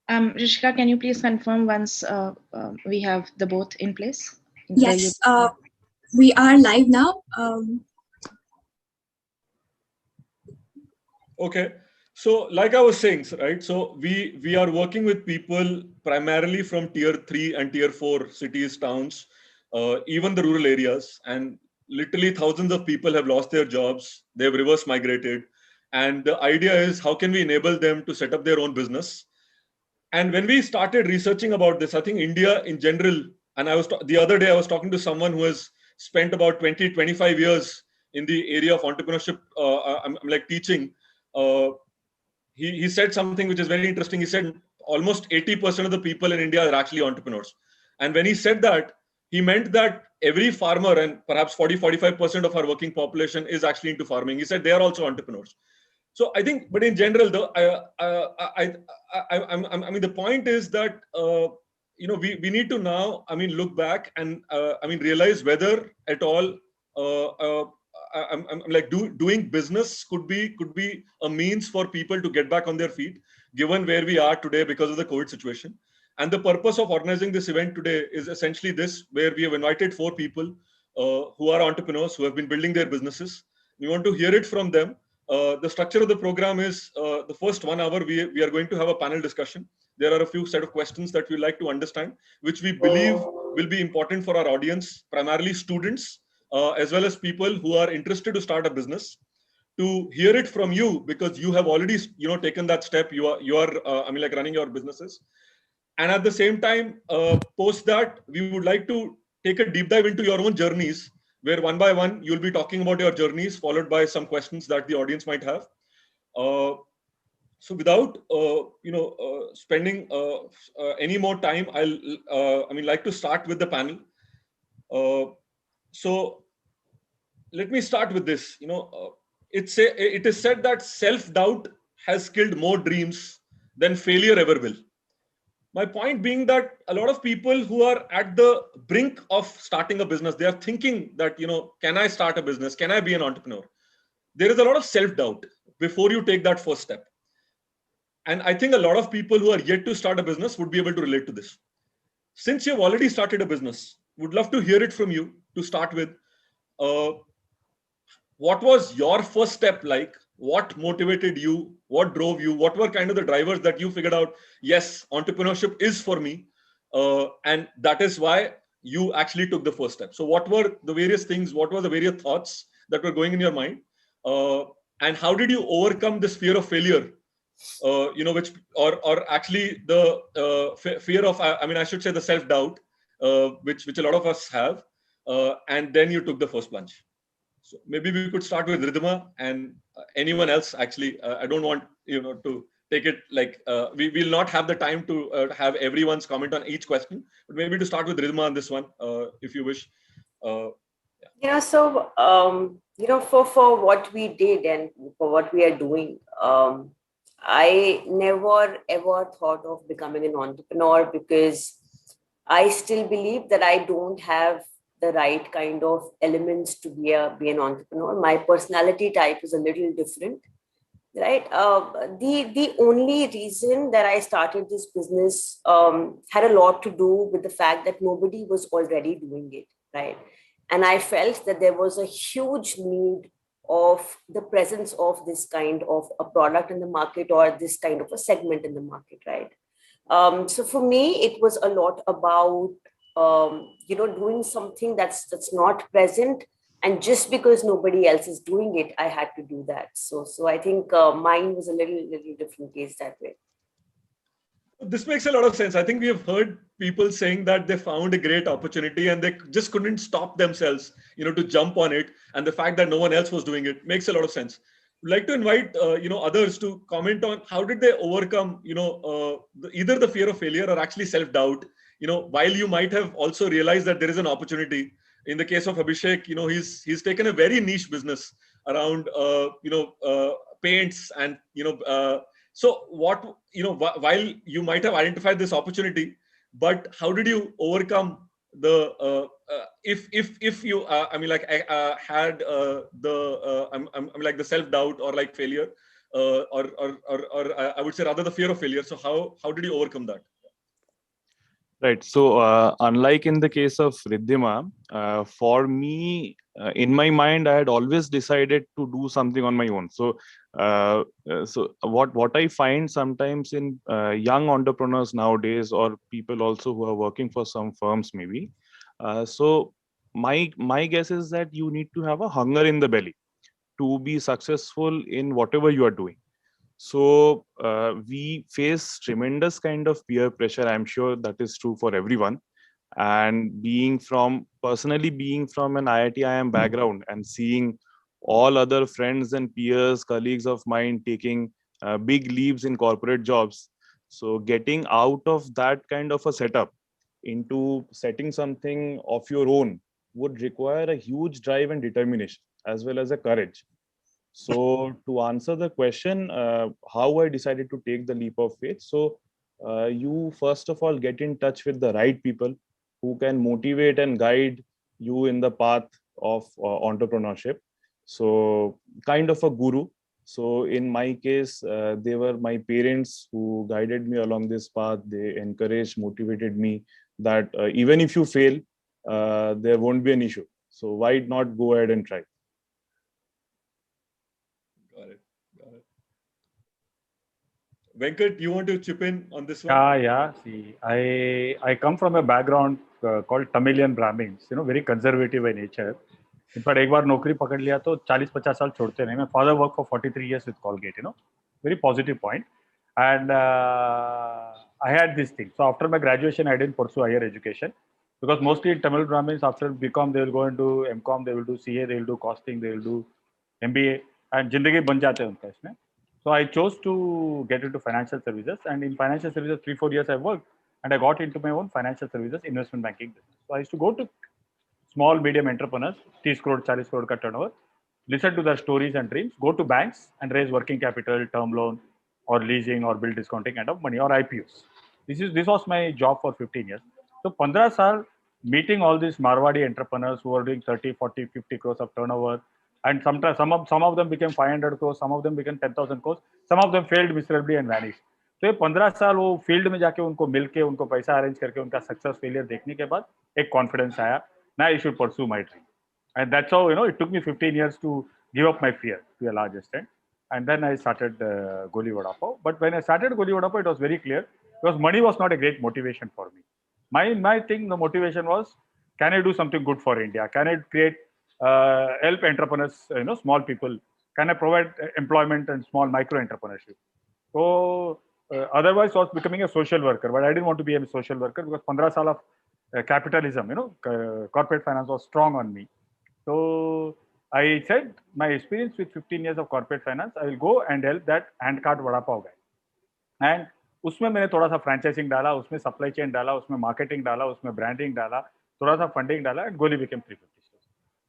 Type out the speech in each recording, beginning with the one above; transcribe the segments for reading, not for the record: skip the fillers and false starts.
Rishika, can you please confirm once we have the both in place? Yes, we are live now. Okay. So like I was saying, right, so we are working with people primarily from tier 3 and tier 4 cities, towns, even the rural areas. And literally thousands of people have lost their jobs. They've reverse migrated. And the idea is, how can we enable them to set up their own business? And when we started researching about this, I think India in general, and the other day I was talking to someone who has spent about 20, 25 years in the area of entrepreneurship. I'm like teaching. Uh, he said something which is very interesting. He said almost 80% of the people in India are actually entrepreneurs. And when he said that, he meant that every farmer and perhaps 40-45% of our working population is actually into farming. He said they are also entrepreneurs. So I think, but in general, though, I mean, the point is that we need to now, look back and realize whether at all I'm like doing business could be a means for people to get back on their feet, given where we are today because of the COVID situation. And the purpose of organizing this event today is essentially this, where we have invited 4 people who are entrepreneurs who have been building their businesses. We want to hear it from them. The structure of the program is the first 1 hour, we are going to have a panel discussion. There are a few set of questions that we like to understand, which we believe will be important for our audience, primarily students, as well as people who are interested to start a business, to hear it from you, because you have already taken that step. You are like running your businesses. And at the same time, post that, we would like to take a deep dive into your own journeys, where one by one, you'll be talking about your journeys, followed by some questions that the audience might have. So without, spending any more time, I'll, like to start with the panel. So let me start with this. It is said that self-doubt has killed more dreams than failure ever will. My point being that a lot of people who are at the brink of starting a business, they are thinking that, can I start a business? Can I be an entrepreneur? There is a lot of self-doubt before you take that first step. And I think a lot of people who are yet to start a business would be able to relate to this. Since you've already started a business, would love to hear it from you to start with. What was your first step like? What motivated you? What drove you? What were kind of the drivers that you figured out, yes, entrepreneurship is for me. And that is why you actually took the first step. So what were the various things? What were the various thoughts that were going in your mind? And how did you overcome this fear of failure? Which, or actually the fear of, I should say the self-doubt, which a lot of us have. And then you took the first plunge. So maybe we could start with Ridhima and anyone else. Actually, I don't want to take it like we will not have the time to have everyone's comment on each question. But maybe to start with Ridhima on this one, if you wish. Yeah. So for what we did and for what we are doing, I never ever thought of becoming an entrepreneur, because I still believe that I don't have the right kind of elements to be an entrepreneur. My personality type is a little different, right? The only reason that I started this business had a lot to do with the fact that nobody was already doing it, right? And I felt that there was a huge need of the presence of this kind of a product in the market, or this kind of a segment in the market, right? So for me, it was a lot about doing something that's not present, and just because nobody else is doing it, I had to do that. So I think mine was a little different case that way. This makes a lot of sense. I think we have heard people saying that they found a great opportunity and they just couldn't stop themselves, to jump on it. And the fact that no one else was doing it makes a lot of sense. I'd like to invite, others to comment on how did they overcome, either the fear of failure or actually self-doubt, while you might have also realized that there is an opportunity. In the case of Abhishek, he's taken a very niche business around, paints and, so what, while you might have identified this opportunity, but how did you overcome the, if you, had the, like the self-doubt or like failure, or I would say rather the fear of failure. So how did you overcome that? Right. So, unlike in the case of Ridhima, for me, in my mind, I had always decided to do something on my own. So, what I find sometimes in young entrepreneurs nowadays, or people also who are working for some firms, maybe. So, my guess is that you need to have a hunger in the belly to be successful in whatever you are doing. So we face tremendous kind of peer pressure. I'm sure that is true for everyone. And personally being from an IIT IIM background and seeing all other friends and peers, colleagues of mine taking big leaps in corporate jobs. So getting out of that kind of a setup into setting something of your own would require a huge drive and determination as well as a courage. So to answer the question, how I decided to take the leap of faith. So you first of all get in touch with the right people who can motivate and guide you in the path of entrepreneurship. So kind of a guru. So in my case, they were my parents who guided me along this path. They encouraged, motivated me that even if you fail, there won't be an issue. So why not go ahead and try? Got it. Venkat, you want to chip in on this one? Yeah. See, I come from a background called Tamilian Brahmins. Very conservative by nature. In fact, एक बार नौकरी पकड़ लिया तो 40-50 साल छोड़ते नहीं. My father worked for 43 years with Colgate. Very positive point. And I had this thing. So after my graduation, I didn't pursue higher education because mostly in Tamil Brahmins, after BCom, they will go and do MCom, they will do CA, they will do costing, they will do MBA, and जिंदगी बन जाते हैं उनका इसमें. So I chose to get into financial services, and in financial services, 3-4 years I worked, and I got into my own financial services investment banking business. So I used to go to small, medium entrepreneurs, 30 crore, 40 crore ka turnover, listen to their stories and dreams, go to banks and raise working capital, term loan, or leasing, or bill discounting kind of money, or IPOs. This was my job for 15 years. So 15 saal meeting all these Marwadi entrepreneurs who are doing 30, 40, 50 crores of turnover. And sometimes some of them became 500 crores, some of them became 10,000 crores, some of them failed miserably and vanished. तो ये 15 साल वो field में जाके उनको मिलके उनको पैसा अरेंज करके उनका सक्सेस फेलियर देखने के बाद एक कॉन्फिडेंस आया, now I should pursue my dream. And that's how, it took me 15 years to give up my fear to a large extent. And then I started Goli Vada Pav. But when I started Goli Vada Pav, it was very clear because money was not a great motivation for me. My thing, the motivation was, can I do something good for India? Can I create help entrepreneurs, small people? Can I provide employment and small micro entrepreneurship? So otherwise, I was becoming a social worker, but I didn't want to be a social worker because 15 saal of capitalism, corporate finance was strong on me. So I said, my experience with 15 years of corporate finance, I will go and help that handcart vada pav guy. And उसमें मैंने थोड़ा सा franchising डाला, उसमें supply chain डाला, उसमें marketing डाला, उसमें ब्रांडिंग डाला, थोड़ा सा फंडिंग डाला, and Goli became 350 stores.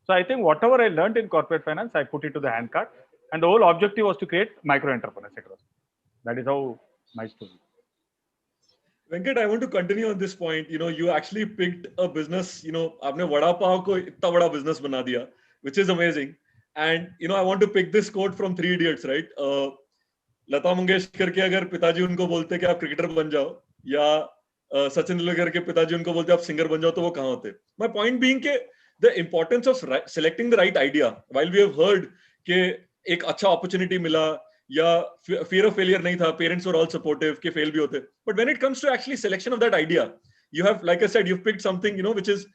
So I think whatever I learned in corporate finance, I put it to the handcart, and the whole objective was to create micro entrepreneurs across. That is how my story. Venkat, I want to continue on this point. You actually picked a business. आपने वड़ा पाव को इतना बड़ा business बना दिया, which is amazing. And I want to pick this quote from Three Idiots, right? Lata Mangeshkar के अगर पिताजी उनको बोलते कि आप क्रिकेटर बन जाओ, या सचिन तेंदुलकर के पिताजी उनको बोलते आप सिंगर बन जाओ, तो वो कहाँ होते? My point being कि the importance of selecting the right idea. While we have heard कि एक अच्छा opportunity मिला, या fear of failure नहीं था, parents were all supportive कि fail भी होते. But when it comes to actually selection of that idea, you have, like I said, you've picked something, which is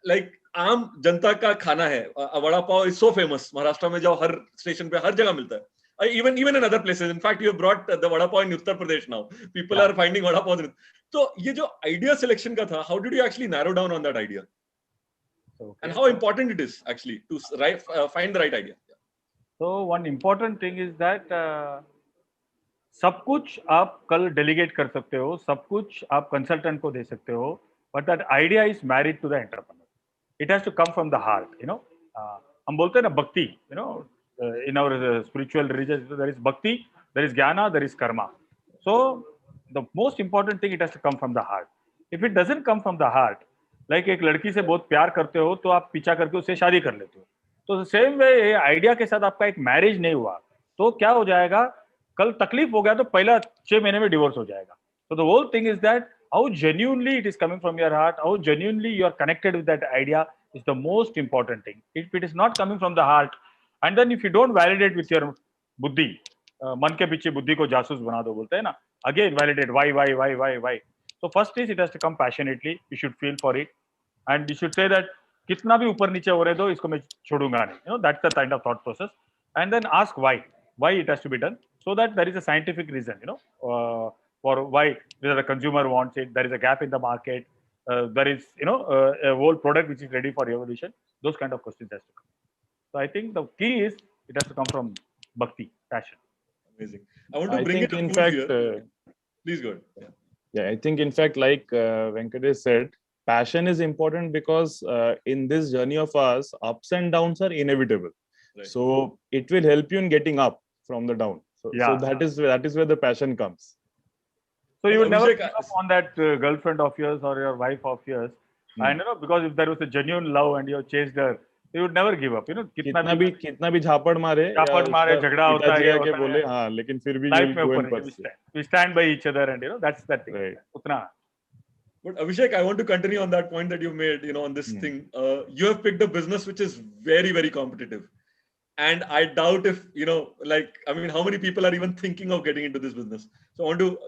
like आम जनता का खाना है. Vada pav is so famous. Maharashtra में जाओ हर स्टेशन पे हर जगह मिलता है. Even in other places. In fact, you have brought the vada pav in Uttar Pradesh now. People are finding vada pav. So, ये जो idea selection का था, how did you actually narrow down on that idea? Okay. And how important it is actually to find the right idea? So one important thing is that सब कुछ आप कल delegate कर सकते हो, सब कुछ आप consultant को दे सकते हो, but that idea is married to the entrepreneur. It has to come from the heart. हम बोलते हैं ना भक्ति, in our spiritual religion, there is bhakti, there is jnana, there is karma. So the most important thing, it has to come from the heart. If it doesn't come from the heart, like एक लड़की से बहुत प्यार करते हो तो आप पीछा करके उससे शादी कर लेते हो. तो सेम वे आइडिया के साथ आपका एक मैरिज नहीं हुआ तो क्या हो जाएगा, कल तकलीफ हो गया तो पहला 6 महीने में डिवोर्स हो जाएगा. So the whole thing is that how genuinely it is coming from your heart, how genuinely you are connected with that idea is the most important thing. If it is not coming from the heart, and then if you don't validate with your buddhi, मन के पीछे बुद्धि को जासूस बना दो बोलते हैं ना, again validate why. So first is it has to come passionately. You should feel for it, and you should say that कितना भी ऊपर नीचे हो रहे दो इसको मैं छोड़ूंगा नहीं. That's the kind of thought process, and then ask why it has to be done, so that there is a scientific reason, for why the consumer wants it. There is a gap in the market. There is, a whole product which is ready for evolution. Those kind of questions has to come. So I think the key is it has to come from bhakti, passion. Amazing. I want to bring it in Apurv fact, here. Please go ahead. Yeah, I think in fact, like Venkatesh said, passion is important because in this journey of ours, ups and downs are inevitable. Right. So it will help you in getting up from the down. So that is where the passion comes. So you would never give up on that girlfriend of yours or your wife of yours, and because if there was a genuine love and you chased her, you would never give up. कितना भी झापड़ मारे झगड़ा होता है, के बोले हाँ, लेकिन फिर भी life में ऊपर we stand by each other, and that's that thing. Right. उतना. But Abhishek, I want to continue on that point that you made, on this thing. You have picked a business which is very, very competitive. And I doubt if, how many people are even thinking of getting into this business? So I want to,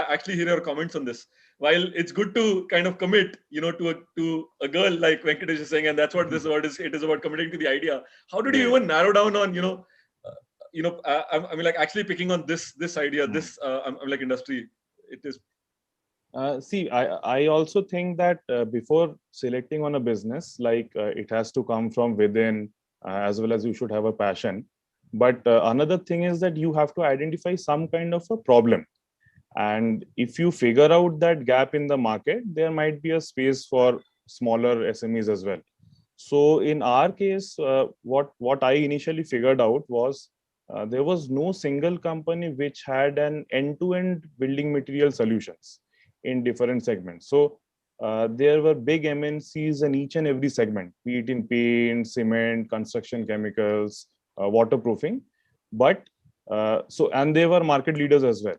actually hear your comments on this. While it's good to kind of commit, to a girl like Venkatesh is saying, and that's what this word is, it is about committing to the idea. How did you even narrow down on, actually picking on this idea, this, industry? It is. See, I also think that before selecting on a business, it has to come from within, as well as you should have a passion. But another thing is that you have to identify some kind of a problem. And if you figure out that gap in the market, there might be a space for smaller SMEs as well. So in our case, what I initially figured out was there was no single company which had an end-to-end building material solutions in different segments. So there were big MNCs in each and every segment, be it in paint, cement, construction chemicals, waterproofing. But and they were market leaders as well.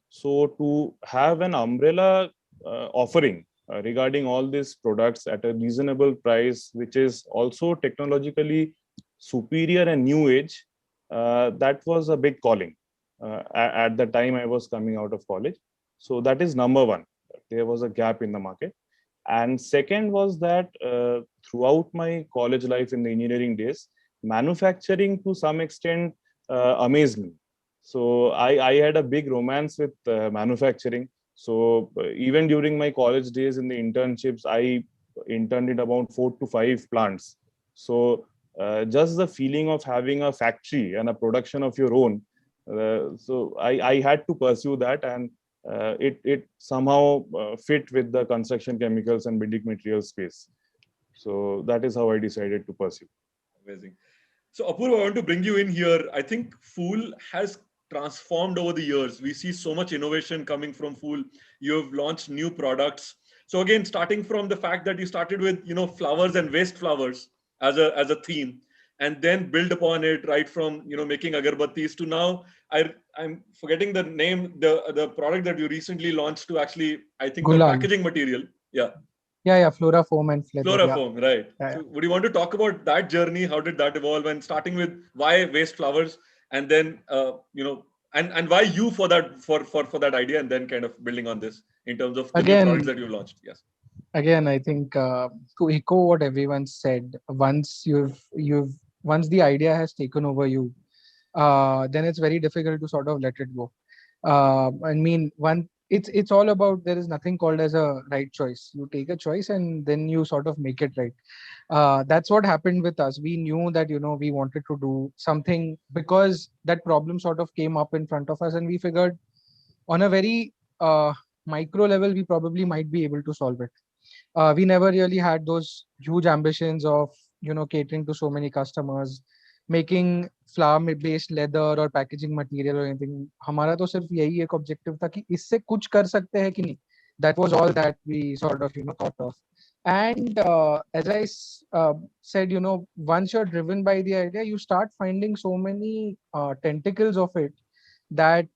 So to have an umbrella offering regarding all these products at a reasonable price, which is also technologically superior and new age, that was a big calling at the time I was coming out of college. So that is number one. There was a gap in the market. And second was that throughout my college life in the engineering days, manufacturing to some extent amazed me. So I had a big romance with manufacturing. So even during my college days in the internships, I interned in about 4 to 5 plants. So just the feeling of having a factory and a production of your own. So I had to pursue that, and it somehow fit with the construction chemicals and building material space. So that is how I decided to pursue. Amazing. So Apurv, I want to bring you in here. I think Phool has transformed over the years. We see so much innovation coming from Phool. You have launched new products. So again, starting from the fact that you started with, flowers and waste flowers as a theme, and then build upon it right from, making agarbattis to now, I'm forgetting the name, the product that you recently launched to actually, I think the packaging material. Yeah, Flora foam and leather. Flora foam, right. So would you want to talk about that journey? How did that evolve? And starting with why waste flowers, and then, and why you for that idea, and then kind of building on this in terms of the new products that you've launched. Yes. Again, I think to echo what everyone said, once the idea has taken over you, then it's very difficult to sort of let it go. It's all about, there is nothing called as a right choice. You take a choice and then you sort of make it right. That's what happened with us. We knew that, we wanted to do something because that problem sort of came up in front of us, and we figured on a very micro level, we probably might be able to solve it. We never really had those huge ambitions of, catering to so many customers, making flower-based leather or packaging material or anything. हमारा तो सिर्फ यही एक objective था कि इससे कुछ कर सकते हैं कि नहीं. That was all that we sort of, thought of. And as I said, once you're driven by the idea, you start finding so many tentacles of it that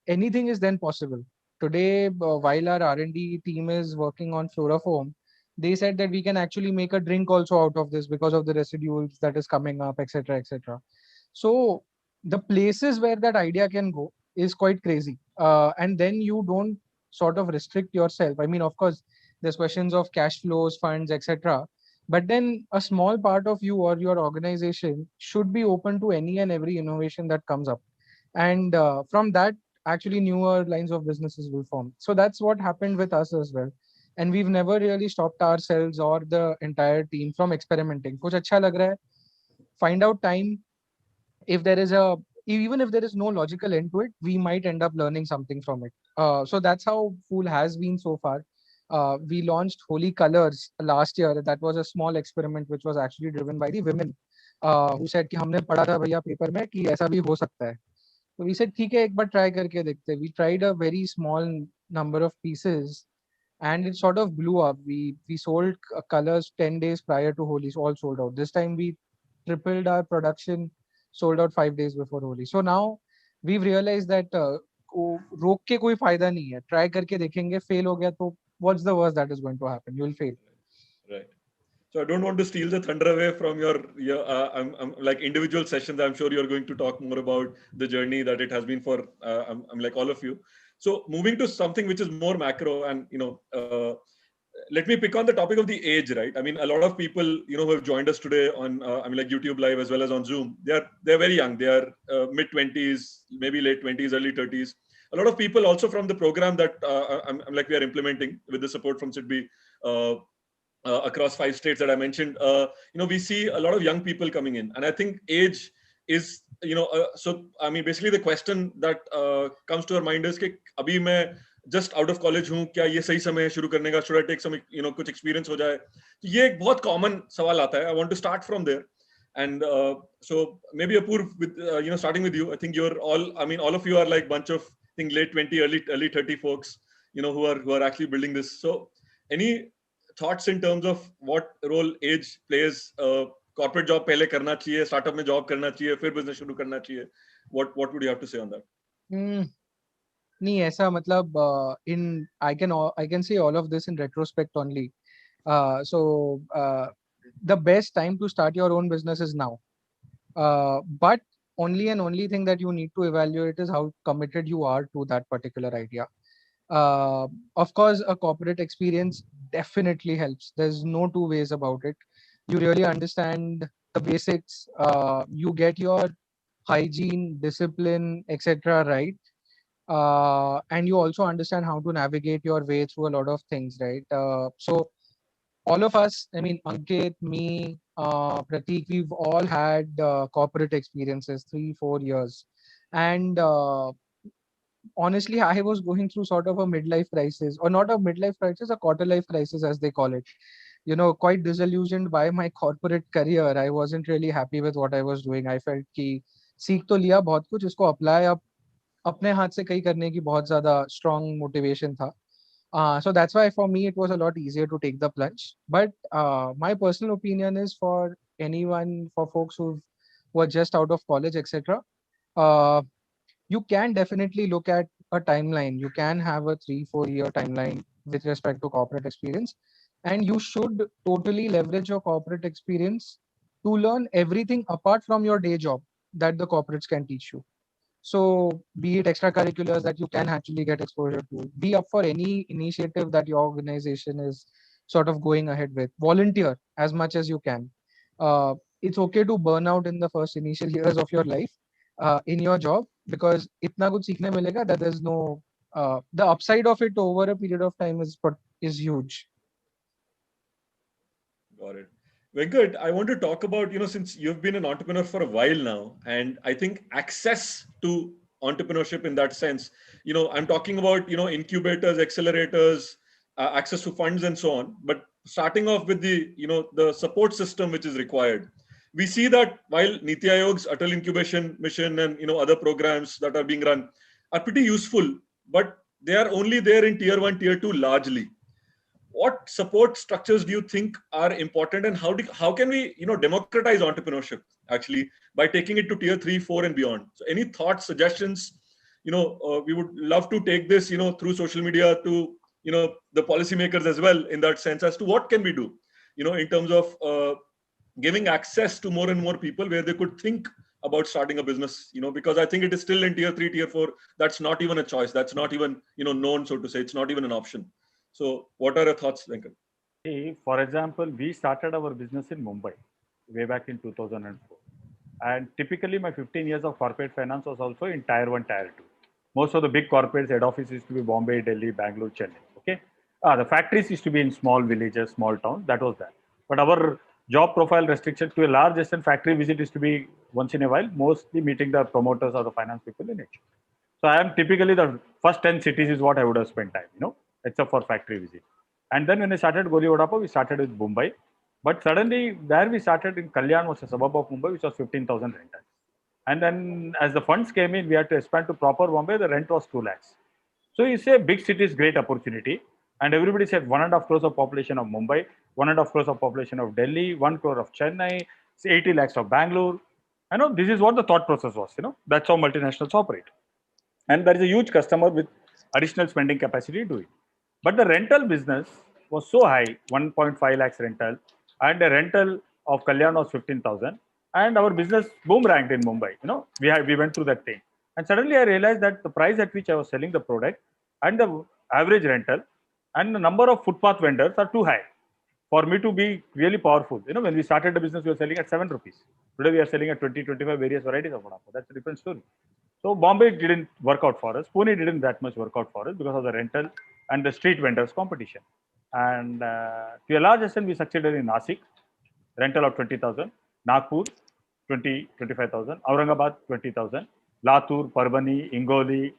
anything is then possible. Today, while our R&D team is working on fluorofoam, they said that we can actually make a drink also out of this because of the residuals that is coming up, etc., etc. So the places where that idea can go is quite crazy. And then you don't sort of restrict yourself. I mean, of course, there's questions of cash flows, funds, etc. But then a small part of you or your organization should be open to any and every innovation that comes up. And from that, actually newer lines of businesses will form. So that's what happened with us as well. And we've never really stopped ourselves or the entire team from experimenting. Kuch acha lag raha hai, find out time. If there is a, even if there is no logical end to it, we might end up learning something from it. So that's how Fool has been so far. We launched Holy Colors last year. That was a small experiment which was actually driven by the women who said कि हमने पढ़ा था भैया paper में कि ऐसा भी हो सकता है. So we said ठीक है एक बार try करके देखते हैं. We tried a very small number of pieces and it sort of blew up. We sold colors 10 days prior to Holi, all sold out. This time we tripled our production, sold out 5 days before Holi. So now we've realized that रोक के कोई फायदा नहीं है. Try करके देखेंगे, fail हो गया तो what's the worst that is going to happen? You'll fail. Right. So I don't want to steal the thunder away from your I'm like individual sessions. I'm sure you're going to talk more about the journey that it has been for I'm like all of you. So moving to something which is more macro, and let me pick on the topic of the age, right? I mean, a lot of people who have joined us today on like YouTube Live as well as on Zoom, they're very young. They are mid-20s, maybe late 20s, early 30s. A lot of people also from the program that I'm like we are implementing with the support from SIDBI. Across 5 states that I mentioned, we see a lot of young people coming in, and I think age is, so I mean, basically the question that comes to our mind is कि अभी मैं just out of college हूँ, क्या ये सही समय है शुरू करने का? Should I take some, कुछ experience हो जाए? तो ये एक बहुत common सवाल आता है. I want to start from there, and so maybe Apurv, with starting with you. I think you're all of you are like bunch of I think late 20, early 30 folks, who are actually building this. So any thoughts in terms of what role age plays? Corporate job पहले करना चाहिए, startup में job करना चाहिए, फिर business शुरू करना चाहिए. What would you have to say on that? नहीं ऐसा मतलब I can say all of this in retrospect only. So the best time to start your own business is now. But only thing that you need to evaluate is how committed you are to that particular idea. Of course, a corporate experience definitely helps. There's no two ways about it. You really understand the basics. You get your hygiene, discipline, etc. right. And you also understand how to navigate your way through a lot of things, right? So all of us, I mean, Ankit, me, Prateek, we've all had corporate experiences, 3-4 years. And honestly, I was going through sort of a midlife crisis, or not a midlife crisis, a quarter life crisis, as they call it. Quite disillusioned by my corporate career. I wasn't really happy with what I was doing. I felt कि सीख तो लिया बहुत कुछ, इसको apply अब अपने हाथ से कहीं करने की बहुत ज़्यादा strong motivation था. So that's why for me it was a lot easier to take the plunge. But my personal opinion is for anyone, for folks who are just out of college, etc. You can definitely look at a timeline. You can have a 3-4 year timeline with respect to corporate experience, and you should totally leverage your corporate experience to learn everything apart from your day job that the corporates can teach you. So be it extracurriculars that you can actually get exposure to, be up for any initiative that your organization is sort of going ahead with, volunteer as much as you can. It's okay to burn out in the first initial years of your life in your job, because itna kuch seekhne milega that there's no, the upside of it over a period of time is huge. Got it. Venkat, I want to talk about, since you've been an entrepreneur for a while now, and I think access to entrepreneurship in that sense, I'm talking about, incubators, accelerators, access to funds and so on. But starting off with the support system which is required. We see that while Niti Aayog's Atal Incubation Mission and, other programs that are being run are pretty useful, but they are only there in tier 1, tier 2 largely. what support structures do you think are important, and how can we democratize entrepreneurship actually by taking it to tier 3, 4 and beyond? So any thoughts, suggestions? We would love to take this through social media to the policymakers as well, in that sense, as to what can we do in terms of giving access to more and more people where they could think about starting a business, because I think it is still in tier 3, tier 4. That's not even a choice. That's not even, known, so to say. It's not even an option. So what are your thoughts, Venkat? For example, we started our business in Mumbai way back in 2004. And typically my 15 years of corporate finance was also in tier 1, tier 2. Most of the big corporates, head office used to be Bombay, Delhi, Bangalore, Chennai. Okay. The factories used to be in small villages, small towns. That was that. But our job profile restriction to a large extent, factory visit is to be once in a while, mostly meeting the promoters or the finance people in it. So I am typically the first 10 cities is what I would have spent time, except for factory visit. And then when I started Goli Vodapa, we started with Mumbai. But suddenly where we started in Kalyan was a suburb of Mumbai, which was 15,000 rentals. And then as the funds came in, we had to expand to proper Bombay, the rent was 2 lakhs. So you say big cities, great opportunity. And everybody said 1.5 crores of population of Mumbai, 1.5 crores of population of Delhi, 1 crore of Chennai, 80 lakhs of Bangalore. I know this is what the thought process was, that's how multinationals operate. And there is a huge customer with additional spending capacity to it. But the rental business was so high, 1.5 lakhs rental, and the rental of Kalyan was 15,000. And our business boomeranged in Mumbai. We went through that thing. And suddenly I realized that the price at which I was selling the product and the average rental and the number of footpath vendors are too high for me to be really powerful. When we started the business, we were selling at 7 rupees. Today we are selling at 20, 25 various varieties of Vada. That's a different story. So Bombay didn't work out for us. Pune didn't that much work out for us because of the rental and the street vendors competition. And to a large extent, we succeeded in Nashik, rental of 20,000, Nagpur, 25,000, Aurangabad, 20,000, Latur, Parbhani, Ingoli,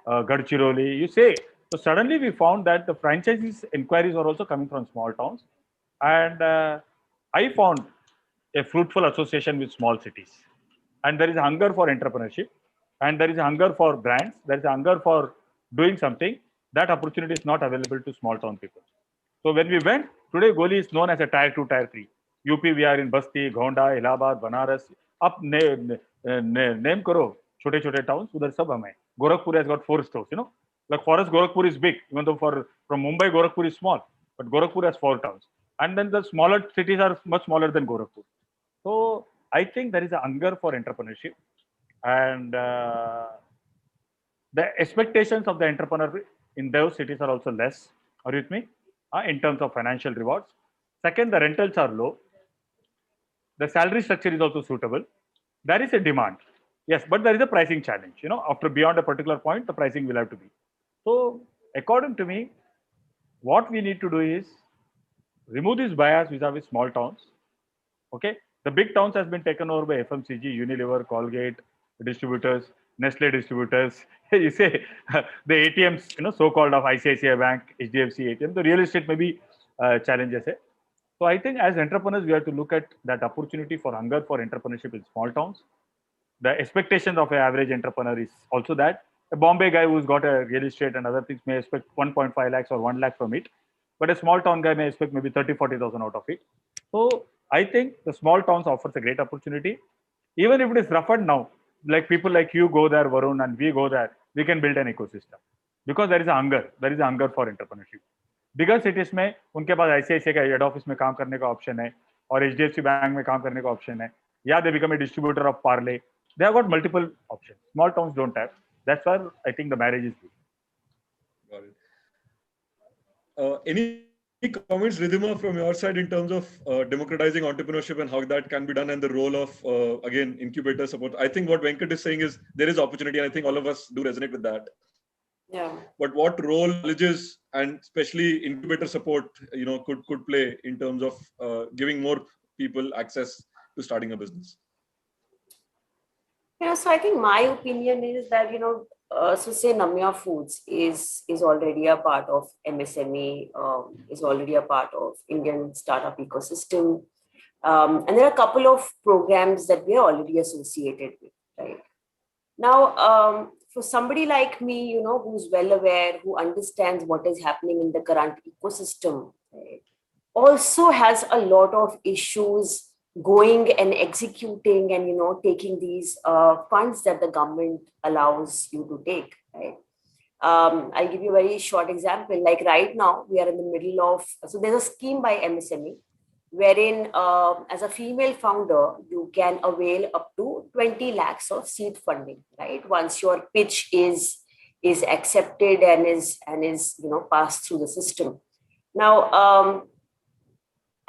Gadchiroli, you say. So suddenly we found that the franchises inquiries were also coming from small towns. And I found a fruitful association with small cities. And there is a hunger for entrepreneurship, and there is a hunger for brands, there is a hunger for doing something. That opportunity is not available to small town people. So when we went, today Goli is known as a tier 2, tier 3. UP, we are in Basti, Gonda, Allahabad, Banaras. Up name karo, chote towns, udhar sab hum hai. Gorakhpur has got 4 stores, Like for us, Gorakhpur is big, even though from Mumbai, Gorakhpur is small. But Gorakhpur has 4 towns. And then the smaller cities are much smaller than Gorakhpur. So I think there is a hunger for entrepreneurship, and the expectations of the entrepreneur in those cities are also less. Are you with me? In terms of financial rewards. Second, the rentals are low. The salary structure is also suitable. There is a demand. Yes, but there is a pricing challenge. After beyond a particular point, the pricing will have to be. So according to me, what we need to do is remove this bias vis-a-vis small towns. Okay. The big towns has been taken over by FMCG, Unilever, Colgate, distributors, Nestle distributors. You say the ATMs, so-called of ICICI Bank, HDFC ATM, the real estate may be challenges. So I think as entrepreneurs, we have to look at that opportunity for hunger for entrepreneurship in small towns. The expectations of an average entrepreneur is also that. A Bombay guy who's got a real estate and other things may expect 1.5 lakhs or 1 lakh from it. But a small town guy may expect maybe 30, 40,000 out of it. So I think the small towns offers a great opportunity. Even if it is roughed now, like people like you go there, Varun, and we go there, we can build an ecosystem. Because there is a hunger. There is a hunger for entrepreneurship. Bigger cities में उनके पास ICICI का head office में काम करने का option है और HDFC bank में काम करने का ऑप्शन है या they become a distributor of Parle. They have got multiple options. Small towns don't have. That's why I think the marriage is good. Got it. Any comments, Ridhima, from your side in terms of democratizing entrepreneurship and how that can be done, and the role of, again, incubator support? I think what Venkat is saying is there is opportunity, and I think all of us do resonate with that. Yeah. But what role colleges and especially incubator support, could play in terms of giving more people access to starting a business? So I think my opinion is that, so say Namhya Foods is already a part of MSME, is already a part of Indian startup ecosystem. And there are a couple of programs that we are already associated with, right? Now, for somebody like me, who's well aware, who understands what is happening in the current ecosystem, right, also has a lot of issues going and executing and, taking these funds that the government allows you to take, right? I'll give you a very short example. Like right now, we are in the middle of, so there's a scheme by MSME wherein as a female founder, you can avail up to 20 lakhs of seed funding, right? Once your pitch is accepted and is passed through the system. Now,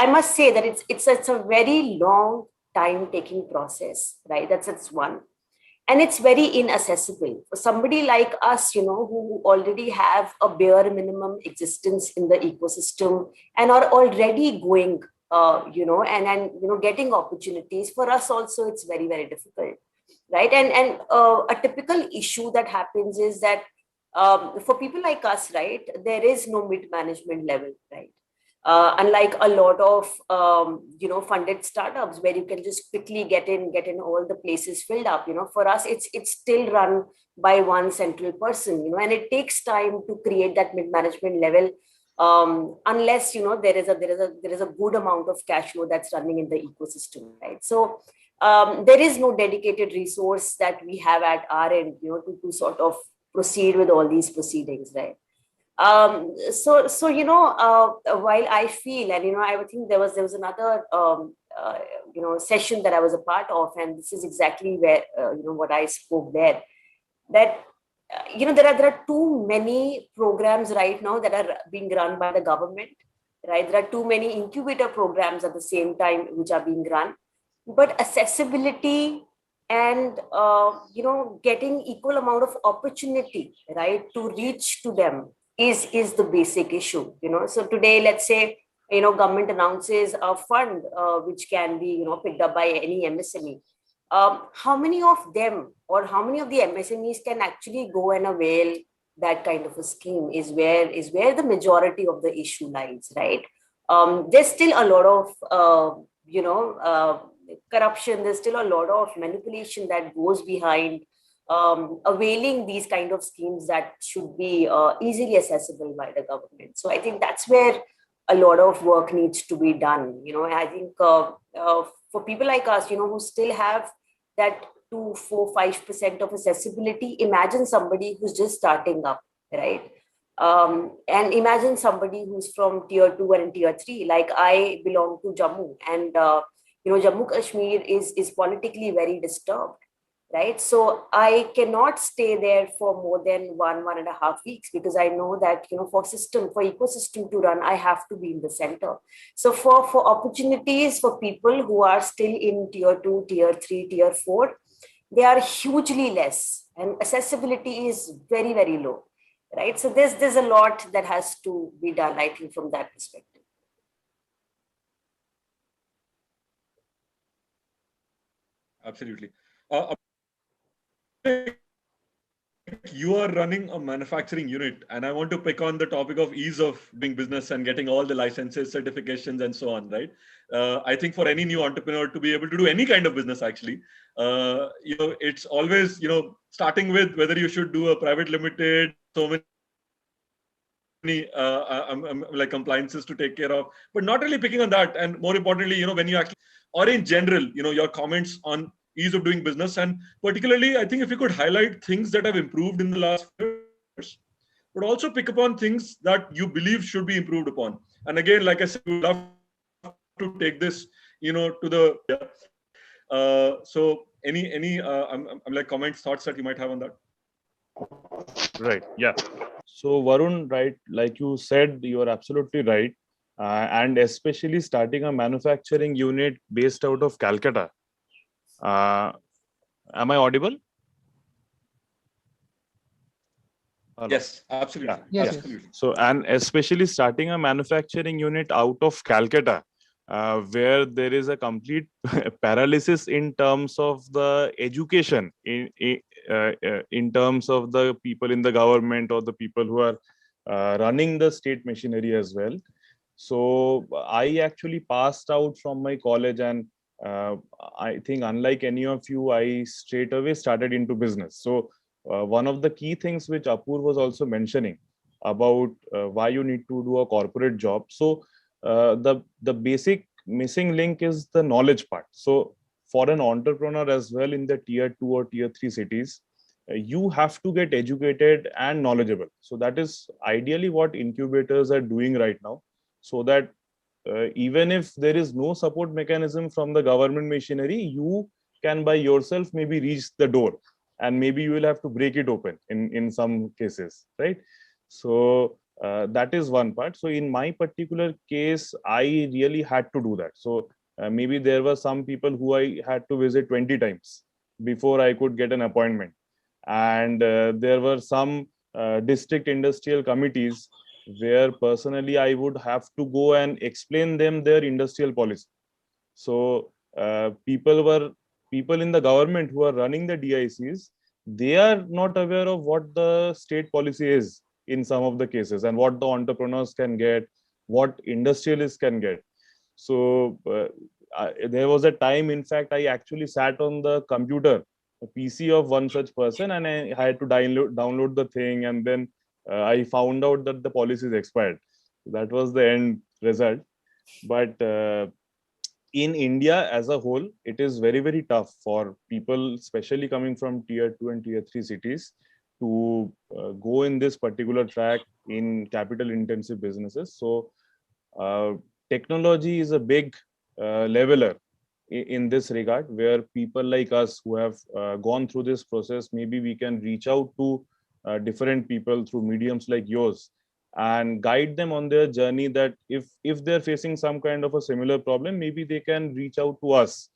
I must say that it's a very long time taking process, right? That's one. And it's very inaccessible for somebody like us, who already have a bare minimum existence in the ecosystem and are already going, and getting opportunities. For us also, it's very, very difficult, right? And a typical issue that happens is that for people like us, right, there is no mid-management level, right? Unlike a lot of funded startups where you can just quickly get in all the places filled up, for us it's still run by one central person, and it takes time to create that mid-management level, unless there is a good amount of cash flow that's running in the ecosystem, right? So there is no dedicated resource that we have at our end, to sort of proceed with all these proceedings, right? So while I feel, and I think there was another session that I was a part of, and this is exactly where what I spoke there, that there are too many programs right now that are being run by the government, right? There are too many incubator programs at the same time which are being run, but accessibility and getting equal amount of opportunity, right, to reach to them is the basic issue. So today, let's say government announces a fund which can be picked up by any MSME. How many of them or how many of the MSMEs can actually go and avail that kind of a scheme is where the majority of the issue lies, right? There's still a lot of corruption. There's still a lot of manipulation that goes behind availing these kind of schemes that should be easily accessible by the government. So I think that's where a lot of work needs to be done. I think for people like us, who still have that 2, 4, 5% of accessibility, imagine somebody who's just starting up, right? And imagine somebody who's from tier 2 and tier 3, like I belong to Jammu, and Jammu Kashmir is politically very disturbed, right? So I cannot stay there for more than 1.5 weeks, because I know that for ecosystem to run, I have to be in the center. So for opportunities for people who are still in tier 2, tier 3, tier 4, they are hugely less, and accessibility is very, very low, right? So there's a lot that has to be done, I think, from that perspective. Absolutely. You are running a manufacturing unit, and I want to pick on the topic of ease of doing business and getting all the licenses, certifications, and so on, right? I think for any new entrepreneur to be able to do any kind of business, actually, it's always, starting with whether you should do a private limited, so many like compliances to take care of, but not really picking on that. And more importantly, when you actually, or in general, your comments on ease of doing business, and particularly, I think if you could highlight things that have improved in the last years, but also pick upon things that you believe should be improved upon. And again, like I said, we would love to take this, to the. So any like comments, thoughts that you might have on that? Right. Yeah. So Varun, right, like you said, you are absolutely right, and especially starting a manufacturing unit based out of Calcutta. Am I audible? Hello. Yes, absolutely. Yeah. Yes, Absolutely. So, and especially starting a manufacturing unit out of Calcutta, where there is a complete paralysis in terms of the education, in terms of the people in the government or the people who are running the state machinery as well. So I actually passed out from my college, and I think unlike any of you, I straight away started into business. So one of the key things which Apurv was also mentioning about why you need to do a corporate job. So the basic missing link is the knowledge part. So for an entrepreneur as well in the tier 2 or tier 3 cities, you have to get educated and knowledgeable. So that is ideally what incubators are doing right now, so that even if there is no support mechanism from the government machinery, you can by yourself maybe reach the door, and maybe you will have to break it open in some cases, right? So that is one part. So in my particular case, I really had to do that. So maybe there were some people who I had to visit 20 times before I could get an appointment. And there were some district industrial committees where personally I would have to go and explain them their industrial policy. So people in the government who are running the DICs, they are not aware of what the state policy is in some of the cases, and what the entrepreneurs can get, what industrialists can get. So there was a time, in fact, I actually sat on the computer, a PC of one such person, and I had to download the thing, and then I found out that the policy is expired. That was the end result. But in India as a whole, it is very, very tough for people, especially coming from tier 2 and tier 3 cities, to go in this particular track in capital intensive businesses. So technology is a big leveler in this regard, where people like us who have gone through this process, maybe we can reach out to different people through mediums like yours and guide them on their journey, that if they're facing some kind of a similar problem, maybe they can reach out to us,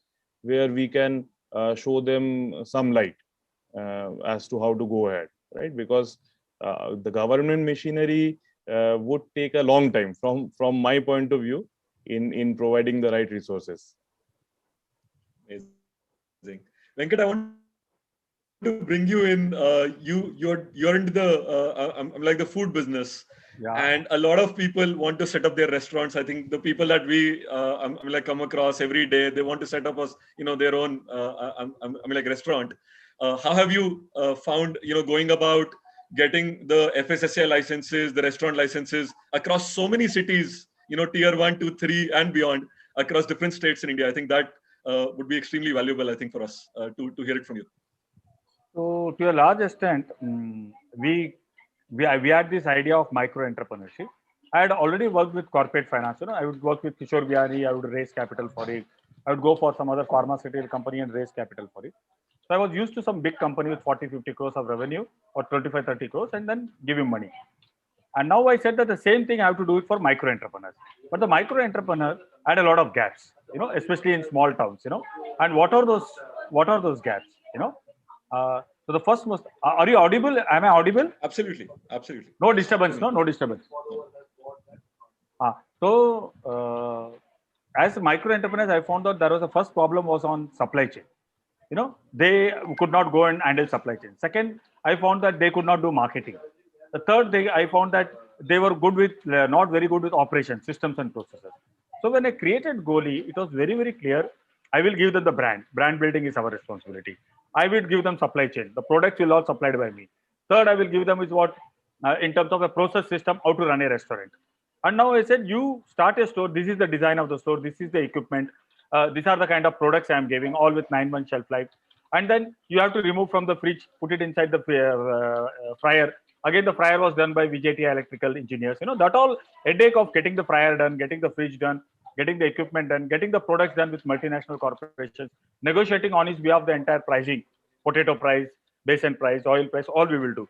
where we can show them some light as to how to go ahead, right? Because the government machinery would take a long time from my point of view in providing the right resources. Amazing. Venkat, I want to bring you in. You're into the I'm like the food business, and a lot of people want to set up their restaurants. I think the people that we I'm like come across every day, they want to set up their own like restaurant. How have you found going about getting the FSSAI licenses, the restaurant licenses across so many cities, tier 1, 2, 3 and beyond, across different states in India? I think that would be extremely valuable, I think, for us to hear it from you. So to a large extent, we had this idea of micro entrepreneurship. I had already worked with corporate finance. I would work with Kishore Bihari. I would raise capital for it. I would go for some other pharmaceutical company and raise capital for it. So I was used to some big company with 40, 50 crores of revenue or 25, 30 crores, and then give him money. And now I said that the same thing I have to do it for micro entrepreneurs. But the micro entrepreneur had a lot of gaps, especially in small towns, And what are those gaps, So the first most, are you audible? Am I audible? Absolutely. No disturbance, no disturbance. As micro entrepreneurs, I found that there was the first problem was on supply chain. They could not go and handle supply chain. Second, I found that they could not do marketing. The third thing, I found that they were not very good with operations, systems and processes. So when I created Goli, it was very, very clear. I will give them the brand. Brand building is our responsibility. I will give them supply chain. The products will all supplied by me. Third, I will give them is what, in terms of a process system, how to run a restaurant. And now I said, you start a store. This is the design of the store. This is the equipment. These are the kind of products I am giving, all with 9-month shelf life. And then you have to remove from the fridge, put it inside the fryer. Again, the fryer was done by VJTI electrical engineers. That all headache of getting the fryer done, getting the fridge done, getting the equipment done, getting the products done with multinational corporations, negotiating on his behalf the entire pricing, potato price, basin price, oil price, all we will do.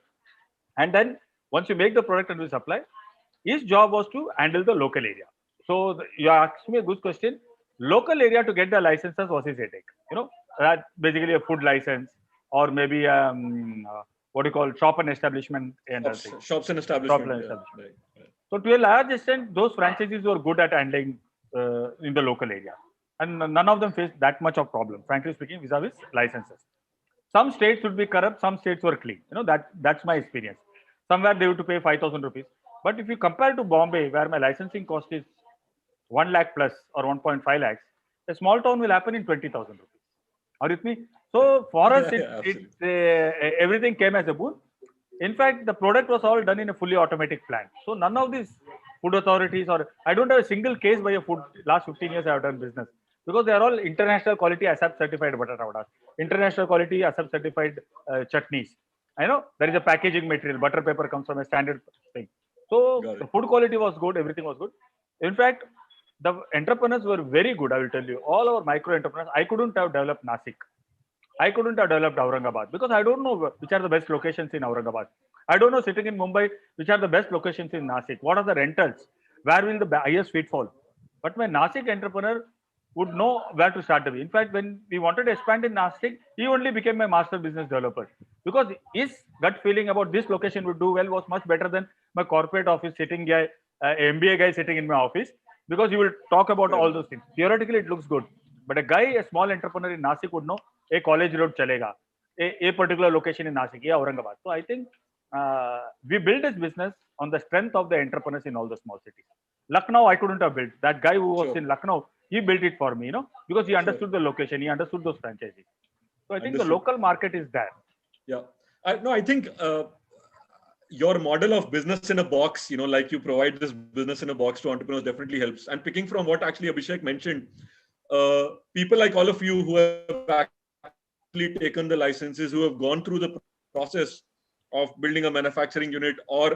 And then once you make the product and we supply, his job was to handle the local area. So you asked me a good question. Local area to get the licenses was his headache. That basically a food license, or maybe what do you call shop and establishment shops and establishment. Right. So to a large extent, those franchises were good at handling in the local area, and none of them faced that much of problem, frankly speaking, vis-a-vis licenses. Some states would be corrupt, some states were clean. That's my experience. Somewhere they have to pay 5,000 rupees. But if you compare to Bombay, where my licensing cost is 1 lakh plus or 1.5 lakhs, a small town will happen in 20,000 rupees. Are you with me? So for us, absolutely. everything came as a boon. In fact, the product was all done in a fully automatic plant. So none of these food authorities, or I don't have a single case by a food. Last 15 years I have done business because they are all international quality ASAP certified butter powder, international quality ASAP certified chutneys. I know there is a packaging material. Butter paper comes from a standard thing. So Got the it. food quality was good. Everything was good. In fact, the entrepreneurs were very good. I will tell you, all our micro entrepreneurs. I couldn't have developed Nasik. I couldn't have developed Aurangabad because I don't know which are the best locations in Aurangabad. I don't know sitting in Mumbai which are the best locations in Nasik. What are the rentals? Where will the highest footfall? But my Nasik entrepreneur would know where to start the way. In fact, when we wanted to expand in Nasik, he only became my master business developer because his gut feeling about this location would do well was much better than my corporate office sitting guy, MBA guy sitting in my office because he will talk about Fair all enough. those things. Theoretically, it looks good, but a guy, a small entrepreneur in Nasik would know a college road chalega, a particular location in Nasik, yeah, Aurangabad. So I think we built this business on the strength of the entrepreneurs in all the small cities. Lucknow, I couldn't have built. That guy who was Sure. in Lucknow, he built it for me, because he Sure. understood the location, he understood those franchises. So I think the Understood. local market is there. Yeah. I think your model of business in a box, like you provide this business in a box to entrepreneurs definitely helps. And picking from what actually Abhishek mentioned, people like all of you who have actually taken the licenses, who have gone through the process of building a manufacturing unit or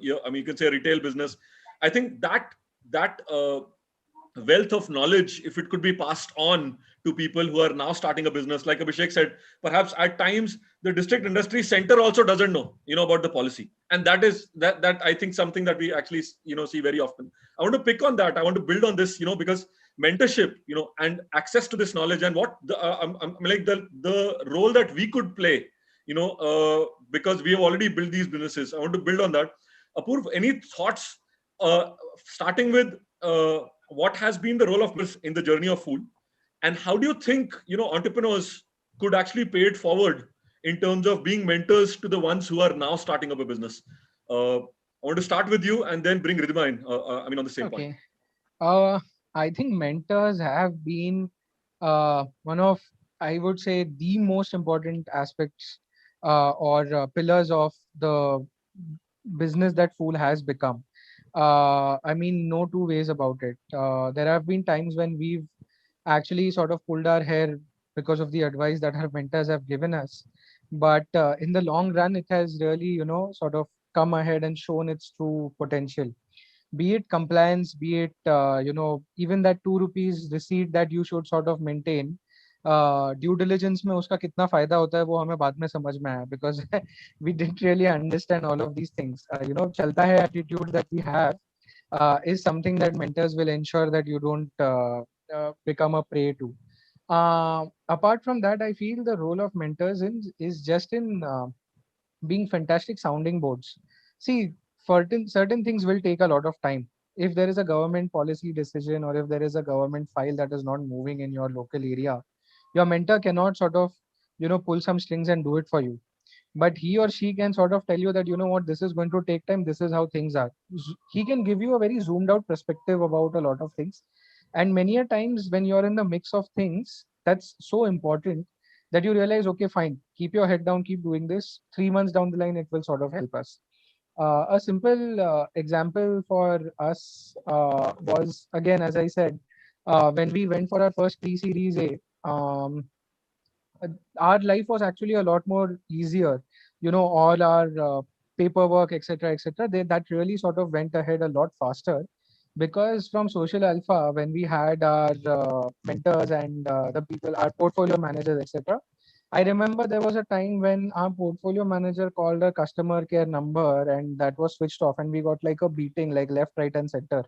you can say a retail business. I think that wealth of knowledge, if it could be passed on to people who are now starting a business, like Abhishek said, perhaps at times the district industry center also doesn't know, about the policy, and that I think something that we actually see very often. I want to pick on that. I want to build on this, because mentorship, and access to this knowledge, and what the role that we could play, because we have already built these businesses. I want to build on that. Apurv, any thoughts, starting with what has been the role of business in the journey of food, and how do you think entrepreneurs could actually pay it forward in terms of being mentors to the ones who are now starting up a business? I want to start with you and then bring Ridhima in. On the same point. I think mentors have been one of, I would say, the most important aspects or pillars of the business that Fool has become. I mean, no two ways about it. There have been times when we've actually sort of pulled our hair because of the advice that our mentors have given us. But in the long run, it has really, sort of come ahead and shown its true potential. Be it compliance, be it, even that 2 rupees receipt that you should sort of maintain. Due diligence में उसका कितना फायदा होता है वो हमें बाद में समझ में आया because we didn't really understand all of these things. चलता है attitude that we have is something that mentors will ensure that you don't become a prey to. Apart from that, I feel the role of mentors is just in being fantastic sounding boards. See, certain things will take a lot of time. If there is a government policy decision or if there is a government file that is not moving in your local area, your mentor cannot sort of, pull some strings and do it for you. But he or she can sort of tell you that, what, this is going to take time. This is how things are. He can give you a very zoomed out perspective about a lot of things. And many a times when you're in the mix of things, that's so important that you realize, okay, fine, keep your head down, keep doing this. 3 months down the line, it will sort of help us. A simple example for us was, again, as I said, when we went for our first pre-series A, our life was actually a lot more easier. All our paperwork, etc., that really sort of went ahead a lot faster because from Social Alpha, when we had our mentors and the people, our portfolio managers, etc., I remember there was a time when our portfolio manager called a customer care number and that was switched off and we got like a beating, like left, right, and center.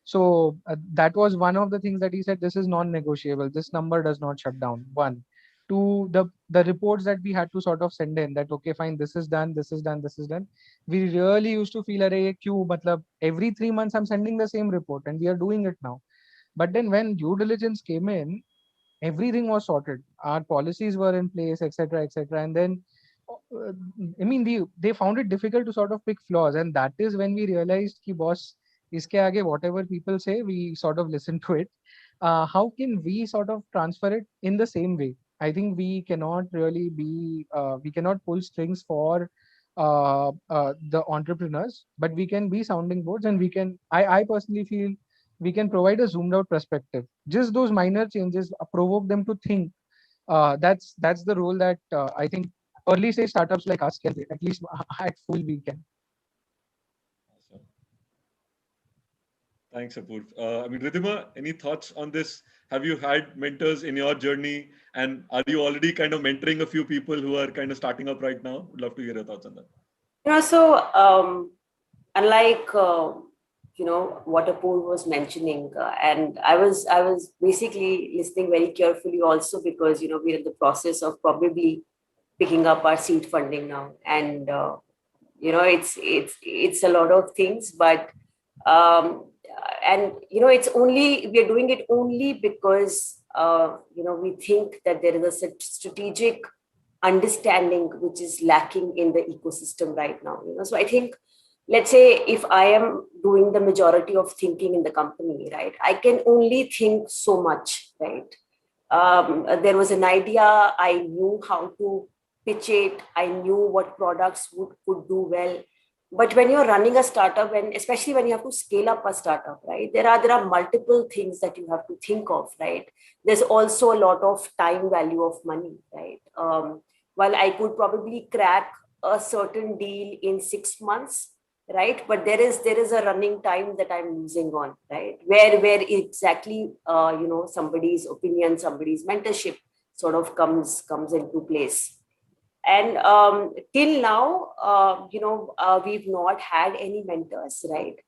So that was one of the things that he said, this is non-negotiable. This number does not shut down. One. Two, the reports that we had to sort of send in that, okay, fine, this is done, this is done, this is done. We really used to feel, array, matlab, every 3 months I'm sending the same report and we are doing it now. But then when due diligence came in, everything was sorted. Our policies were in place, etc., etc. And then, I mean, they found it difficult to sort of pick flaws. And that is when we realized, ki boss, iske aage, whatever people say, we sort of listen to it. how can we sort of transfer it in the same way? I think we cannot really be, we cannot pull strings for the entrepreneurs, but we can be sounding boards, and we can, I personally feel we can provide a zoomed out perspective. Just those minor changes provoke them to think. That's the role that I think early stage startups like us can play. At least at Fool we can. Awesome. Thanks, Apurv. I mean, Ridhima, any thoughts on this? Have you had mentors in your journey, and are you already kind of mentoring a few people who are kind of starting up right now? Would love to hear your thoughts on that. So unlike what Apurv was mentioning, and I was basically listening very carefully also, because we're in the process of probably picking up our seed funding now, and it's a lot of things, but and it's only, we're doing it only because we think that there is a strategic understanding which is lacking in the ecosystem right now. So I think, let's say if I am doing the majority of thinking in the company, right, I can only think so much, right? There was an idea, I knew how to pitch it, I knew what products could do well. But when you're running a startup, and especially when you have to scale up a startup, right, there are multiple things that you have to think of, right? There's also a lot of time value of money, right? While I could probably crack a certain deal in 6 months, right, but there is a running time that I'm losing on, right, where exactly somebody's opinion, somebody's mentorship sort of comes into place. And till now, we've not had any mentors, right?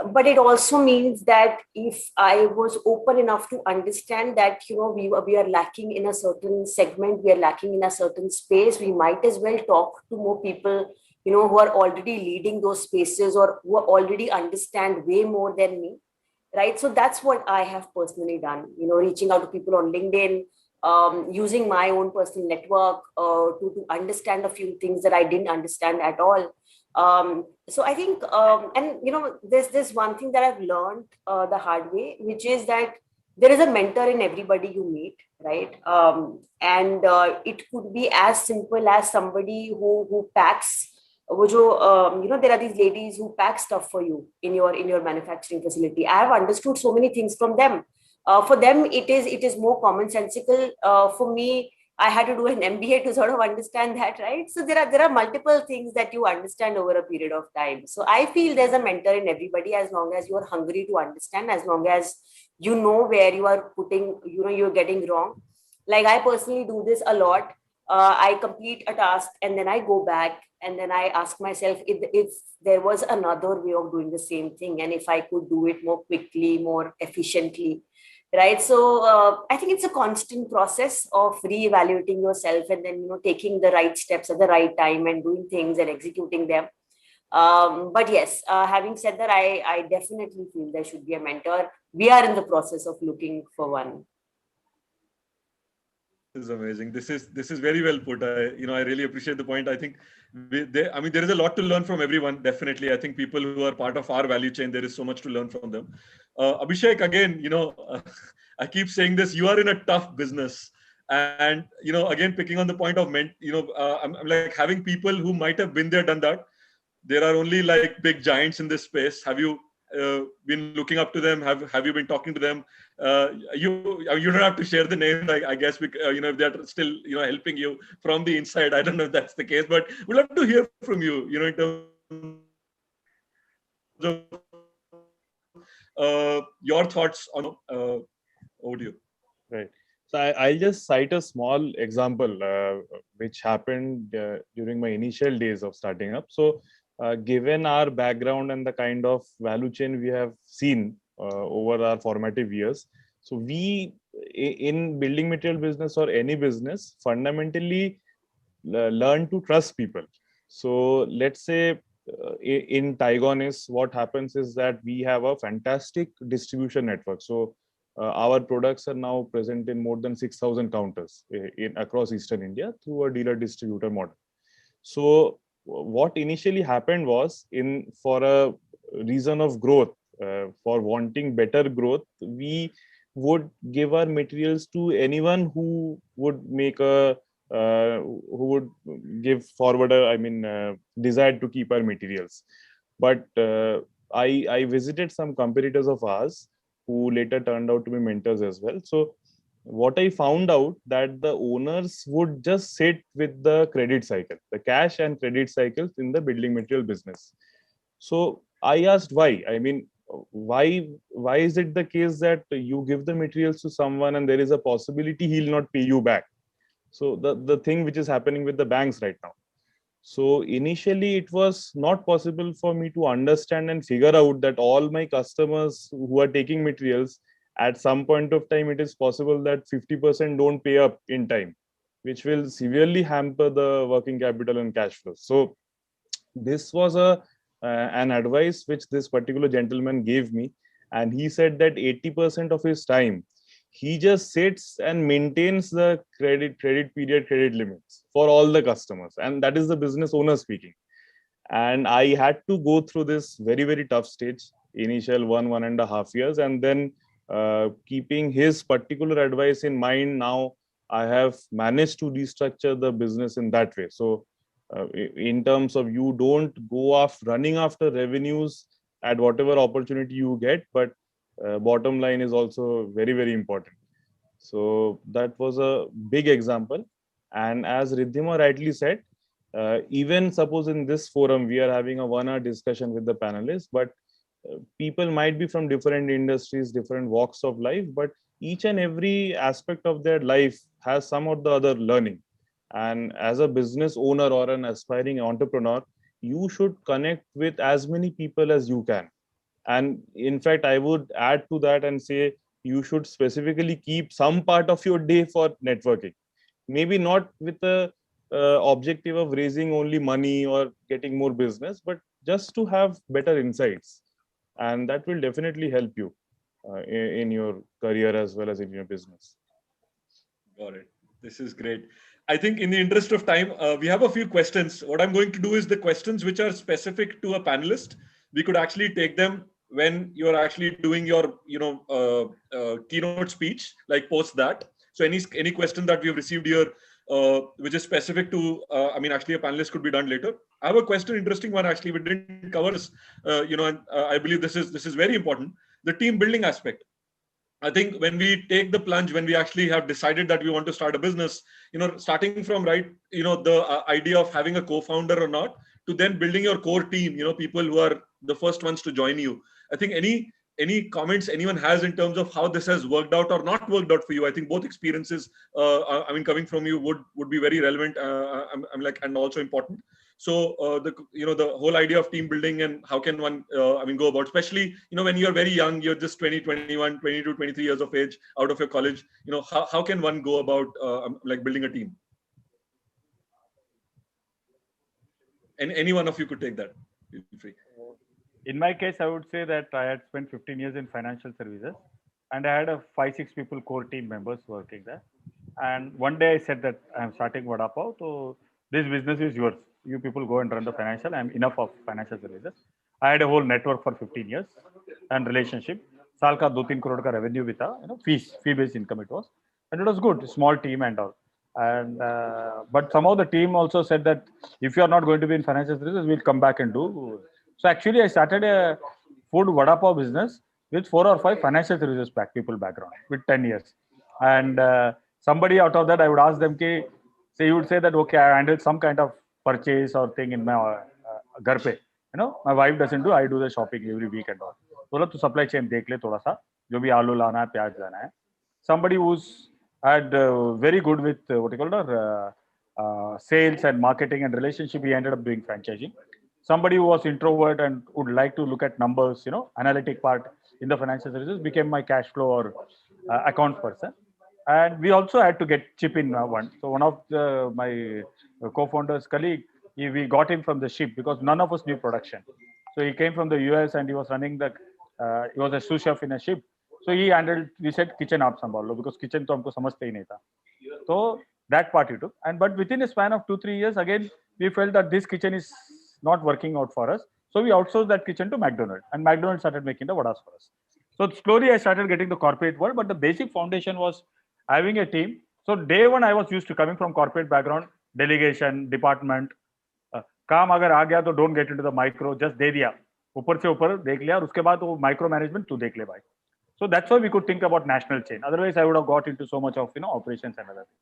But it also means that if I was open enough to understand that we are lacking in a certain segment, we are lacking in a certain space, we might as well talk to more people who are already leading those spaces, or who already understand way more than me, right? So that's what I have personally done, reaching out to people on LinkedIn, using my own personal network to understand a few things that I didn't understand at all. So I think, and there's one thing that I've learned the hard way, which is that there is a mentor in everybody you meet, right? And it could be as simple as somebody who packs, there are these ladies who pack stuff for you in your manufacturing facility. I have understood so many things from them. For them, it is more commonsensical. For me, I had to do an MBA to sort of understand that, right? So there are multiple things that you understand over a period of time. So I feel there's a mentor in everybody, as long as you are hungry to understand, as long as you know where you are putting, you're getting wrong. Like I personally do this a lot. I complete a task and then I go back and then I ask myself if there was another way of doing the same thing, and if I could do it more quickly, more efficiently. Right. So I think it's a constant process of reevaluating yourself, and then, taking the right steps at the right time and doing things and executing them. But yes, having said that, I definitely feel there should be a mentor. We are in the process of looking for one. This is amazing. This is very well put. I really appreciate the point. I think there is a lot to learn from everyone. Definitely, I think people who are part of our value chain, there is so much to learn from them. Abhishek, again, I keep saying this. You are in a tough business, and again, picking on the point of I'm like having people who might have been there, done that. There are only like big giants in this space. Have you been looking up to them? Have you been talking to them? You don't have to share the name, I guess, because, if they're still helping you from the inside. I don't know if that's the case, but we'd love to hear from you. In terms of your thoughts on audio. Right. So I'll just cite a small example which happened during my initial days of starting up. So given our background and the kind of value chain we have seen over our formative years, so we, in building material business or any business, fundamentally learn to trust people. So let's say in Tigonis, what happens is that we have a fantastic distribution network. So our products are now present in more than 6,000 counters across Eastern India through a dealer distributor model. So what initially happened was, for a reason of growth, for wanting better growth, we would give our materials to anyone who would make a who would give forward a, desire to keep our materials. But I visited some competitors of ours who later turned out to be mentors as well. So what I found out that the owners would just sit with the credit cycle, the cash and credit cycles in the building material business. So I asked why. I mean, why is it the case that you give the materials to someone and there is a possibility he'll not pay you back? So the thing which is happening with the banks right now. So initially it was not possible for me to understand and figure out that all my customers who are taking materials, at some point of time, it is possible that 50% don't pay up in time, which will severely hamper the working capital and cash flow. So this was an advice which this particular gentleman gave me, and he said that 80% of his time he just sits and maintains the credit period, credit limits for all the customers, and that is the business owner speaking. And I had to go through this very tough stage, initial 1.5 years, and then keeping his particular advice in mind, now I have managed to restructure the business in that way. So in terms of, you don't go off running after revenues at whatever opportunity you get, but bottom line is also very important. So that was a big example. And as Ridhima rightly said, even suppose in this forum we are having a 1 hour discussion with the panelists, but people might be from different industries, different walks of life, but each and every aspect of their life has some or the other learning. And as a business owner or an aspiring entrepreneur, you should connect with as many people as you can. And in fact, I would add to that and say you should specifically keep some part of your day for networking. Maybe not with the objective of raising only money or getting more business, but just to have better insights. And that will definitely help you in your career as well as in your business. Got it. This is great. I think in the interest of time, we have a few questions. What I'm going to do is the questions which are specific to a panelist, we could actually take them when you're actually doing your, keynote speech, like post that. So any question that we've received here, which is specific to, actually a panelist could be done later. I have a question, interesting one actually, we didn't cover this, and I believe this is very important, the team building aspect. I think when we take the plunge, when we actually have decided that we want to start a business, starting from the idea of having a co-founder or not, to then building your core team, people who are the first ones to join you. I think any comments anyone has in terms of how this has worked out or not worked out for you, I think both experiences, coming from you would be very relevant, and also important. So the whole idea of team building and how can one go about, especially when you're very young, you're just 20, 21, 22, 23 years of age out of your college, how can one go about building a team? And any one of you could take that. Feel free. In my case, I would say that I had spent 15 years in financial services, and I had a 5-6 people core team members working there. And one day I said that I'm starting Vada Pav, so this business is yours. You people go and run the financial. I'm enough of financial services. I had a whole network for 15 years and relationship. साल का 2-3 crore का revenue भी था, fee-based income it was, and it was good, small team and all. And but somehow the team also said that if you are not going to be in financial services, we'll come back and do. So actually, I started a food Vada Pav business with 4 or 5 financial services people background with 10 years. And somebody out of that, I would ask them, you would say that, okay, I handled some kind of purchase or thing in my घर पे. My wife doesn't do, I do the shopping every week and all. बोला तो supply chain देख ले थोड़ा सा, जो भी आलू लाना है, प्याज लाना है. Somebody who's had very good with what you call sales and marketing and relationship, he ended up doing franchising. Somebody who was introvert and would like to look at numbers, analytic part in the financial services, became my cash flow or accounts person. And we also had to get chip in one. So one of my co-founders colleague, we got him from the ship because none of us knew production. So he came from the US and he was running he was a sous chef in a ship. So he handled, we said kitchen aap sambhalo because kitchen to humko samajhte hi nahi tha. So that part he took. But within a span of 2-3 years, again, we felt that this kitchen is not working out for us. So we outsourced that kitchen to McDonald's, and McDonald's started making the vadas for us. So slowly I started getting the corporate world, but the basic foundation was having a team. So day one I was used to coming from corporate background, delegation, department. काम अगर आ गया तो don't get into the micro, just दे दिया, ऊपर से ऊपर देख लिया, और उसके बाद वो micro management तू देख ले भाई. So that's why we could think about national chain. Otherwise, I would have got into so much of operations and other things.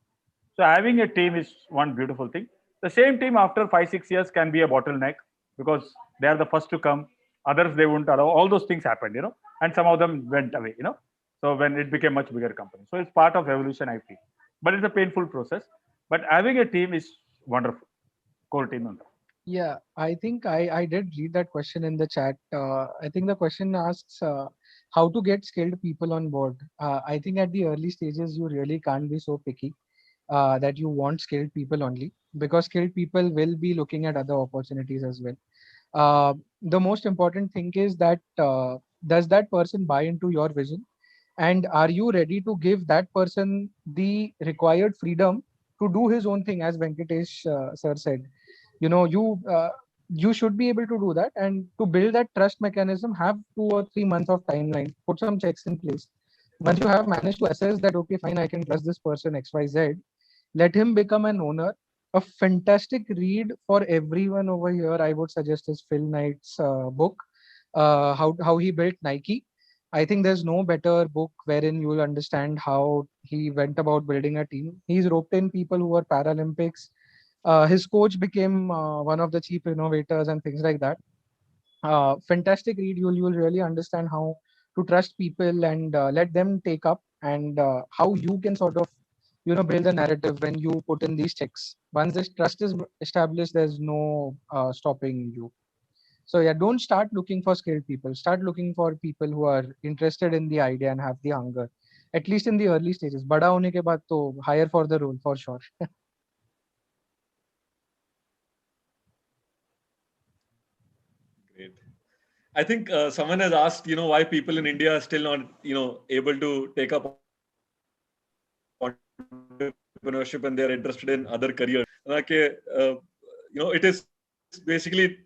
So having a team is one beautiful thing. The same team after 5-6 years can be a bottleneck because they are the first to come. Others they won't allow. All those things happened, and some of them went away, So when it became much bigger company, so it's part of evolution, I feel. But it's a painful process. But having a team is wonderful. Core team. Yeah, I think I did read that question in the chat. I think the question asks how to get skilled people on board. I think at the early stages, you really can't be so picky that you want skilled people only, because skilled people will be looking at other opportunities as well. The most important thing is that does that person buy into your vision, and are you ready to give that person the required freedom to do his own thing, as Venkatesh sir said. You should be able to do that, and to build that trust mechanism, have 2 or 3 months of timeline, put some checks in place. Once you have managed to assess that, okay, fine, I can trust this person XYZ, let him become an owner. A fantastic read for everyone over here, I would suggest, is Phil Knight's book, how he built Nike. I think there's no better book wherein you will understand how he went about building a team. He's roped in people who were Paralympics. His coach became one of the chief innovators and things like that. Fantastic read. You'll really understand how to trust people and let them take up, and how you can sort of build a narrative when you put in these checks. Once this trust is established, there's no stopping you. So yeah, don't start looking for skilled people. Start looking for people who are interested in the idea and have the hunger, at least in the early stages. Bada hone ke baad to hire for the role for sure. Great. I think someone has asked, why people in India are still not, able to take up entrepreneurship and they're interested in other careers. It is basically,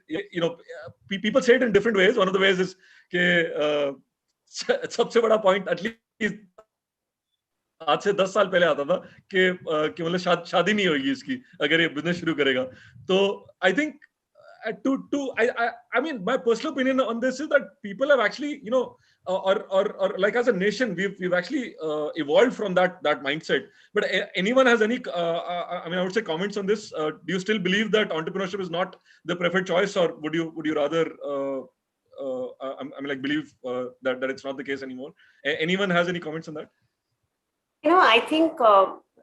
people say it in different ways. One of the ways is कि सबसे बड़ा point, at least आज से 10 साल पहले आता था कि मतलब शादी नहीं होगी इसकी अगर ये बिजनेस शुरू करेगा. तो I think I mean, my personal opinion on this is that people have actually, or like as a nation, we've actually evolved from that mindset. But anyone has any, I would say comments on this? Do you still believe that entrepreneurship is not the preferred choice, or would you rather, believe that it's not the case anymore? Anyone has any comments on that? I think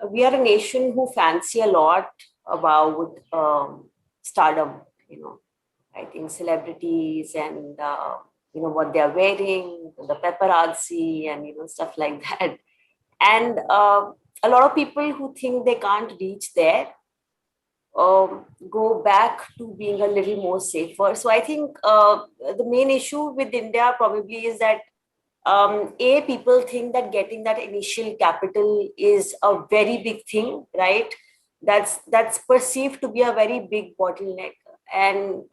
we are a nation who fancy a lot about stardom. I think celebrities and, what they're wearing, the paparazzi and, stuff like that. And a lot of people who think they can't reach there go back to being a little more safer. So I think the main issue with India probably is that people think that getting that initial capital is a very big thing, right? That's perceived to be a very big bottleneck. And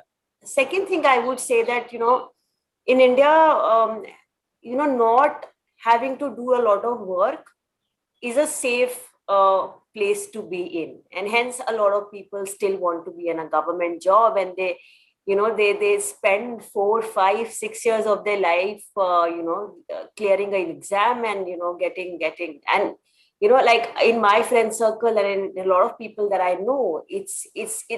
second thing, I would say that, in India, not having to do a lot of work is a safe place to be in. And hence, a lot of people still want to be in a government job, and they spend 4, 5, 6 years of their life, clearing an exam and, getting, and, like in my friend circle and in a lot of people that I know, it's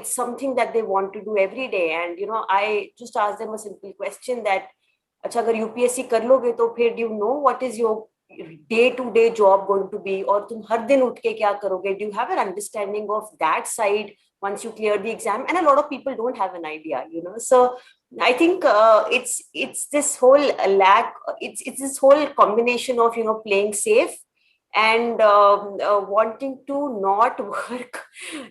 something that they want to do every day. And, I just ask them a simple question that, अच्छा अगर UPSC कर लोगे तो फिर do you know what is your day-to-day job going to be? और तुम हर दिन उठ के क्या करोगे? Do you have an understanding of that side once you clear the exam? And a lot of people don't have an idea, So I think it's this whole lack. It's this whole combination of playing safe and wanting to not work,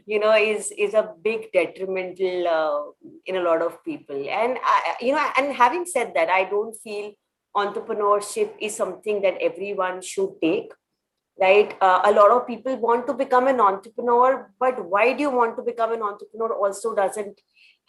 is a big detrimental in a lot of people. And and having said that, I don't feel entrepreneurship is something that everyone should take. Right? A lot of people want to become an entrepreneur, but why do you want to become an entrepreneur also doesn't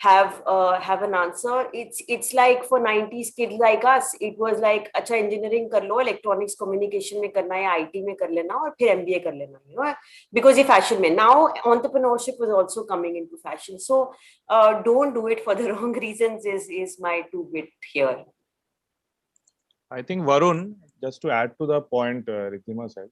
have an answer. It's like for 90s kids like us, it was like, acha engineering kar lo, electronics communication mein karna hai, IT mein kar lena, aur phir MBA kar lena, you know, because ye fashion mein. Now entrepreneurship was also coming into fashion. So don't do it for the wrong reasons is my two bit here. I think Varun, just to add to the point Ridhima said,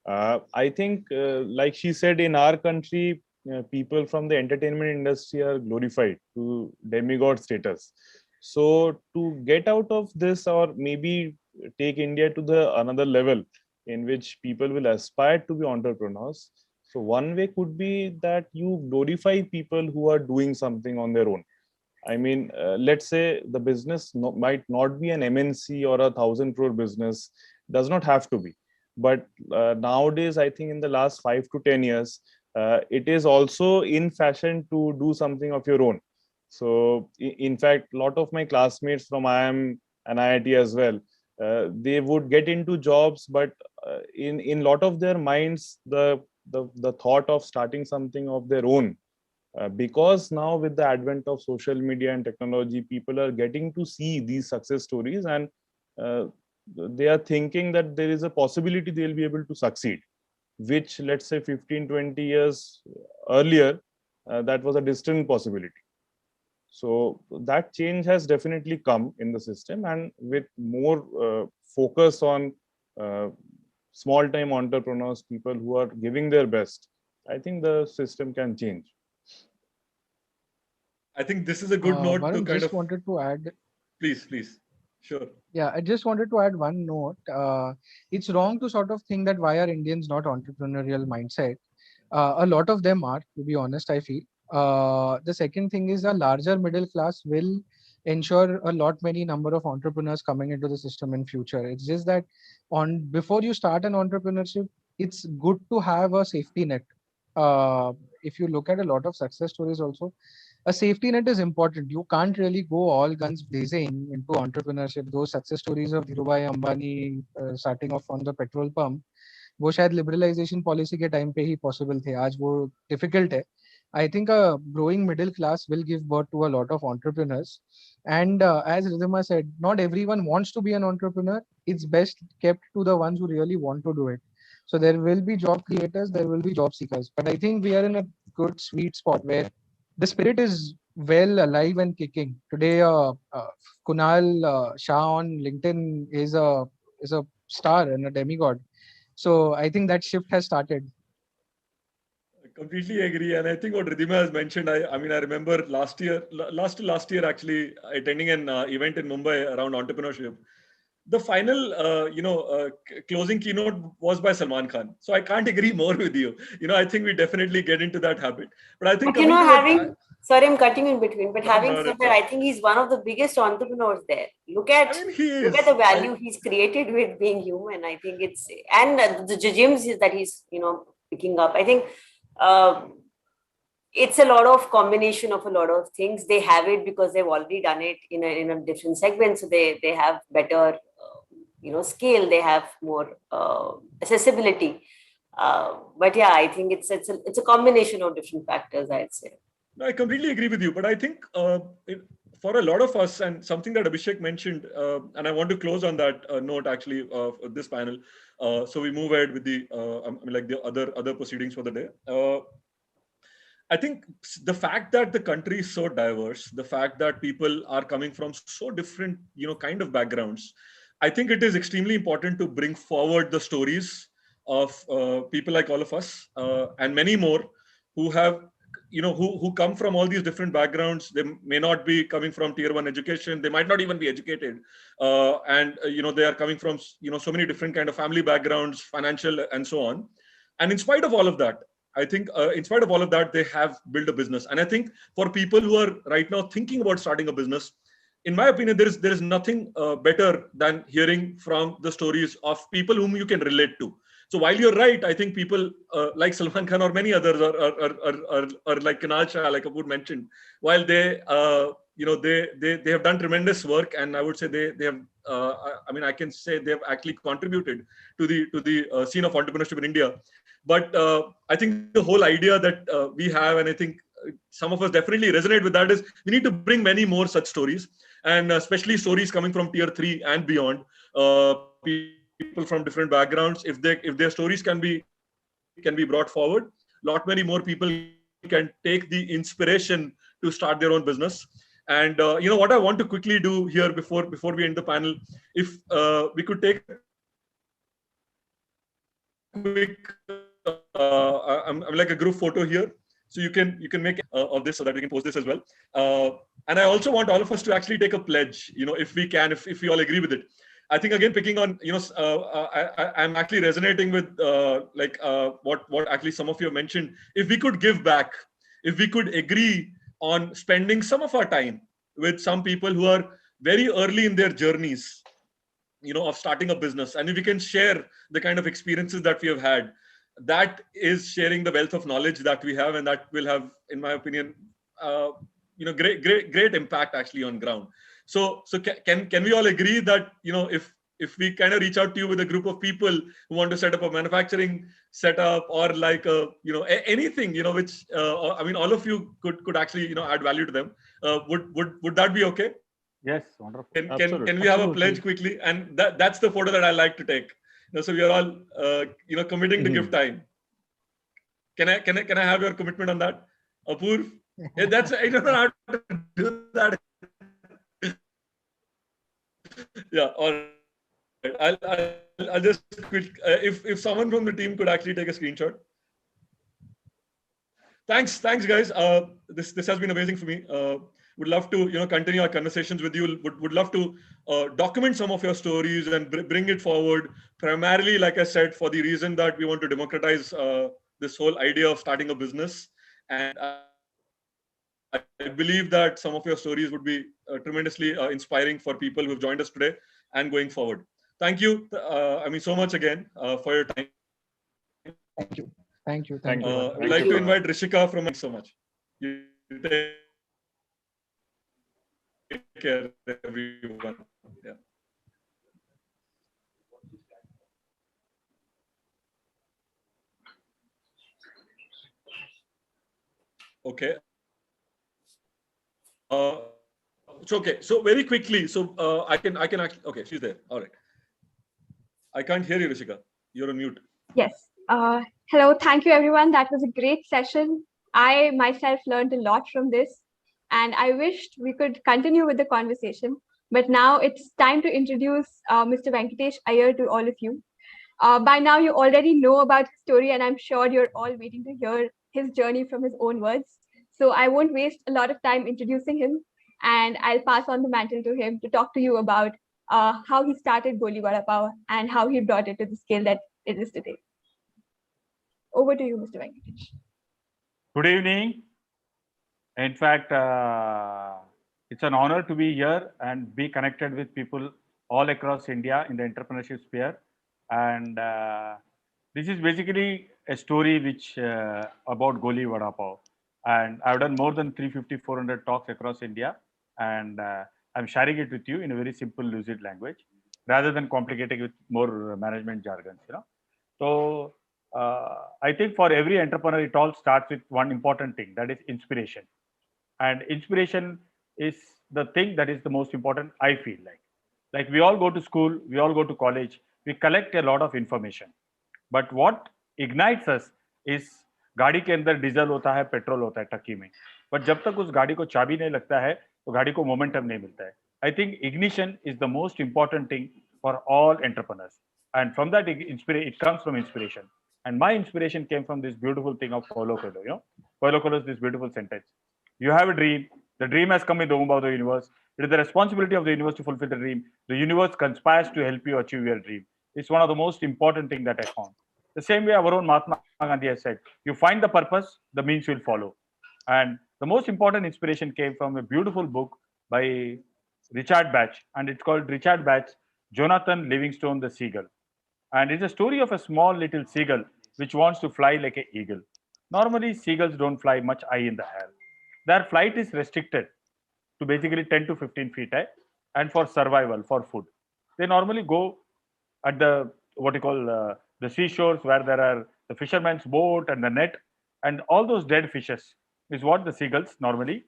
I think like she said, in our country, people from the entertainment industry are glorified to demigod status. So to get out of this, or maybe take India to the another level in which people will aspire to be entrepreneurs. So one way could be that you glorify people who are doing something on their own. I mean, let's say the business might not be an MNC or 1,000 crore business, does not have to be. But nowadays, I think in the last 5 to 10 years, it is also in fashion to do something of your own. So in fact, a lot of my classmates from IIM and IIT as well, they would get into jobs, but in lot of their minds, the thought of starting something of their own, because now with the advent of social media and technology, people are getting to see these success stories, and they are thinking that there is a possibility they'll be able to succeed, which, let's say 15-20 years earlier, that was a distant possibility. So that change has definitely come in the system, and with more focus on small time entrepreneurs, people who are giving their best, I think the system can change. I think this is a good note Varun, to kind just of. wanted to add. Please. Sure. Yeah, I just wanted to add one note. It's wrong to sort of think that why are Indians not entrepreneurial mindset. A lot of them are, to be honest, I feel. The second thing is a larger middle class will ensure a lot many number of entrepreneurs coming into the system in future. It's just that before you start an entrepreneurship, it's good to have a safety net. If you look at a lot of success stories also, a safety net is important. You can't really go all guns blazing into entrepreneurship. Those success stories of Dhirubhai Ambani starting off on the petrol pump, वो शायद liberalisation policy के time पे ही possible थे, आज वो difficult है. I think a growing middle class will give birth to a lot of entrepreneurs. And as Ridhima said, not everyone wants to be an entrepreneur. It's best kept to the ones who really want to do it. So there will be job creators, there will be job seekers. But I think we are in a good sweet spot where the spirit is well alive and kicking. Today, Kunal Shah on LinkedIn is a star and a demigod. So I think that shift has started. I completely agree, and I think what Ridhima has mentioned. I mean, I remember last year actually attending an event in Mumbai around entrepreneurship. The final, closing keynote was by Salman Khan. So I can't agree more with you. I think we definitely get into that habit. But I think sorry, I'm cutting in between. But having said that, I think he's one of the biggest entrepreneurs there. Look at the value he's created with being human. I think and the gyms that he's picking up. I think it's a lot of combination of a lot of things. They have it because they've already done it in a different segment, so they have better scale. They have more accessibility. But yeah, I think it's a combination of different factors, I'd say. No, I completely agree with you. But I think for a lot of us, and something that Abhishek mentioned, and I want to close on that note actually of this panel. So we move ahead with the the other proceedings for the day. I think the fact that the country is so diverse, the fact that people are coming from so different, kind of backgrounds, I think it is extremely important to bring forward the stories of people like all of us and many more who have, who come from all these different backgrounds. They may not be coming from tier 1 education. They might not even be educated. And they are coming from, so many different kind of family backgrounds, financial and so on. And in spite of all of that, I think in spite of all of that, they have built a business. And I think for people who are right now thinking about starting a business, in my opinion, there is nothing better than hearing from the stories of people whom you can relate to. So while you're right, I think people like Salman Khan or many others, or like Kunal Shah, like Apurv mentioned, while they they have done tremendous work, and I would say they have. I can say they have actually contributed to the scene of entrepreneurship in India. But I think the whole idea that we have, and I think some of us definitely resonate with that, is we need to bring many more such stories, and especially stories coming from tier 3 and beyond, people from different backgrounds. If their stories can be brought forward, lot many more people can take the inspiration to start their own business. And what I want to quickly do here before we end the panel, if we could take a quick I'm like a group photo here, so you can make of this so that we can post this as well. And I also want all of us to actually take a pledge, if we can, if we all agree with it. I think, again, picking on, I'm actually resonating with what actually some of you have mentioned. If we could give back, if we could agree on spending some of our time with some people who are very early in their journeys, of starting a business, and if we can share the kind of experiences that we have had, that is sharing the wealth of knowledge that we have, and that will have, in my opinion, great impact actually on ground. So can we all agree that, if we kind of reach out to you with a group of people who want to set up a manufacturing setup, or like anything, which all of you could actually add value to them, would that be okay? Yes, wonderful. Can we have a pledge quickly? And that's the photo that I like to take. So we are all committing to give time. Can I have your commitment on that, Apurv? Yeah, that's, I don't know how to do that. Yeah, all right. I'll just quick. If someone from the team could actually take a screenshot. Thanks, guys. This has been amazing for me. Would love to continue our conversations with you. Would love to document some of your stories and bring it forward. Primarily, like I said, for the reason that we want to democratize this whole idea of starting a business. And I believe that some of your stories would be tremendously inspiring for people who have joined us today and going forward. Thank you. So much again for your time. Thank you. I would like to invite Rishika from. Thanks so much. You take care, everyone. Yeah. Okay. It's okay. So very quickly, I can actually. Okay, she's there. All right. I can't hear you, Rishika. You're on mute. Yes. Hello. Thank you, everyone. That was a great session. I myself learned a lot from this, and I wished we could continue with the conversation. But now it's time to introduce Mr. Venkatesh Iyer to all of you. By now, you already know about his story, and I'm sure you're all waiting to hear his journey from his own words. So I won't waste a lot of time introducing him, and I'll pass on the mantle to him to talk to you about how he started Goli Vada Pav and how he brought it to the scale that it is today. Over to you, Mr. Venkatesh. Good evening. In fact, it's an honor to be here and be connected with people all across India in the entrepreneurship sphere. And this is basically a story which about Goli Vada Pav. And I've done more than 350, 400 talks across India. And I'm sharing it with you in a very simple, lucid language, rather than complicating with more management jargons. So I think for every entrepreneur, it all starts with one important thing, that is inspiration. And inspiration is the thing that is the most important, I feel like. Like we all go to school, we all go to college, we collect a lot of information. But what ignites us is गाड़ी के अंदर diesel होता है, petrol होता है टक्की में, but जब तक उस गाड़ी को चाबी नहीं लगता है तो गाड़ी को मोमेंटम नहीं मिलता है. I think ignition is the most important thing for all entrepreneurs, and from that it comes from inspiration. And my inspiration came from this beautiful thing of Paulo Coelho. Paulo Coelho's this beautiful sentence: "You have a dream. The dream has come in the womb of the universe. It is the responsibility of the universe to fulfill the dream. The universe conspires to help you achieve your dream." It's one of the most important things that I found. The same way our own Mahatma Gandhi has said, you find the purpose, the means will follow. And the most important inspiration came from a beautiful book by Richard Bach, and it's called Richard Bach's Jonathan Livingstone the Seagull. And it's a story of a small little seagull which wants to fly like an eagle. Normally, seagulls don't fly much high in the air. Their flight is restricted to basically 10 to 15 feet high, and for survival, for food. They normally go at the, what you call, the seashores where there are the fisherman's boat and the net, and all those dead fishes, is what the seagulls normally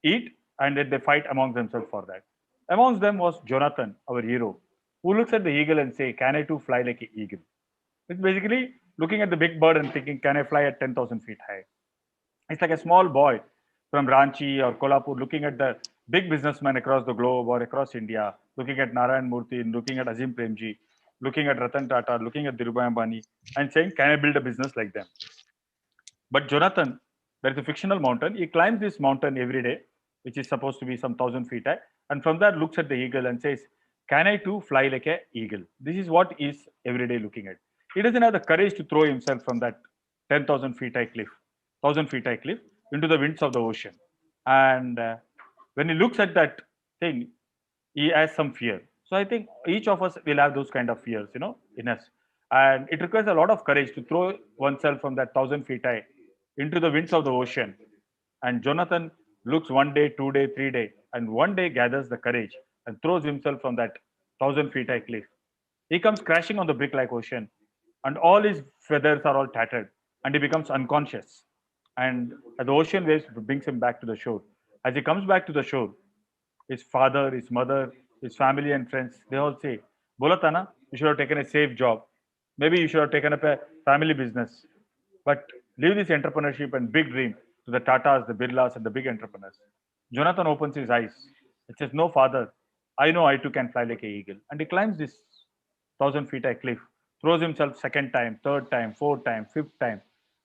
eat, and then they fight among themselves for that. Amongst them was Jonathan, our hero, who looks at the eagle and say, "Can I too fly like an eagle?" It's basically looking at the big bird and thinking, "Can I fly at 10,000 feet high?" It's like a small boy from Ranchi or Kolhapur looking at the big businessmen across the globe or across India, looking at Narayan Murthy, looking at Azim Premji, looking at Ratan Tata, looking at Dhirubhai Ambani, and saying, "Can I build a business like them?" But Jonathan, there is a fictional mountain. He climbs this mountain every day, which is supposed to be some 1,000 feet high, and from there looks at the eagle and says, "Can I too fly like an eagle?" This is what he is every day looking at. He doesn't have the courage to throw himself from that 10,000 feet high cliff, 1,000 feet high cliff into the winds of the ocean. And when he looks at that thing, he has some fear. So I think each of us will have those kind of fears, in us. And it requires a lot of courage to throw oneself from that 1,000 feet high into the winds of the ocean. And Jonathan looks 1 day, 2 day, 3 day, and one day gathers the courage and throws himself from that 1,000 feet high cliff. He comes crashing on the brick like ocean, and all his feathers are all tattered, and he becomes unconscious. And the ocean waves brings him back to the shore. As he comes back to the shore, his father, his mother, his family and friends, they all say, "Bola tha na, you should have taken a safe job. Maybe you should have taken up a family business. But leave this entrepreneurship and big dream to the Tatas, the Birlas, and the big entrepreneurs." Jonathan opens his eyes. It says, "No, father, I know I too can fly like an eagle." And he climbs this 1,000 feet high cliff, throws himself second time, third time, fourth time, fifth time,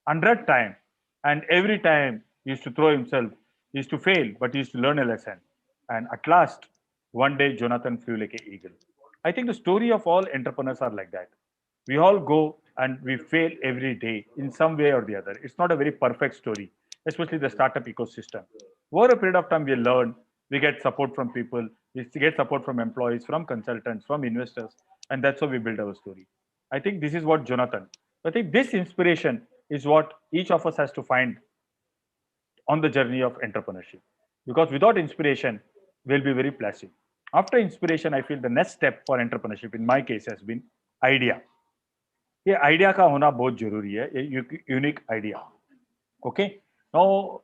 100th time. And every time he used to throw himself, he used to fail, but he used to learn a lesson. And at last, one day, Jonathan flew like an eagle. I think the story of all entrepreneurs are like that. We all go and we fail every day in some way or the other. It's not a very perfect story, especially the startup ecosystem. Over a period of time, we learn, we get support from people, we get support from employees, from consultants, from investors, and that's how we build our story. I think this is what Jonathan. I think this inspiration is what each of us has to find on the journey of entrepreneurship. Because without inspiration, we'll be very passive. After inspiration, I feel the next step for entrepreneurship, in my case, has been idea. ये idea का होना बहुत जरूरी है, ये unique idea. Okay, now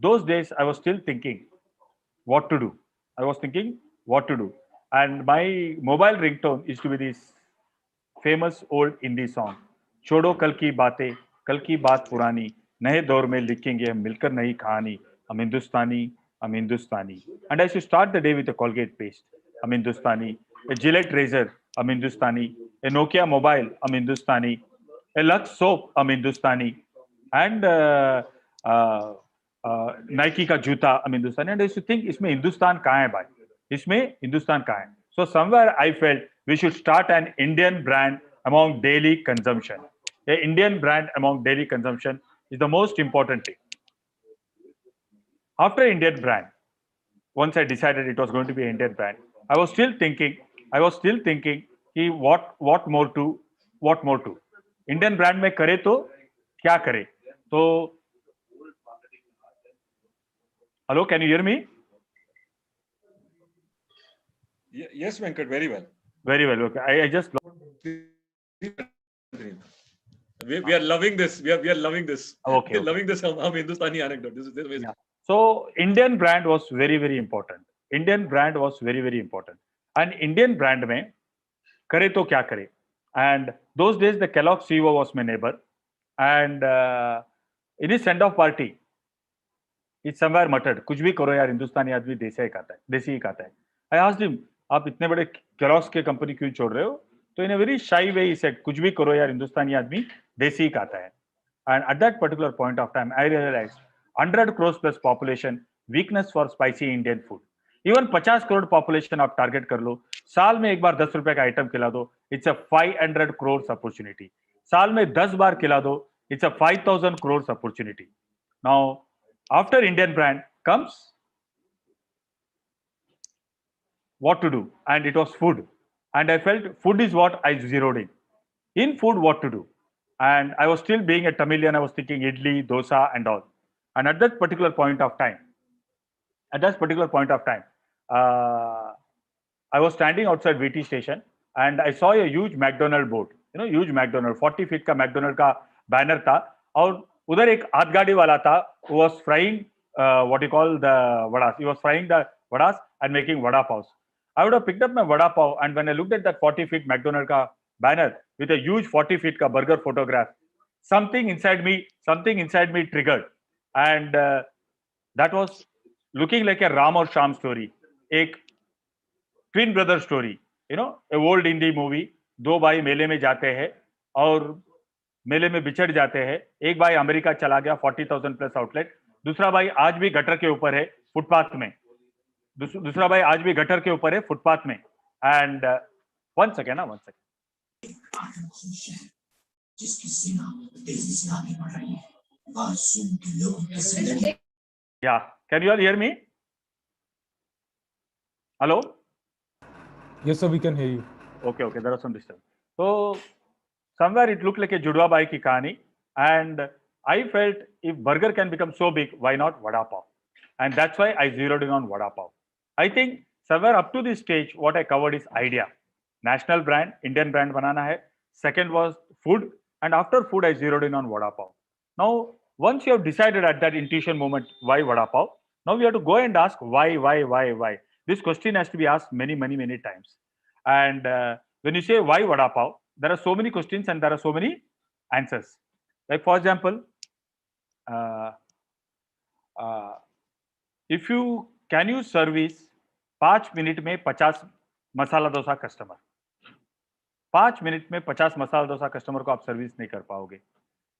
those days I was still thinking what to do. I was thinking what to do, and my mobile ringtone used to be this famous old Hindi song, छोड़ो कल की बातें, कल की बात पुरानी, नए दौर में लिखेंगे हम मिलकर नई कहानी, हम हिंदुस्तानी, हम हिंदुस्तानी. And I should start the day with a Colgate paste, हम हिंदुस्तानी, a Gillette razor, हम हिंदुस्तानी, a Nokia mobile, हम हिंदुस्तानी, a Lux soap, हम हिंदुस्तानी, and Nike का जूता, हम हिंदुस्तानी. And I used to think, इसमें हिंदुस्तान कहाँ है भाई? इसमें हिंदुस्तान कहाँ है? So somewhere I felt we should start an Indian brand among daily consumption. An Indian brand among daily consumption is the most important thing. After Indian brand, once I decided it was going to be an Indian brand, I was still thinking, what more to? Indian brand में करे तो क्या करे? तो hello, can you hear me? Yes, Venkat, very well. Very well. Okay, I just. We are loving this. We are loving this. Okay. We're loving this Hindustani anecdote. This is amazing. Yeah. So Indian brand was very, very important. Indian brand was very, very important. And Indian brand में करे तो क्या करे? And those days the Kellogg CEO was my neighbor, and in his send-off party, he somewhere muttered, "कुछ भी करो यार, हिंदुस्तानी आदमी देसी ही खाता है." I asked him, "आप इतने बड़े Kellogg's के कंपनी क्यों छोड़ रहे हो?" तो in a very shy way he said, "कुछ भी करो यार, हिंदुस्तानी आदमी देसी ही खाता है." And at that particular point of time, I realized 100 crores plus population, weakness for spicy Indian food. Even 50 crore population आप टारगेट कर लो, साल में एक बार 10 रुपए का आइटम खिला दो, it's a 500 crores opportunity. साल में 10 बार खिला दो, it's a 5,000 crores opportunity. Now, after Indian brand comes what to do, and it was food. And I felt food is what I zeroed in. In food, what to do? And I was still being a Tamilian, I was thinking idli, dosa, and all. And at that particular point of time, I was standing outside VT station, and I saw a huge McDonald board. Huge McDonald, 40 feet का McDonald का banner था, और उधर एक हाथगाड़ी वाला था, who was frying what you call the vadas. He was frying the vadas and making vada pav. I would have picked up my vada pav, and when I looked at that 40 feet McDonald ka banner with a huge 40 feet ka burger photograph, something inside me triggered, and that was looking like a Ram or Sham story, एक twin brother story, you know, a old Hindi movie. दो भाई मेले में जाते हैं और मेले में बिछड़ जाते हैं. एक भाई अमेरिका चला गया, 40,000 प्लस आउटलेट. दूसरा भाई आज भी गटर के ऊपर है, फुटपाथ में. दूसरा भाई आज भी गटर के ऊपर है, फुटपाथ में. And one second. Yeah, can you all hear me? Hello? Yes, sir, we can hear you. Okay, there was some disturbance. So somewhere it looked like a Judwa Bai ki kahani, and I felt if burger can become so big, why not vada pav? And that's why I zeroed in on vada pav. I think somewhere up to this stage, what I covered is idea. National brand, Indian brand banana hai. Second was food, and after food, I zeroed in on vada pav. Now, once you have decided at that intuition moment why vada pav, now we have to go and ask why. This question has to be asked many times. And when you say why vada pav, there are so many questions and there are so many answers. Like for example, if you can you service 5 minute में 50 masala dosa customer, 5 minute में 50 masala dosa customer को आप service नहीं कर पाओगे,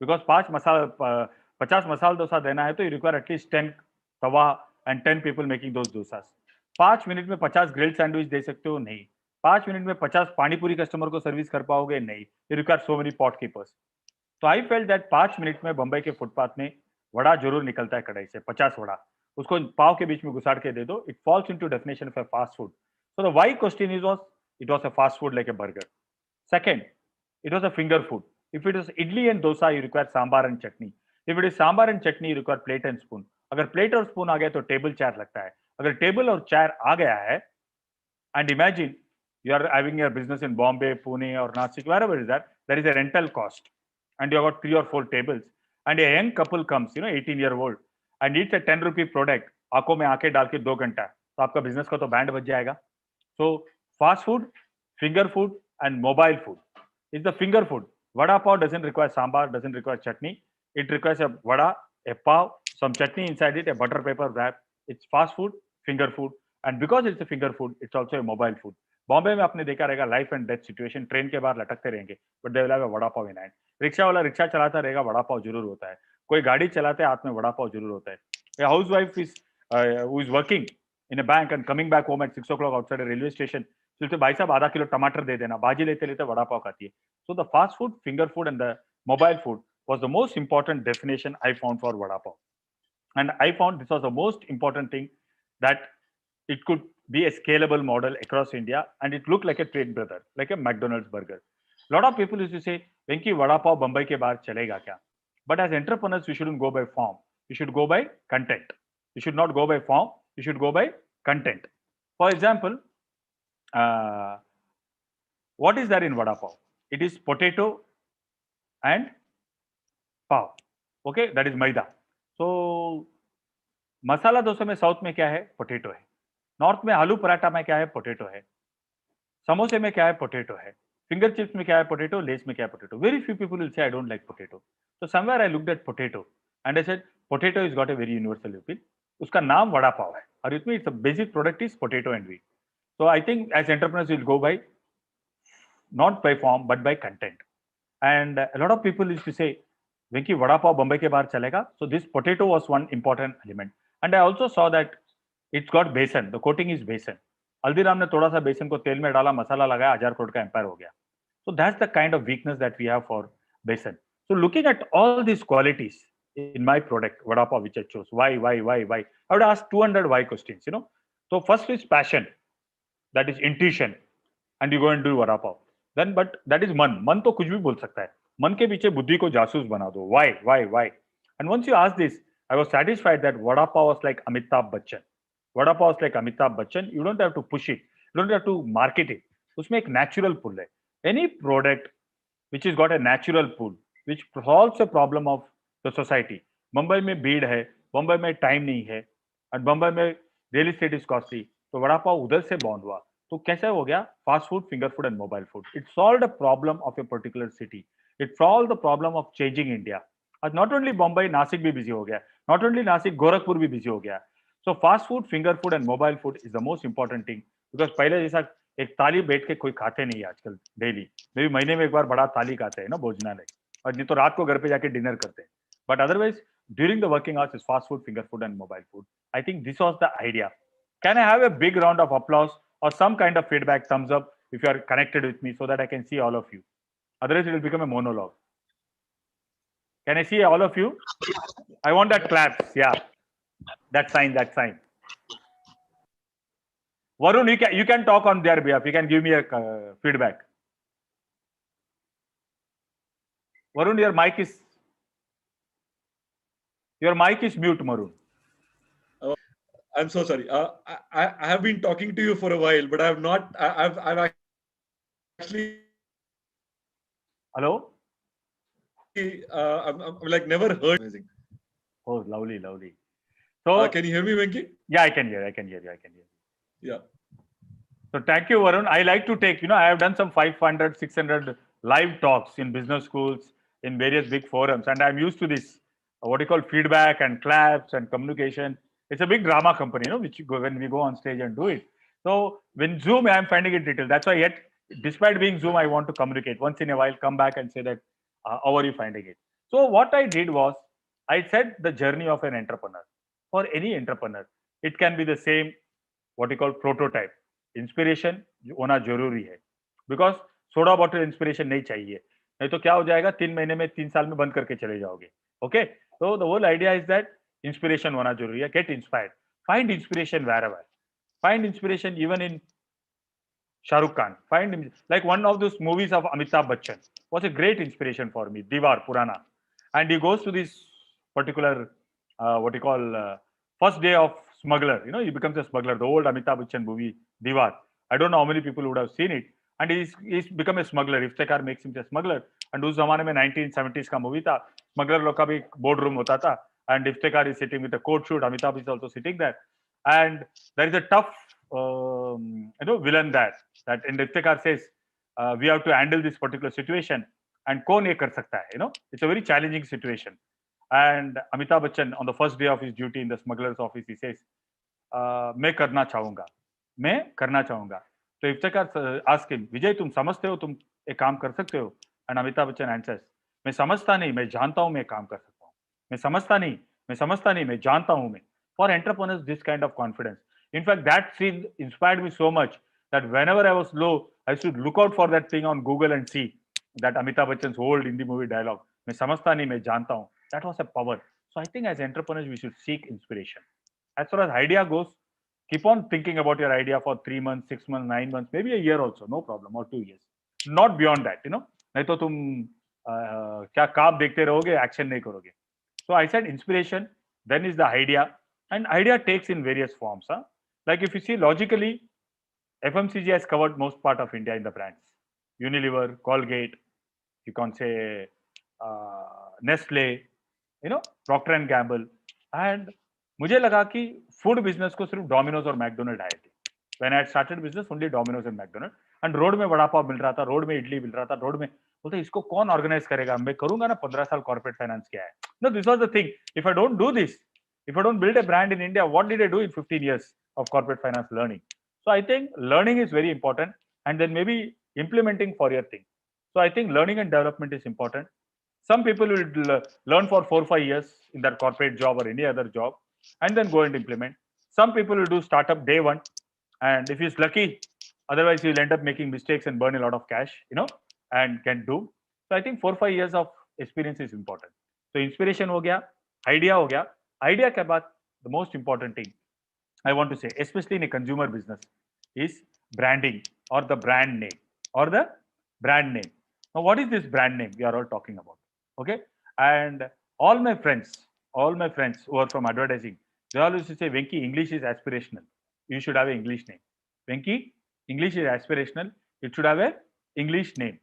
because 50 masala dosa देना है तो you require at least 10 Tawa and 10 people making those dosas. 5 minute में 50 ग्रिल्ड सैंडविच दे सकते हो? नहीं. 5 मिनट में 50 पानीपुरी कस्टमर को सर्विस कर पाओगे? नहीं. You require so many pot keepers. तो आई फेल्ट दैट 5 मिनट में बम्बई के फुटपाथ में वड़ा जरूर निकलता है कढ़ाई से, 50 वड़ा, उसको पाव के बीच में घुसाड़ के दे दो. It falls into definition of a fast food. So the why question is it was a fast food like a burger. Second, it was a finger food. If it is idli and dosa, you require sambar and chutney. If it is sambar and chutney, you require plate and spoon. अगर plate और spoon आ गया तो table chair लगता है. अगर table और chair आ गया है, and imagine you are having your business in Bombay, Pune or Nashik, wherever is that, there is a rental cost, and you have got 3 or 4 tables, and a young couple comes, 18-year-old, and needs a 10 rupee product, आंखों में आंखें डाल के 2 घंटा, तो आपका business का तो बैंड बज जाएगा. So fast food, finger food, and mobile food is the finger food. Vada pav doesn't require sambar, doesn't require chutney. It requires a vada, a pav, some chutney inside it, a butter paper wrap. It's fast food, finger food, and because it's a finger food, it's also a mobile food. Bombay में आपने देखा रहेगा life and death situation, train के बाहर लटकते रहेंगे, but they will have a vada pav in hand. Rickshaw वाला rickshaw चलाता रहेगा, वड़ा पाव जरूर होता है. कोई गाड़ी चलाते हैं, हाथ में वड़ा पाव जरूर होता है. A housewife is who is working in a bank and coming back home at 6 o'clock outside a railway station, so भाई साहब आधा किलो टमाटर दे देना, भाजी लेते लेते वड़ा पाव खाती है. So the fast food, finger food, and the mobile food was the most important definition I found for vada pav. And I found this was the most important thing, that it could be a scalable model across India, and it looked like a trade brother, like a McDonald's burger. A lot of people used to say, Venki, vada pav Bombay ke bahar chalega kya? But as entrepreneurs, we shouldn't go by form. We should go by content. You should not go by form. You should go by content. For example, what is there in vada pav? It is potato and pav. Okay, that is maida. So masala dosa में south में क्या है? Potato है. North में आलू पराठा में क्या है? पोटैटो है. समोसे में क्या है? पोटैटो है. फिंगर चिप्स में क्या है? पोटैटो. लेस में क्या है? Potato. Very few people will say I don't like potato. So somewhere I looked at potato and I said potato has got a very universal appeal. उसका नाम वड़ा पाव है, और इसमें it's a basic product is potato and wheat. So I think as entrepreneurs we'll go by not by form but by content. And a lot of people used to say, Venki, vada pav Bombay ke bahar chalega. So this potato was one important element. And I also saw that it's got besan. The coating is besan. Haldiram ने थोड़ा सा बेसन को तेल में डाला, मसाला लगाया, 1000 करोड़ का एम्पायर हो गया. So that's the kind of weakness that we have for besan. So looking at all these qualities in my product, vada pav, which I chose, why? I would ask 200 why questions, So first is passion, that is intuition, and you go and do vada pav. Then, but that is मन तो कुछ भी बोल सकता है. मन के पीछे बुद्धि को जासूस बना दो. Why? And once you ask this, I was satisfied that vada pav was like Amitabh Bachchan. Vada pav is like Amitabh Bachchan. You don't have to push it. You don't have to market it. उसमें एक natural pull है. Any product which has got a natural pull, which solves a problem of the society. Mumbai में भीड़ है, मुंबई में time नहीं है, और मुंबई में रियल एस्टेट इज कॉस्टली, तो वड़ा पाव उधर से बॉन्ड हुआ. तो कैसे हो गया? Fast food, finger food and mobile food. It solve the problem of a particular city. It solve the problem of changing India. आज नॉट ओनली मुंबई, नासिक भी बिजी हो गया, नॉट ओनली नासिक, गोरखपुर भी बिजी हो गया. So fast food, finger food and mobile food is the most important thing. Because पहले जैसा एक थाली बैठ के कोई खाते नहीं आजकल डेली. मे भी महीने में एक बार बड़ा थाली खाते हैं ना भोजनालय, और नहीं तो रात को घर पे जाके डिनर करते हैं. But otherwise during the working hours is fast food, finger food and mobile food. I think this was the idea. Can I have a big round of applause or some kind of feedback, thumbs up, if you are connected with me, so that I can see all of you? Otherwise, it will become a monologue. Can I see all of you? I want that claps. Yeah, that sign, that sign. Varun, you can talk on their behalf. You can give me a feedback. Varun, your mic is mute, Varun. I'm so sorry. I have been talking to you for a while, but I have not. I've actually. Hello. I'm like never heard. Amazing. Oh, lovely, lovely. So can you hear me, Venki? Yeah, I can hear. I can hear you. I can hear you. Yeah. So thank you, Varun. I like to take. I have done some 500, 600 live talks in business schools, in various big forums, and I'm used to this. What you call feedback and claps and communication. It's a big drama company, which when we go on stage and do it. So when Zoom, I'm finding it detailed. That's why yet, despite being Zoom, I want to communicate. Once in a while, come back and say that, how are you finding it? So what I did was, I said the journey of an entrepreneur. For any entrepreneur, it can be the same, what you call prototype. Inspiration होना जरूरी है. Because soda bottle inspiration नहीं चाहिए. नहीं तो क्या हो जाएगा? 3 महीने में, 3 साल में बंद करके चले जाओगे. Okay? So the whole idea is that inspiration होना जरूरी है. Get inspired. Find inspiration wherever. Find inspiration even in Shah Rukh Khan. Find like one of those movies of Amitabh Bachchan was a great inspiration for me. Diwar Purana, and he goes to this particular what you call first day of smuggler. He becomes a smuggler. The old Amitabh Bachchan movie Diwar. I don't know how many people would have seen it. And he's become a smuggler. Iftekhar makes him a smuggler. And उस जमाने में 1970s का movie था. Smuggler लोग का भी board room होता था. And Iftekhar is sitting with a coat shoot. Amitabh is also sitting there. And there is a tough villain that and Iftekhar says, we have to handle this particular situation. And कौन ये कर सकता है? It's a very challenging situation. And Amitabh Bachchan, on the first day of his duty in the smuggler's office, he says, मैं करना चाहूंगा. So Iftekhar asks him, Vijay, तुम समझते हो तुम एक काम कर सकते हो? And Amitabh Bachchan answers, मैं समझता नहीं, मैं जानता हूं मैं काम कर सकता हूं. मैं समझता नहीं, मैं जानता हूं मैं. For entrepreneurs, this kind of confidence. In fact, that scene inspired me so much that whenever I was low, I should look out for that thing on Google and see that Amitabh Bachchan's old Hindi movie dialogue. मैं समझता नहीं, मैं जानता हूं. That was a power. So I think as entrepreneurs, we should seek inspiration. As far as idea goes, keep on thinking about your idea for 3 months, 6 months, 9 months, maybe a year also, no problem, or 2 years. Not beyond that, नहीं तो तुम क्या काब देखते रहोगे, action नहीं करोगे. So I said inspiration, then is the idea, and idea takes in various forms. Like if you see logically, FMCG has covered most part of India in the brands. Unilever, Colgate, you can say Nestle, Procter and Gamble, and मुझे लगा कि food business को सिर्फ Domino's और McDonald आए थे. When I started business only Domino's and McDonald, and road में वड़ा पाव मिल रहा था, रोड में इडली मिल रहा था, रोड में बोलते इसको कौन ऑर्गेनाइज करेगा? मैं करूंगा ना, 15 साल कॉर्पोरेट फाइनेंस किया है. No, this was the thing. If I don't do this, if I don't build a brand in India, what did I do in 15 years of corporate finance learning? So I think learning is very important, and then maybe implementing for your thing. So I think learning and development is important. Some people will learn for 4-5 years in their corporate job or any other job, and then go and implement. Some people will do startup day one, and if he's lucky, otherwise he'll end up making mistakes and burn a lot of cash, and can do. So I think 4-5 years of experience is important. So inspiration ho gaya, idea ho gaya. Idea ke baad, the most important thing I want to say, especially in a consumer business, is branding or the brand name. Now, what is this brand name we are all talking about? Okay, and all my friends who are from advertising, they always say, Venki, English is aspirational. You should have an English name. Venki, English is aspirational. It should have an English name.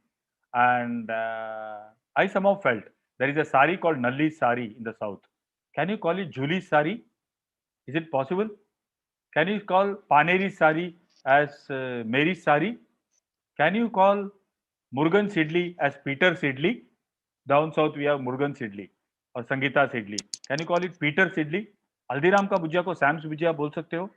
And I somehow felt There is a sari called Nalli sari in the south. Can you call it Juli sari? Is it possible? Can you call Paneri sari as Mary sari? Can you call Murugan Sidli as Peter Sidli? Down south we have Murugan Sidli or Sangeeta Sidli. Can you call it Peter Sidli? Haldiram का भुजिया को Sam's भुजिया बोल सकते हो?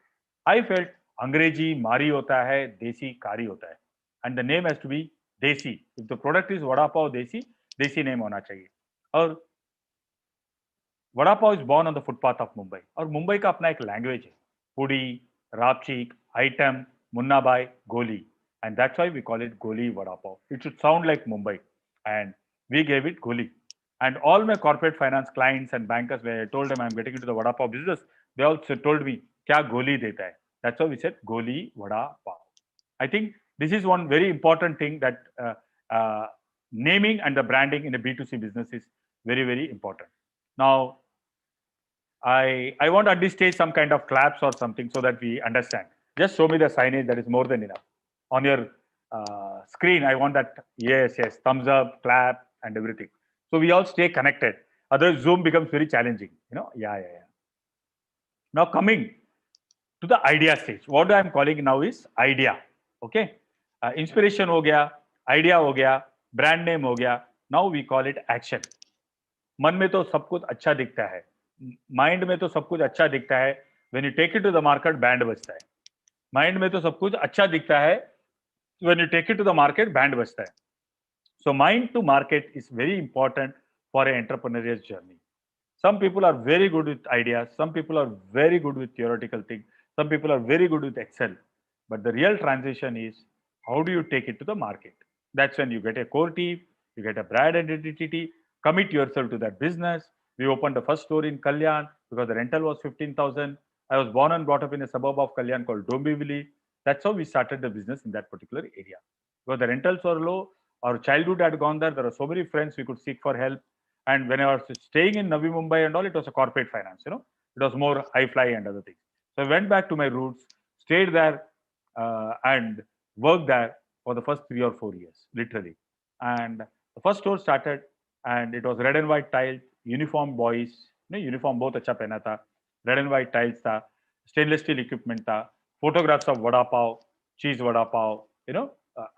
I felt अंग्रेजी मारी होता है, देसी कारी होता है, and the name has to be देसी. If the product is vada pav देसी, देसी name होना चाहिए. और vada pav is born on the footpath of Mumbai. और मुंबई का अपना एक language है, पुड़ी, रापचीक, आइटम, मुन्नाबाई, गोली, and that's why we call it Goli Vada Pav. It should sound like Mumbai, and we gave it Goli. And all my corporate finance clients and bankers, where I told them I'm getting into the Vada Pav business, they also told me, "Kya Goli deta hai?" That's why we said Goli Vada Pav. I think this is one very important thing, that naming and the branding in a B2C business is very, very important. Now, I want at this stage some kind of claps or something so that we understand. Just show me the signage, that is more than enough. On your screen, I want that, yes, thumbs up, clap, and everything. So we all stay connected. Otherwise, Zoom becomes very challenging. Yeah. Now coming to the idea stage. What I am calling now is idea. Okay. Inspiration ho gaya, idea ho gaya, brand name ho gaya. Now we call it action. मन में तो सब कुछ अच्छा दिखता है, mind में तो सब कुछ अच्छा दिखता है. When you take it to the market, band बजता है. माइंड में तो सब कुछ अच्छा दिखता है, when you take it to the market, band बजता है. So mind to market is very important for an entrepreneurial journey. Some people are very good with ideas. Some people are very good with theoretical things. Some people are very good with Excel. But the real transition is, how do you take it to the market? That's when you get a core team, you get a brand identity, commit yourself to that business. We opened the first store in Kalyan because the rental was 15,000. I was born and brought up in a suburb of Kalyan called Dombivli. That's how we started the business in that particular area. Because the rentals were low, our childhood had gone there. There were so many friends we could seek for help. And when I was staying in Navi Mumbai and all, it was a corporate finance, It was more high fly and other things. So I went back to my roots, stayed there and worked there for the first 3 or 4 years, literally. And the first store started, and it was red and white tiles, uniform boys, uniform both acha pehna tha, red and white tiles tha, stainless steel equipment tha, photographs of vada pav, cheese vada pav,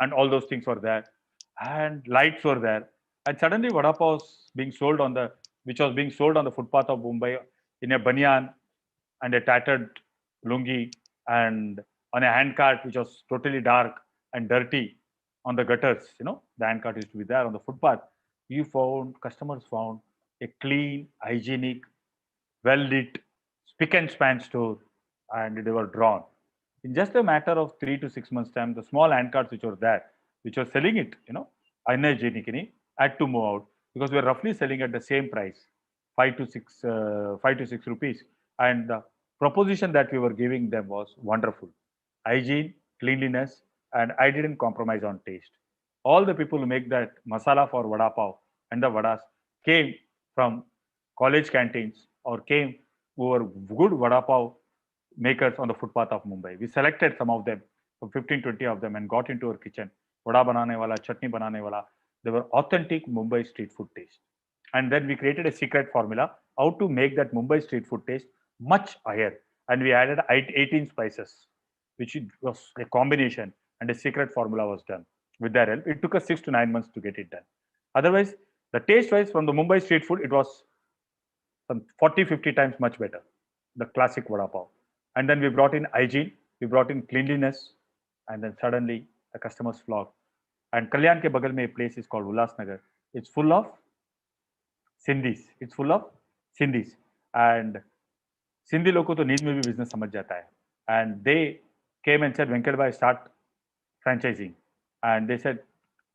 and all those things were there, and lights were there. And suddenly vada pav was being sold on the footpath of Mumbai in a banyan and a tattered lungi, and on a handcart which was totally dark and dirty on the gutters. The handcart used to be there on the footpath. Customers found a clean, hygienic, well-lit, spick and span store, and they were drawn. In just a matter of 3 to 6 months' time, the small handcarts which were there, which were selling it, unhygienically, had to move out because we were roughly selling at the same price, 5 to 6 rupees. And the proposition that we were giving them was wonderful. Hygiene, cleanliness, and I didn't compromise on taste. All the people who make that masala for vada pav and the vadas came from college canteens or came who were good vada pav makers on the footpath of Mumbai. We selected some of them, 15, 20 of them, and got into our kitchen. Vada banane wala, chutney banane wala. They were authentic Mumbai street food taste. And then we created a secret formula how to make that Mumbai street food taste much higher. And we added 18 spices, which was a combination, and a secret formula was done. With their help, it took us 6 to 9 months to get it done. Otherwise, the taste-wise from the Mumbai street food, it was some 40, 50 times much better, the classic vada pav. And then we brought in hygiene, we brought in cleanliness, and then suddenly the customers flocked. And Kalyan ke bagal mein a place is called Ulhasnagar. It's full of Sindhis. And Sindhi लोग को तो नींद में भी business समझ जाता है. And they came and said, Venkat bhai, start franchising. And they said,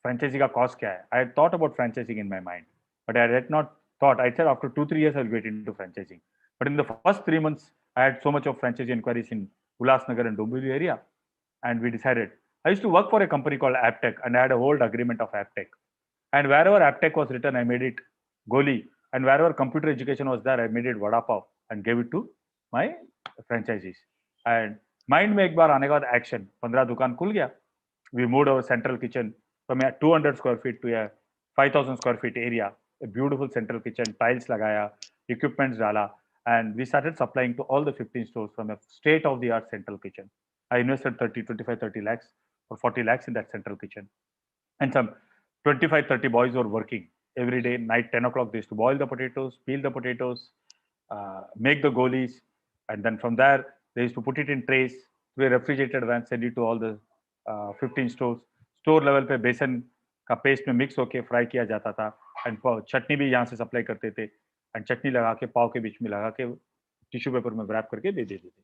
franchising ka cost kya hai? I had thought about franchising in my mind, but I had not thought. I said after 2-3 years I'll get into franchising. But in the first 3 months, I had so much of franchisee inquiries in Ulhasnagar and Dombivli area, and we decided. I used to work for a company called Aptech, and I had a whole agreement of Aptech. And wherever Aptech was written, I made it Goli, and wherever computer education was there, I made it Vada Pav and gave it to my franchisees. And mind mein ek baar aane ke baad action. 15 dukaan khul gaya. We moved our central kitchen from a 200 square feet to a 5,000 square feet area. a beautiful central kitchen, tiles lagaya, equipments dala, and we started supplying to all the 15 stores from a state-of-the-art central kitchen. I invested 30 lakhs or 40 lakhs in that central kitchen. And some 25, 30 boys were working every day, night 10 o'clock. They used to boil the potatoes, peel the potatoes, make the golis. And then from there, they used to put it in trays through a refrigerated van, send it to all the 15 stores. Store level पे बेसन का paste में mix होके fry किया जाता था and चटनी भी यहाँ से सप्लाई करते थे एंड चटनी लगा के पाव के बीच में लगा के टिश्यू पेपर में रैप करके दे देते थे.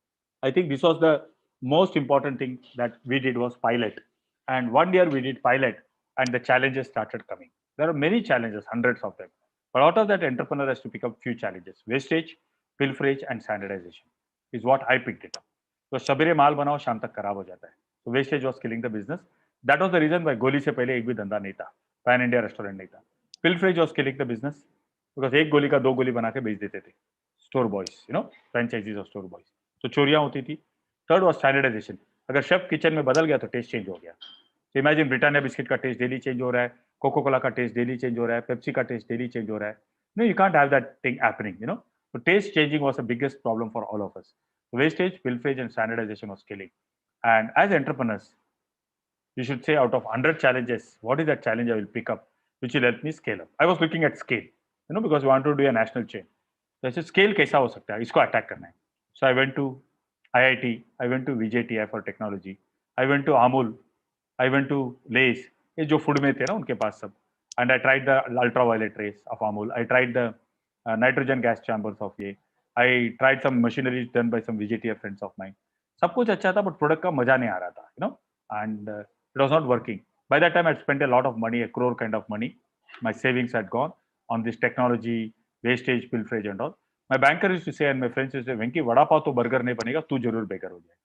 I think this was the most important thing that we did was pilot. And 1 year we did pilot and the challenges started coming. There are many challenges, hundreds of them. But out of that, entrepreneur has to pick up few challenges. Wastage, pilferage, and standardization is what I picked it up. So सबेरे माल बनाओ शाम तक खराब हो जाता है. So wastage was killing the business. That was the reason why गोली से पहले एक भी धंधा नहीं था. Pan India restaurant नहीं था. Pilferage was killing the business because एक गोली का 2 गोली बना के बेच देते थे. Store boys, franchisees of store boys. So चोरियां होती थी. Third was standardization. अगर शेफ किचन में बदल गया तो टेस्ट चेंज हो गया. So imagine ब्रिटानिया बिस्किट का टेस्ट डेली चेंज हो रहा है, कोको कोला का टेस्ट डेली चेंज हो रहा है, पेप्सी का टेस्ट डेली चेंज हो रहा है. No, you can't have that thing happening, So taste changing was the biggest problem for all of us. So wastage, pilferage, and standardization was killing. And as entrepreneurs, you should say out of 100 challenges, what is that challenge I will pick up, which will help me scale up? I was looking at scale, because we want to do a national chain. So I said, scale कैसा हो सकता है? इसको attack करना है. So I went to IIT, I went to VJTI for technology, I went to Amul, I went to Lays, ये जो food में थे ना उनके पास सब. And I tried the ultraviolet rays of Amul. I tried the nitrogen gas chambers of ये. I tried some machinery done by some VJTI friends of mine. सब कुछ अच्छा था, but product का मजा नहीं आ रहा था, and it was not working. By that time, I had spent a lot of money, a crore kind of money. My savings had gone on this technology, wastage, pilferage, and all. My banker used to say, and my friends used to say, Venki, vada pav to burger नहीं बनेगा, तू जरूर beggar हो जाएगा.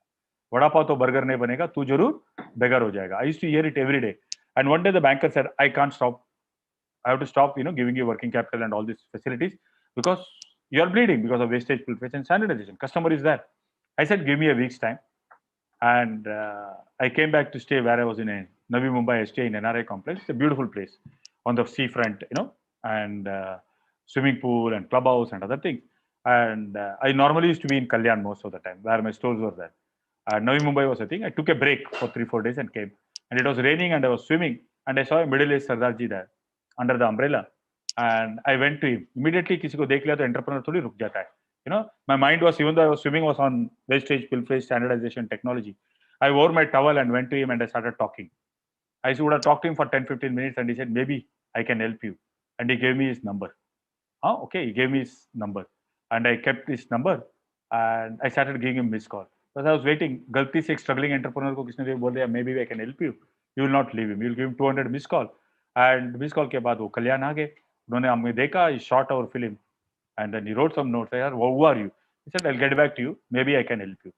Vada pav to burger नहीं बनेगा, तू जरूर beggar हो जाएगा. I used to hear it every day. And one day the banker said, I can't stop. I have to stop, giving you working capital and all these facilities because you are bleeding because of wastage, pilferage, and standardization. Customer is there. I said, give me a week's time. And I came back to stay where I was in a Navi Mumbai STA in NRI complex. It's a beautiful place on the seafront, and swimming pool and clubhouse and other things. And I normally used to be in Kalyan most of the time, where my stores were there. Navi Mumbai was a thing. I took a break for 3-4 days and came. And it was raining and I was swimming. And I saw a middle-aged Sardarji there under the umbrella. And I went to him. Immediately, किसी को देख लिया तो entrepreneur थोड़ी रुक जाता है. My mind was, even though I was swimming, was on wastage, pilferage, standardization, technology. I wore my towel and went to him and I started talking. I would have talked to him for 10-15 minutes and he said, maybe I can help you. And he gave me his number. Okay, he gave me his number. And I kept his number and I started giving him missed call. Because I was waiting. गलती से एक struggling entrepreneur को किसने बोल दिया, maybe I can help you. You will not leave him. You will give him 200 missed call. And missed call के बाद वो कल्याण आ गए. उन्होंने हमें देखा, he shot our film. And then he wrote some notes. I said, who are you? He said, I'll get back to you. Maybe I can help you.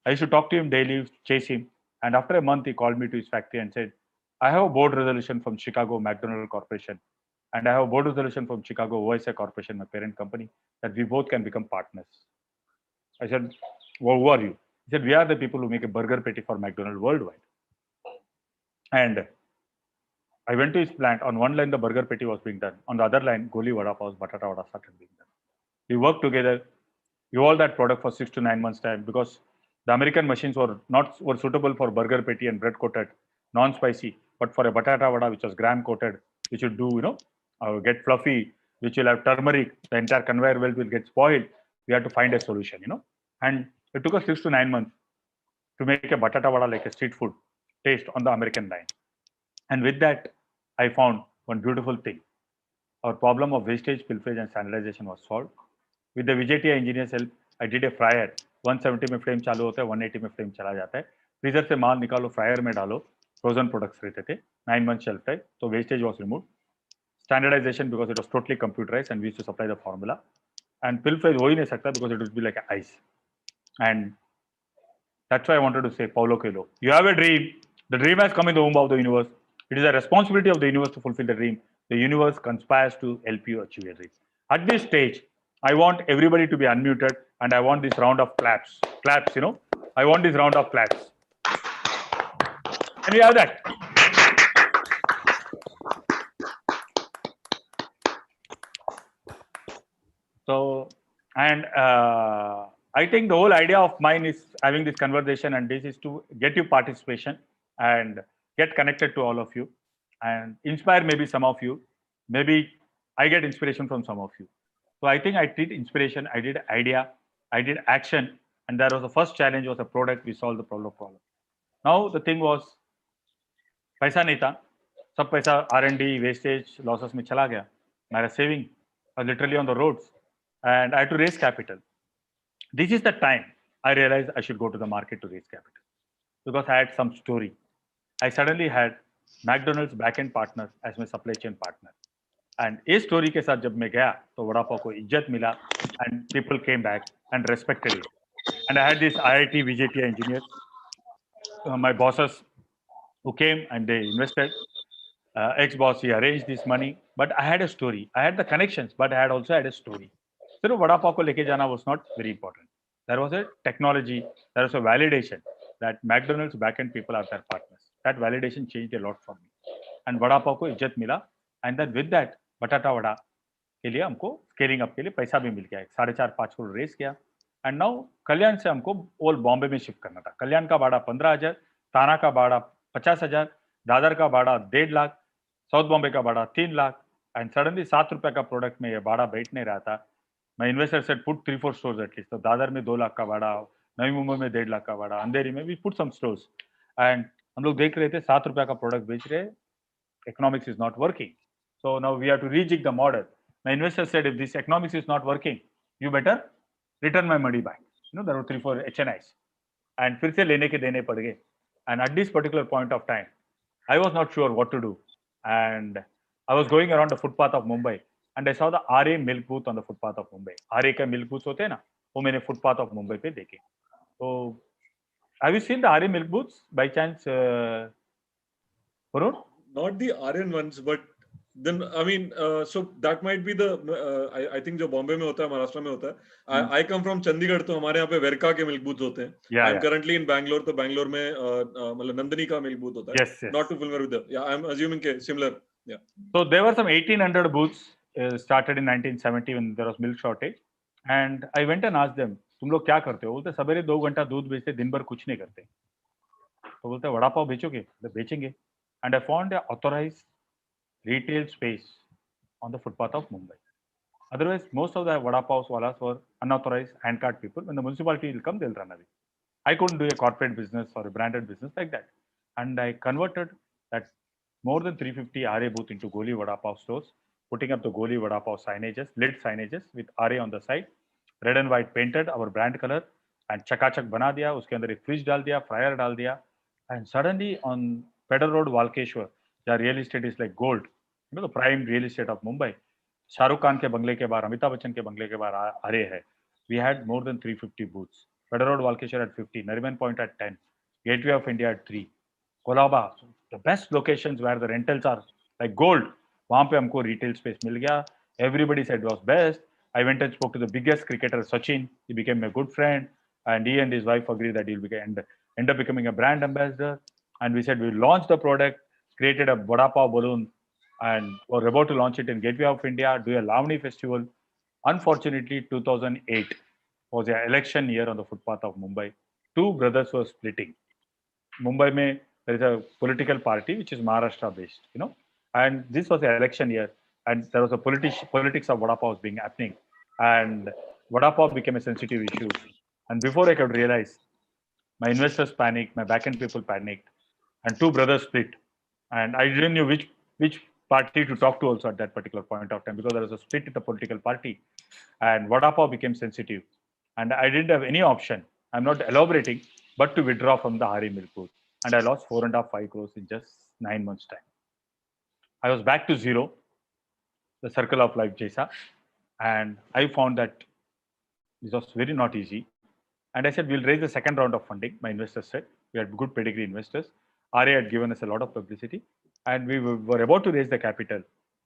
I used to talk to him daily, chase him. And after a month, he called me to his factory and said, I have a board resolution from Chicago McDonald Corporation. And I have a board resolution from Chicago OSI Corporation, my parent company, that we both can become partners. I said, well, who are you? He said, we are the people who make a burger patty for McDonald's worldwide. And I went to his plant. On one line, the burger patty was being done. On the other line, Goli Vada Pav, Batata Vada started being done. We worked together, evolved that product for 6 to 9 months time because the American machines were suitable for burger patty and bread coated, non-spicy, but for a batata vada, which was gram coated, which would do, get fluffy, which will have turmeric, the entire conveyor belt will get spoiled. We had to find a solution, And it took us 6 to 9 months to make a batata vada like a street food taste on the American line. And with that, I found one beautiful thing. Our problem of wastage, pilferage, and standardization was solved. With the VJTI engineer's help, I did a fryer. 170 में flame चालू होता है, 180 में flame चला जाता है. Freezer से माल निकालो, फ्रायर में डालो, फ्रोजन प्रोडक्ट्स रहते थे. 9 months shelf life, so wastage was removed. Standardization because it was totally computerized and we used to supply the formula. And pilferage हो ही नहीं सकता because it would be like ice. And that's why I wanted to say, Paulo Coelho, you have a dream. The dream has come in the womb of the universe. It is a responsibility of the universe to fulfill the dream. The universe conspires to help you achieve your dream. At this stage, I want everybody to be unmuted and I want this round of claps. Claps, I want this round of claps. Can we have that? So, and I think the whole idea of mine is having this conversation, and this is to get you participation and get connected to all of you and inspire maybe some of you. Maybe I get inspiration from some of you. So I think I did inspiration, I did idea, I did action, and that was the first challenge was a product. We solved the problem. Now the thing was, पैसा नहीं था, सब पैसा R&D, wastage, losses में चला गया. My saving was literally on the roads, and I had to raise capital. This is the time I realized I should go to the market to raise capital because I had some story. I suddenly had McDonald's back-end partner as my supply chain partner. And इस story के साथ जब मैं गया तो वड़ा पाव को इज्जत मिला and people came back and respected it. And I had this IIT VJTI engineers, my bosses who came and they invested. Ex-boss, he arranged this money, but I had a story. I had the connections, but I had also had a story. So vada pav ko leke jana was not very important. There was a technology, there was a validation that McDonald's backend people are their partners. That validation changed a lot for me. And vada pav ko इज्जत मिला. And then with that, बटाटा वड़ा के लिए हमको scaling up के लिए पैसा भी मिल गया. 4.5-5 करोड़ रेस किया. एंड नाउ कल्याण से हमको ओल बॉम्बे में शिफ्ट करना था. कल्याण का भाड़ा 15,000, ताना का भाड़ा 50,000, दादर का भाड़ा 1.5 लाख, साउथ बॉम्बे का भाड़ा 3 लाख. एंड सडनली 7 रुपए का प्रोडक्ट में ये भाड़ा बैठ नहीं रहा था. मैं investor set put 3-4 stores at least. तो दादर में 2 लाख का भाड़ा, नवी मुंबई में 1.5 लाख का भाड़ा, अंधेरी में we put some stores. And हम लोग देख रहे थे 7 रुपए का प्रोडक्ट बेच रहे, economics is not working. So now we have to rejig the model. My investor said, if this economics is not working, you better return my money back. You know, there were 3-4 HNIs. And फिर से लेने के देने पड़ गए. And at this particular point of time, I was not sure what to do. And I was going around the footpath of Mumbai. And I saw the RA milk booth on the footpath of Mumbai. RA का milk booths होते हैं ना, वो मैंने footpath of Mumbai पे देखे. So, have you seen the RA milk booths by chance, Varun? Not the RN ones, but then I mean, so that might be the I think जो बॉम्बे में होता है, महाराष्ट्र में होता है. I come from चंडीगढ़, तो हमारे यहाँ पे वेरका के मिल्क बूथ होते हैं. I'm currently in Bangalore, तो बैंगलोर में मतलब नंदनी का मिल्क बूथ होता है. Yes, yes. Not too familiar with the. Yeah, I'm assuming के similar. Yeah. So there were some 1,800 booths started in 1970 when there was milk shortage, and I went and asked them, तुम लोग क्या करते हो? बोलते सवेरे 2 घंटा दूध बेचते, दिन भर कुछ नहीं करते. तो बोलते वड़ा पाव बेचोगे? बेचेंगे. And I found an authorized retail space on the footpath of Mumbai. Otherwise, most of the vada pav walas were unauthorized handcart people. When the municipality will come, they'll run away. I couldn't do a corporate business or a branded business like that. And I converted that more than 350 RA booth into Goli vada pav stores, putting up the Goli vada pav signages, lit signages with RA on the side, red and white painted, our brand color, and chakachak bana diya, uske andar ek fridge dal diya, fryer dal diya. And suddenly on Pedder Road, Walkeshwar, the real estate is like gold. You know, the prime real estate of Mumbai. Shahrukh Khan ke bangle ke bahar, Amitabh Bachchan ke bangle ke bahar RA hai. We had more than 350 booths. Pedder Road, Walkeshwar at 50, Nariman Point at 10, Gateway of India at 3. Kolaba, the best locations where the rentals are like gold. वहाँ पे हमको retail space मिल गया. Everybody said it was best. I went and spoke to the biggest cricketer, Sachin. He became a good friend, and he and his wife agreed that he'll end up becoming a brand ambassador. And we said we'll launch the product, created a vada pav balloon, and were about to launch it in Gateway of India, do a Lavani festival. Unfortunately, 2008 was an election year on the footpath of Mumbai. 2 brothers were splitting. Mumbai mein, there is a political party which is Maharashtra based, you know, and this was an election year, and there was a politics of vada pav being happening, and vada pav became a sensitive issue. And before I could realize, my investors panicked, my backend people panicked, and 2 brothers split. And I didn't know which party to talk to also at that particular point of time, because there was a split in the political party, and vada pav became sensitive. And I didn't have any option, I'm not elaborating, but to withdraw from the RA milk booth. And I lost 4.5 crores in just 9 months' time. I was back to zero, the circle of life Jaisa. And I found that this was very not easy. And I said, we'll raise the second round of funding. My investors said, we had good pedigree investors. RA had given us a lot of publicity. And we were about to raise the capital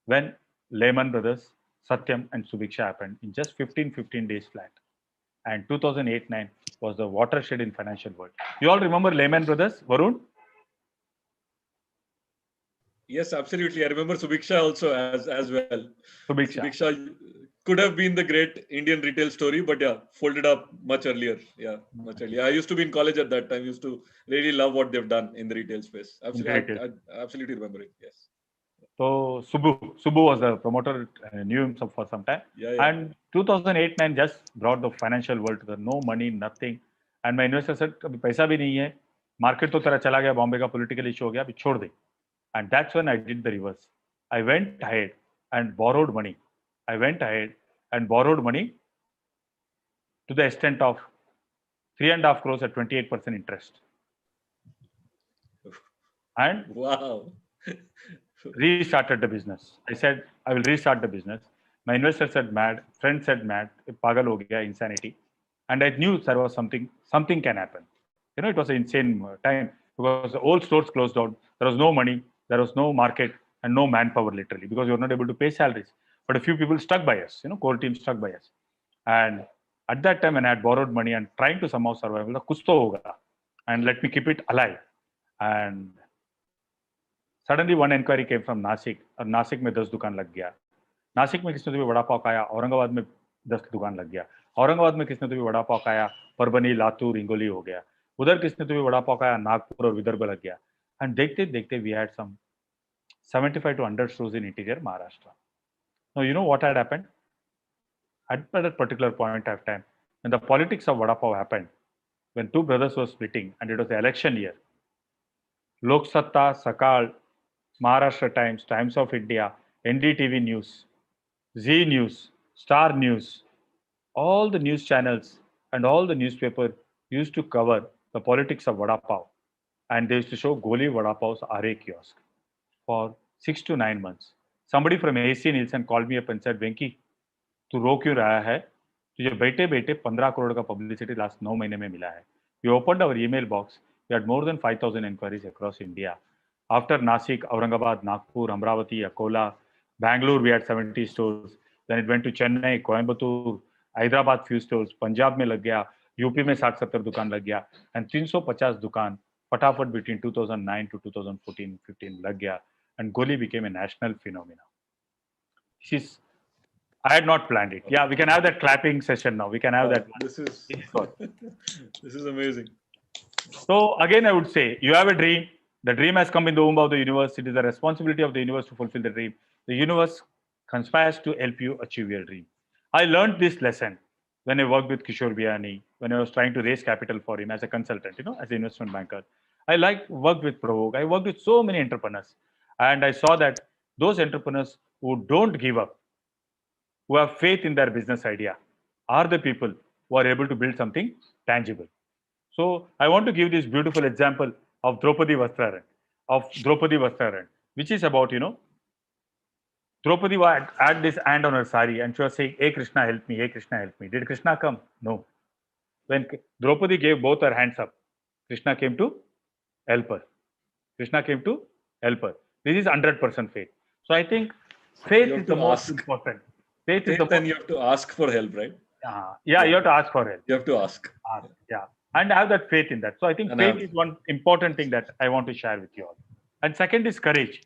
when Lehman Brothers, Satyam and Subiksha happened in just 15 days flat. And 2008-9 was the watershed in financial world. You all remember Lehman Brothers, Varun? Yes, absolutely. I remember Subiksha also as well. Subiksha. could have been the great Indian retail story, but yeah, folded up much earlier. Yeah, much earlier. I used to be in college at that time. Used to really love what they've done in the retail space. Absolutely, I absolutely remember it. Yes. So Subbu was the promoter, knew him for some time. Yeah. And 2008-9 just brought the financial world to the no money, nothing. And my investor said, "अभी पैसा भी नहीं है, market तो तेरा चला गया, बॉम्बे का political issue हो गया, अभी छोड़ दे." And that's when I did the reverse. I went ahead and borrowed money. I went ahead and borrowed money to the extent of 3.5 crores at 28% interest. And wow. Restarted the business. I said, I will restart the business. My investor said mad, friend said mad, pagal ho gaya, insanity. And I knew there was something can happen. You know, it was an insane time because all stores closed down. There was no money, there was no market and no manpower literally because you were not able to pay salaries. But a few people stuck by us, core team stuck by us. And at that time when I had borrowed money and trying to somehow survive, kuch to hoga, and let me keep it alive. And suddenly one inquiry came from Nasik, और नासिक में 10 दुकान लग गया. नासिक में किसने तो भी वड़ा पाव खाया, औरंगाबाद में 10 दुकान लग गया. औरंगाबाद में किसने तो भी वड़ा पाव खाया, परभनी, लातूर, हिंगोली हो गया. उधर किसने तो भी वड़ा पाव खाया, नागपुर और विदर्भ लग गया. And देखते देखते we had some 75 to 100 stores in interior Maharashtra. Now you know what had happened? At that particular point of time, when the politics of vada pav happened, when two brothers were splitting and it was the election year, Lok Satta, Sakal, Maharashtra Times, Times of India, NDTV News, Z News, Star News, all the news channels and all the newspaper used to cover the politics of Vada Pav. And they used to show Goli Vada Pav's RA kiosk for 6 to 9 months. Somebody from AC Nielsen called me up and said, Venki, तू रो क्यों रहा है? तुझे बैठे बैठे 15 करोड़ का publicity last 9 महीने में मिला है. We opened our email box. We had more than 5,000 inquiries across India. After Nasik, Aurangabad, Nagpur, Amravati, Akola, Bangalore, we had 70 stores. Then it went to Chennai, Coimbatore, Hyderabad, few stores. Punjab में लग गया, UP में 60-70 दुकान लग गया, and 350 दुकान फटाफट between 2009 to 2014-15 लग गया, and Goli became a national phenomenon. I had not planned it. Yeah, we can have that clapping session now. We can have that. This is amazing. So again, I would say, you have a dream. The dream has come in the womb of the universe. It is the responsibility of the universe to fulfill the dream. The universe conspires to help you achieve your dream. I learned this lesson when I worked with Kishore Biyani, when I was trying to raise capital for him as a consultant, as an investment banker. I worked with Provoke. I worked with so many entrepreneurs. And I saw that those entrepreneurs who don't give up, who have faith in their business idea, are the people who are able to build something tangible. So I want to give this beautiful example of Draupadi Vastraran, which is about, Draupadi had this hand on her sari and she was saying, hey Krishna, help me, hey Krishna, help me. Did Krishna come? No. When Draupadi gave both her hands up, Krishna came to help her. Krishna came to help her. This is 100% faith. So I think faith is the most important. Faith is the then you have to ask for help, right? Yeah, you have to ask for help. You have to ask. Yeah. And have that faith in that. So I think faith is one important thing that I want to share with you all. And second is courage.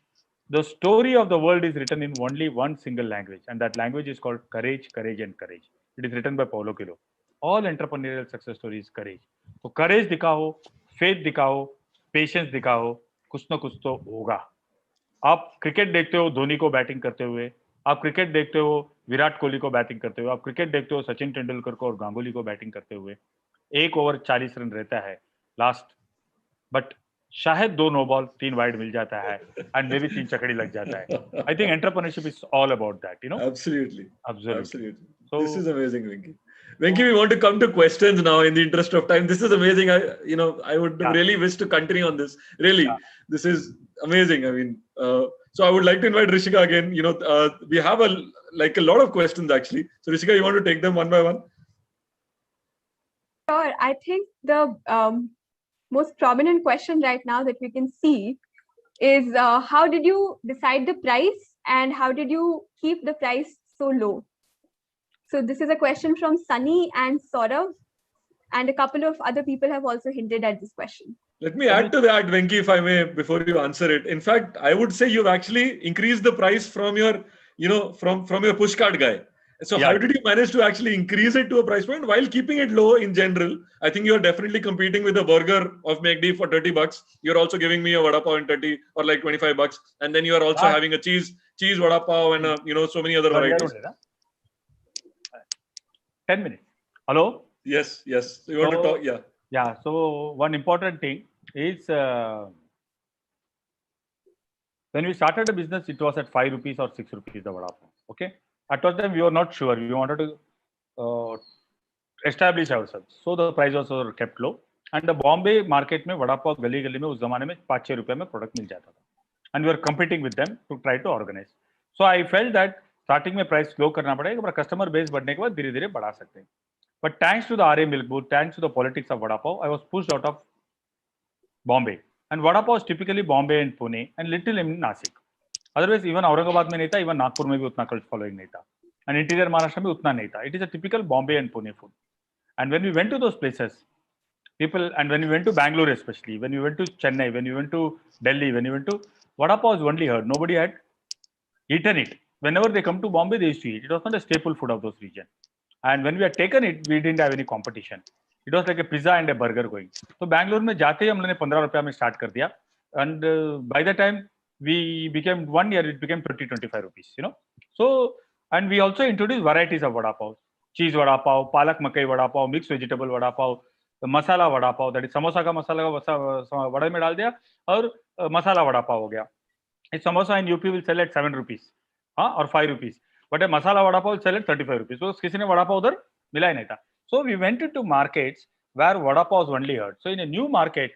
The story of the world is written in only one single language. And that language is called courage, courage, and courage. It is written by Paulo Coelho. All entrepreneurial success stories is courage. So courage दिखाओ, faith दिखाओ, patience दिखाओ, कुछ ना कुछ तो होगा. आप cricket देखते हो धोनी को बैटिंग करते हुए, आप क्रिकेट देखते हो विराट कोहली को बैटिंग करते हुए, आप क्रिकेट देखते हो सचिन तेंदुलकर को और गांगुली को बैटिंग करते हुए. 1 ओवर 40 रन रहता है लास्ट, बट शायद 2 नो बॉल 3 वाइड मिल जाता है एंड मे बी 3 चकड़ी लग जाता है. I think entrepreneurship is all about that, Absolutely. So this is amazing, Venki. Venki, we want to come to questions now in the interest of time. This is amazing. I would really wish to continue on this. Really, this is amazing. I mean, so I would like to invite Rishika again. We have a lot of questions actually. So Rishika, you want to take them one by one? Sure. I think the most prominent question right now that we can see is how did you decide the price and how did you keep the price so low? So this is a question from Sunny and Saurav, and a couple of other people have also hinted at this question. Let me add to that, Venki, if I may, before you answer it. In fact, I would say you've actually increased the price from your, from your push cart guy. So how did you manage to actually increase it to a price point while keeping it low in general? I think you're definitely competing with a burger of McD for $30. You're also giving me a vada pav in 30 or like $25. And then you are also having a cheese vada pav and so many other varieties. 10 minutes. Hello? Yes. So you want to talk? Yeah. Yeah. So one important thing is when we started a business, it was at 5 rupees or 6 rupees the vada pav. Okay. At that time, we were not sure. We wanted to establish ourselves. So the price was kept low. And the Bombay market में vada pav गली गली में उस जमाने में 5-6 रुपए में product मिल जाता था. And we were competing with them to try to organize. So I felt that starting में price low करना पड़ेगा, पर customer base बढ़ने के बाद धीरे-धीरे बढ़ा सकते हैं. But thanks to the RA Milk Booth, thanks to the politics of vada pav, I was pushed out of Bombay. And vada pav is typically Bombay and Pune and little in Nasik. Otherwise, even Aurangabad में नहीं था, even Nagpur में भी उतना cult following नहीं था. And interior Maharashtra में उतना नहीं था. It is a typical Bombay and Pune food. And when we went to those places, people, and when we went to Bangalore especially, when we went to Chennai, when we went to Delhi, when we went to, vada pav was only heard. Nobody had eaten it. Whenever they come to Bombay, they used to eat. It was not a staple food of those regions. And when we had taken it, we didn't have any competition. It was like a pizza and a burger going. So Bangalore में जाते ही हम लोगों ने 15 रुपया में start कर दिया. And by the time we became 1 year, it became 20-25 rupees, So, and we also introduced varieties of vada pav. Cheese vada pav, palak makai vada pav, mixed vegetable vada pav, masala vada pav, that is samosa का मसाला का वड़ा में डाल दिया और मसाला vada pav हो गया. A samosa in UP will sell at 7 rupees or 5 rupees. But a masala vada pav will sell at 35 rupees. So किसी ने vada pav उधर मिला ही नहीं था. So we went into markets where vada pav was only heard. So in a new market,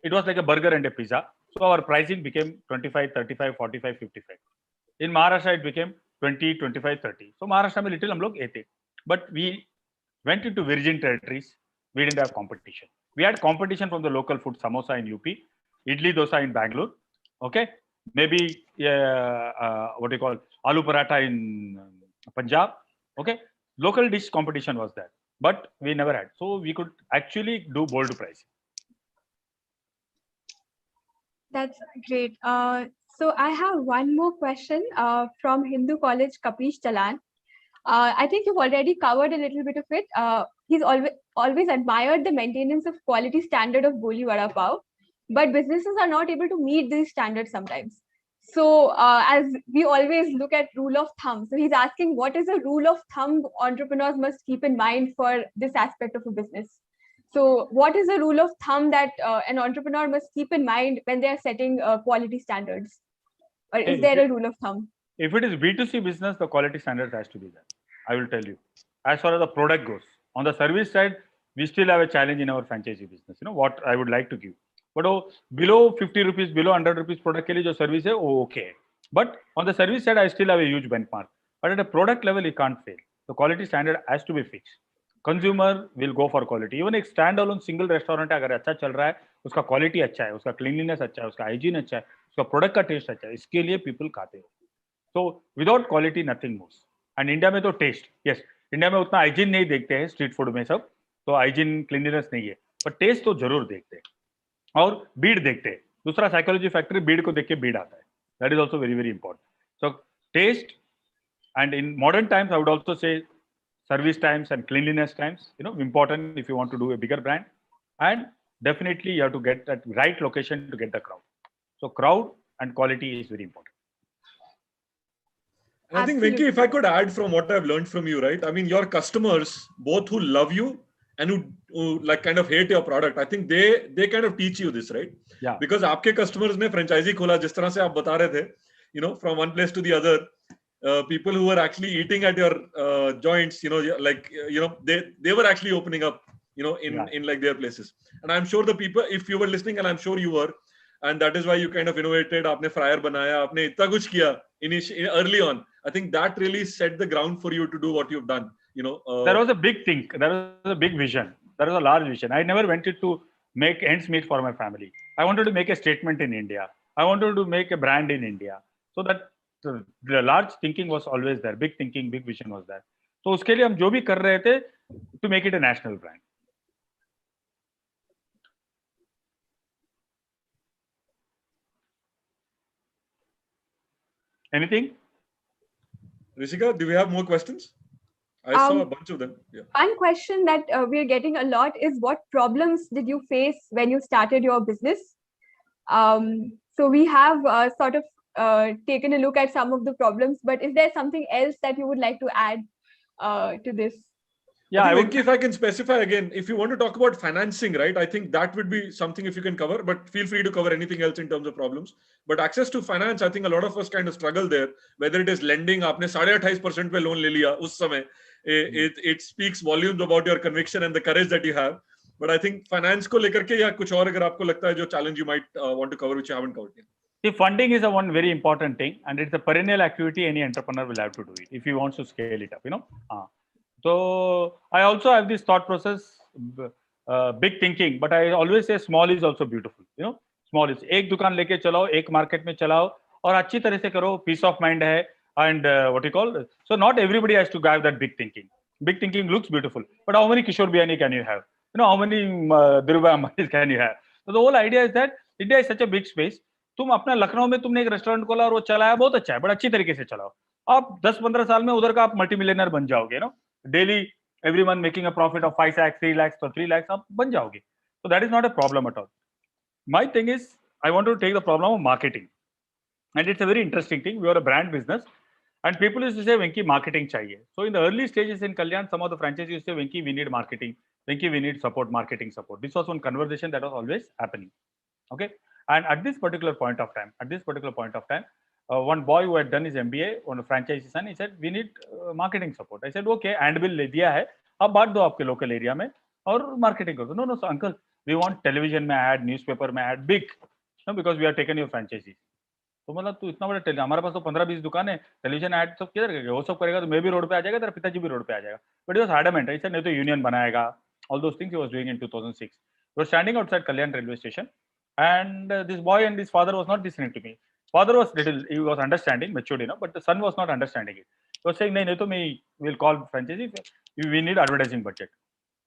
it was like a burger and a pizza. So our pricing became 25, 35, 45, 55. In Maharashtra, it became 20, 25, 30. So Maharashtra में little हम लोग थे. But we went into virgin territories. We didn't have competition. We had competition from the local food, samosa in UP, idli dosa in Bangalore. Okay, maybe what do you call aloo paratha in Punjab. Okay, local dish competition was there, but we never had. So we could actually do bold pricing. That's great. So I have one more question from Hindu College, Kapish Chalan. I think you've already covered a little bit of it. He's always admired the maintenance of quality standard of Goli Vada Pav, but businesses are not able to meet these standards sometimes. So as we always look at rule of thumb, so he's asking, what is a rule of thumb entrepreneurs must keep in mind for this aspect of a business? So what is the rule of thumb that an entrepreneur must keep in mind when they are setting quality standards? Or is there a rule of thumb? If it is B2C business, the quality standard has to be there. I will tell you. As far as the product goes, on the service side, we still have a challenge in our franchisee business. What I would like to give. But below 50 rupees, below 100 rupees product ke liye jo service hai, okay. But on the service side, I still have a huge benchmark. But at a product level, it can't fail. The quality standard has to be fixed. Consumer will go for quality. Even एक standalone single restaurant अगर अच्छा चल रहा है, उसका quality अच्छा है, उसका cleanliness अच्छा है, उसका hygiene अच्छा है, उसका product का taste अच्छा है, इसके लिए people खाते हो. So without quality, nothing moves. And India में तो taste, yes, India में उतना hygiene नहीं देखते हैं street food में सब, तो hygiene cleanliness नहीं है, but taste तो जरूर देखते हैं. और बीड देखते हैं. दूसरा psychology factor बीड को देख के बीड आता है. That is also very, very important. So taste, and in modern times, I would also say service times and cleanliness times, important if you want to do a bigger brand. And definitely you have to get that right location to get the crowd. So crowd and quality is very important. And I think, Venki, if I could add from what I've learned from you, right? I mean, your customers, both who love you and who like kind of hate your product, I think they kind of teach you this, right? Yeah. Because आपके customers ने franchisee खोला जिस तरह से आप बता रहे थे, from one place to the other. People who were actually eating at your joints, they were actually opening up, in like their places. And I'm sure the people, if you were listening, and I'm sure you were, and that is why you kind of innovated, आपने fryer बनाया, आपने इतना कुछ किया early on. I think that really set the ground for you to do what you've done. There was a big thing. There was a big vision. There was a large vision. I never wanted to make ends meet for my family. I wanted to make a statement in India. I wanted to make a brand in India. So that the large thinking was always there. Big thinking, big vision was there. So उसके लिए हम जो भी कर रहे थे to make it a national brand. Anything? Rishika, do we have more questions? I saw a bunch of them. Yeah. One question that we're getting a lot is, what problems did you face when you started your business? So we have sort of taken a look at some of the problems, but is there something else that you would like to add to this? Yeah, I think, if I can specify again, if you want to talk about financing, right, I think that would be something if you can cover, but feel free to cover anything else in terms of problems. But access to finance, I think a lot of us kind of struggle there, whether it is lending, आपने 28% पे loan ले लिया उस समय, it speaks volumes about your conviction and the courage that you have. But I think finance को लेकर के या कुछ और अगर आपको लगता है जो challenge you might want to cover which you haven't covered yet. See, funding is a one very important thing, and it's a perennial activity any entrepreneur will have to do it if he wants to scale it up, you know. So I also have this thought process, big thinking, but I always say small is also beautiful, you know. Small is, एक दुकान लेके चलाओ, एक market में चलाओ और अच्छी तरह से करो, peace of mind है, and what you call, so not everybody has to have that big thinking. Big thinking looks beautiful, but how many Kishore Biryani can you have? You know, how many Dhruva Ambanis can you have? So the whole idea is that India is such a big space. तुम अपना लखनऊ में तुमने एक restaurant खोला और वो चलाया, बहुत अच्छा है, बट अच्छी तरीके से चलाओ. आप 10-15 साल में उधर का आप मल्टी मिलियनर बन जाओगे, no. Daily, everyone making a profit of 5 lakhs, 3 lakhs, or 3 lakhs, आप बन जाओगे. So that is not a problem at all. My thing is, I want to take the problem of marketing, and it's a very interesting thing. We are a brand business, and people used to say, Venki, marketing chahiye. So in the early stages in Kalyan, some of the franchises used to say, Venki, we need marketing. Venki, we need support, marketing support. This was one conversation that was always happening. Okay. And at this particular point of time, one boy who had done his MBA on a franchise, and he said, we need marketing support. I said, okay, and bill ले दिया है, अब बांट दो आपके local area में और marketing करो. No, so uncle, we want television में ad, newspaper में ad, big, no, because we are taken your franchises. तो मतलब तू इतना बड़ा, हमारे पास तो 15-20 दुकान है, टेलीविजन एड सब किधर करेगा? वो सब करेगा तो मैं भी रोड पे आ जाएगा, तेरा पिताजी भी रोड पे आ जाएगा. But he was adamant. He said नहीं तो यूनियन बनाएगा. All those things he was doing in 2006. We were standing outside Kalyan railway station, and this boy and his father was not listening to me. Father was little, he was understanding, matured enough, but the son was not understanding it. He was saying, नहीं तो मैं will call franchisee, we need advertising budget.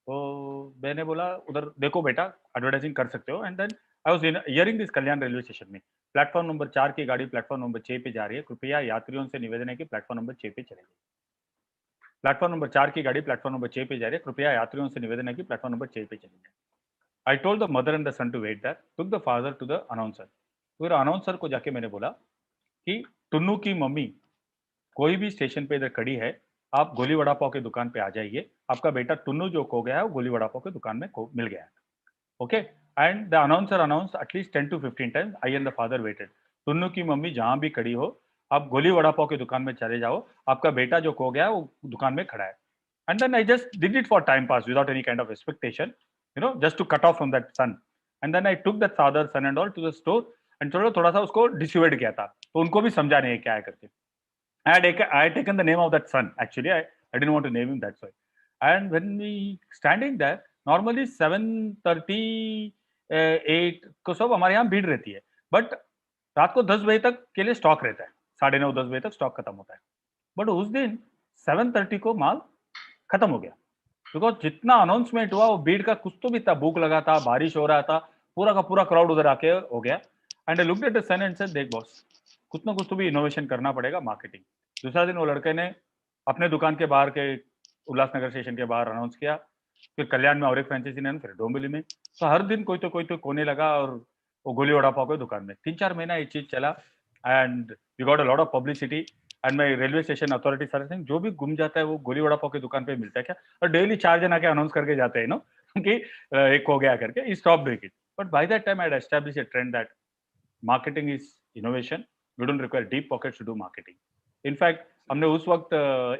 तो मैंने बोला उधर देखो बेटा, advertising कर सकते हो. And then I was hearing this Kalyan railway station में, प्लेटफॉर्म नंबर 4 की गाड़ी प्लेटफॉर्म नंबर 6 पे जा रही है, कृपया यात्रियों से निवेदन है कि प्लेटफॉर्म नंबर 6 पे चले जाइए. प्लेटफॉर्म नंबर 4 की गाड़ी प्लेटफॉर्म नंबर 6 पे जा रही है, कृपया यात्रियों से निवेदन है कि प्लेटफॉर्म नंबर 6 पे चले जाइए. I told the mother and the son to wait there, took the father to the announcer. फिर अनाउंसर को जाके मैंने बोला कि टुन्नू की मम्मी कोई भी स्टेशन पे इधर खड़ी है, आप गोली वड़ा पाव के दुकान पे आ जाइए, आपका बेटा टुन्नू जो खो गया है वो गोली वड़ा पाव के दुकान में मिल गया है. Okay. And the announcer announce at least 10 to 15 times. I and the father waited. Tunnu की मम्मी जहां भी खड़ी हो, आप गोली वड़ा पाव की दुकान में चले जाओ, आपका बेटा जो खो गया है वो दुकान में खड़ा है. And then I just did it for time pass without any kind of expectation, you know, just to cut off from that son. And then I took that father, son and all to the store and थोड़ा सा उसको dissuade किया था, तो उनको भी समझा नहीं क्या है करके. I had taken the name of that son. Actually, I didn't want to name him that way. And when we standing there, normally 7:30, 8 को सब हमारे यहाँ भीड़ रहती है, बट रात को 10 बजे तक के लिए स्टॉक रहता है, 9:30-10 बजे तक स्टॉक खत्म होता है. बट उस दिन 7:30 को माल खत्म हो गया, बिकॉज जितना अनाउंसमेंट हुआ वो भीड़ का कुछ तो भी था, भूख लगा था, बारिश हो रहा था, पूरा का पूरा क्राउड उधर आके हो गया. And I looked at the sun and said, देख बॉस, कुछ ना कुछ तो भी इनोवेशन करना पड़ेगा, मार्केटिंग. दूसरा दिन वो लड़के ने अपने दुकान के बाहर के उल्लासनगर स्टेशन के बाहर अनाउंस किया, फिर कल्याण में और एक फ्रेंचाइजी ने, फिर डोंबिवली में. तो हर दिन कोई तो कोने लगा और वो गोली वड़ा पाव के दुकान में 3-4 महीना ये चीज चला. And we got a lot of publicity. And my railway station authority सारे सिंह, जो भी गुम जाता है वो गोली वड़ा पाव की दुकान पे मिलता है क्या, और डेली 4 जन आके अनाउंस करके जाते हैं, नो, कि एक हो गया करके. He stop doing it. But by that time I had established a trend that marketing is innovation, you don't require deep pockets to do marketing. In fact हमने उस वक्त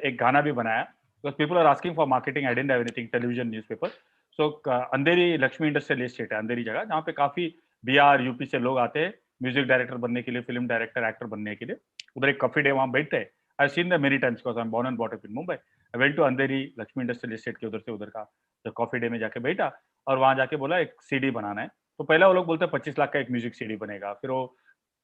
एक गाना भी बनाया, because people are asking for marketing, I didn't have anything, television, newspaper. So Andheri Lakshmi industrial estate है, अंधेरी जगह, जहाँ पे काफी बिहार यूपी से लोग आते हैं म्यूजिक डायरेक्टर बनने के लिए, फिल्म डायरेक्टर, एक्टर बनने के लिए. उधर एक कॉफी डे वहाँ बैठते हैं. I've seen them many times because I'm born and brought up in Mumbai. I went to Andheri Lakshmi industrial estate के उधर से उधर का जो कॉफी डे में जाके बैठा और वहाँ जाके बोला एक सीडी बनाना है. तो पहले वो लोग बोलते हैं 25 लाख का एक म्यूजिक सीडी बनेगा, फिर वो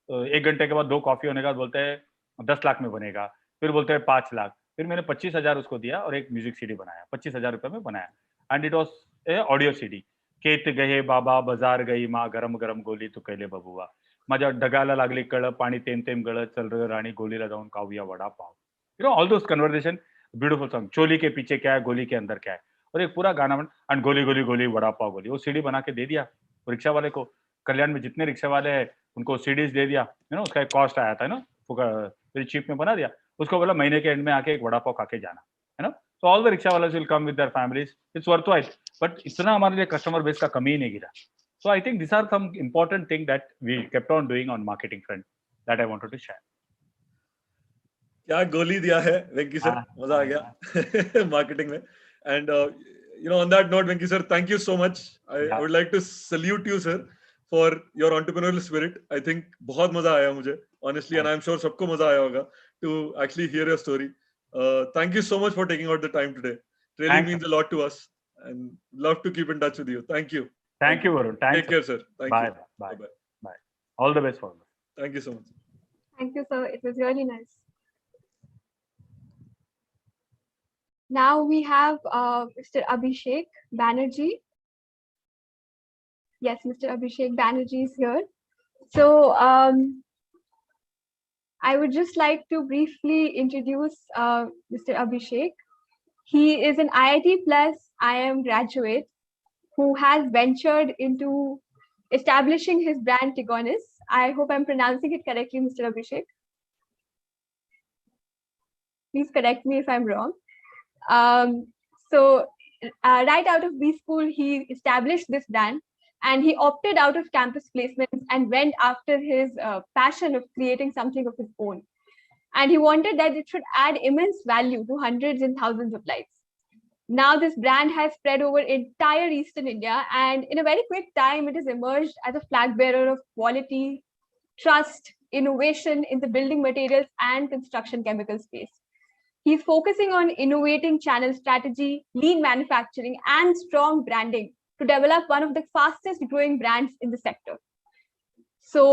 1 घंटे के बाद 2 कॉफी होने के बाद बोलते हैं 10 लाख में बनेगा, फिर बोलते हैं 5 लाख. फिर मैंने 25,000 उसको दिया और एक म्यूजिक सीडी बनाया, 25,000 रुपये में बनाया. And it was a audio CD. केत गए बाबा बाजार गई माँ, गरम गरम गोली तू कैले बबुआ, माझ्या ढगाला लागली कळ, पाणी तेम तेम गळ, चल र राणी गोलीला जाऊन खाऊया vada pav. You know, all those conversation. Beautiful song, चोली के पीछे क्या है, गोली के अंदर क्या है, और एक पूरा गाना एंड गोली गोली गोली वड़ा पाव गोली, वो सीडी बना के दे दिया रिक्शा वाले को। कल्याण में जितने रिक्शा वाले हैं उनको सीडीज दे दिया, उसका एक कॉस्ट आया था वेरी चीप में बना दिया। उसको बोला महीने के एंड में आके एक वड़ा पाव खा के जाना, So all the rickshaw wallahs will come with their families. It's worthwhile. But इतना हमारे लिए customer base का कमी ही नहीं गिरा. So I think these are some important things that we kept on doing on marketing front that I wanted to share. क्या गोली दिया है वेंकी सर, मजा आ गया मार्केटिंग में. And on that note, Venki sir, thank you so much. I would like to salute you, sir, for your entrepreneurial spirit. I think बहुत मजा आया मुझे honestly, and I'm sure सबको मजा आया होगा to actually hear your story. Thank you so much for taking out the time today. It really means a lot to us, and love to keep in touch with you. Thank you. Thank you, Varun. Take care, sir. Thank you. Bye. Bye. All the best for you. Thank you so much. Thank you, sir. It was really nice. Now we have Mr. Abhishek Banerjee. Yes, Mr. Abhishek Banerjee is here. So I would just like to briefly introduce Mr. Abhishek. He is an IIT plus IIM graduate who has ventured into establishing his brand Tigonis. I hope I'm pronouncing it correctly, Mr. Abhishek. Please correct me if I'm wrong. Right out of B school, he established this brand, and he opted out of campus placements and went after his passion of creating something of his own. And he wanted that it should add immense value to hundreds and thousands of lives. Now this brand has spread over entire Eastern India, and in a very quick time, it has emerged as a flag bearer of quality, trust, innovation in the building materials and construction chemical space. He's focusing on innovating channel strategy, lean manufacturing, and strong branding to develop one of the fastest growing brands in the sector. So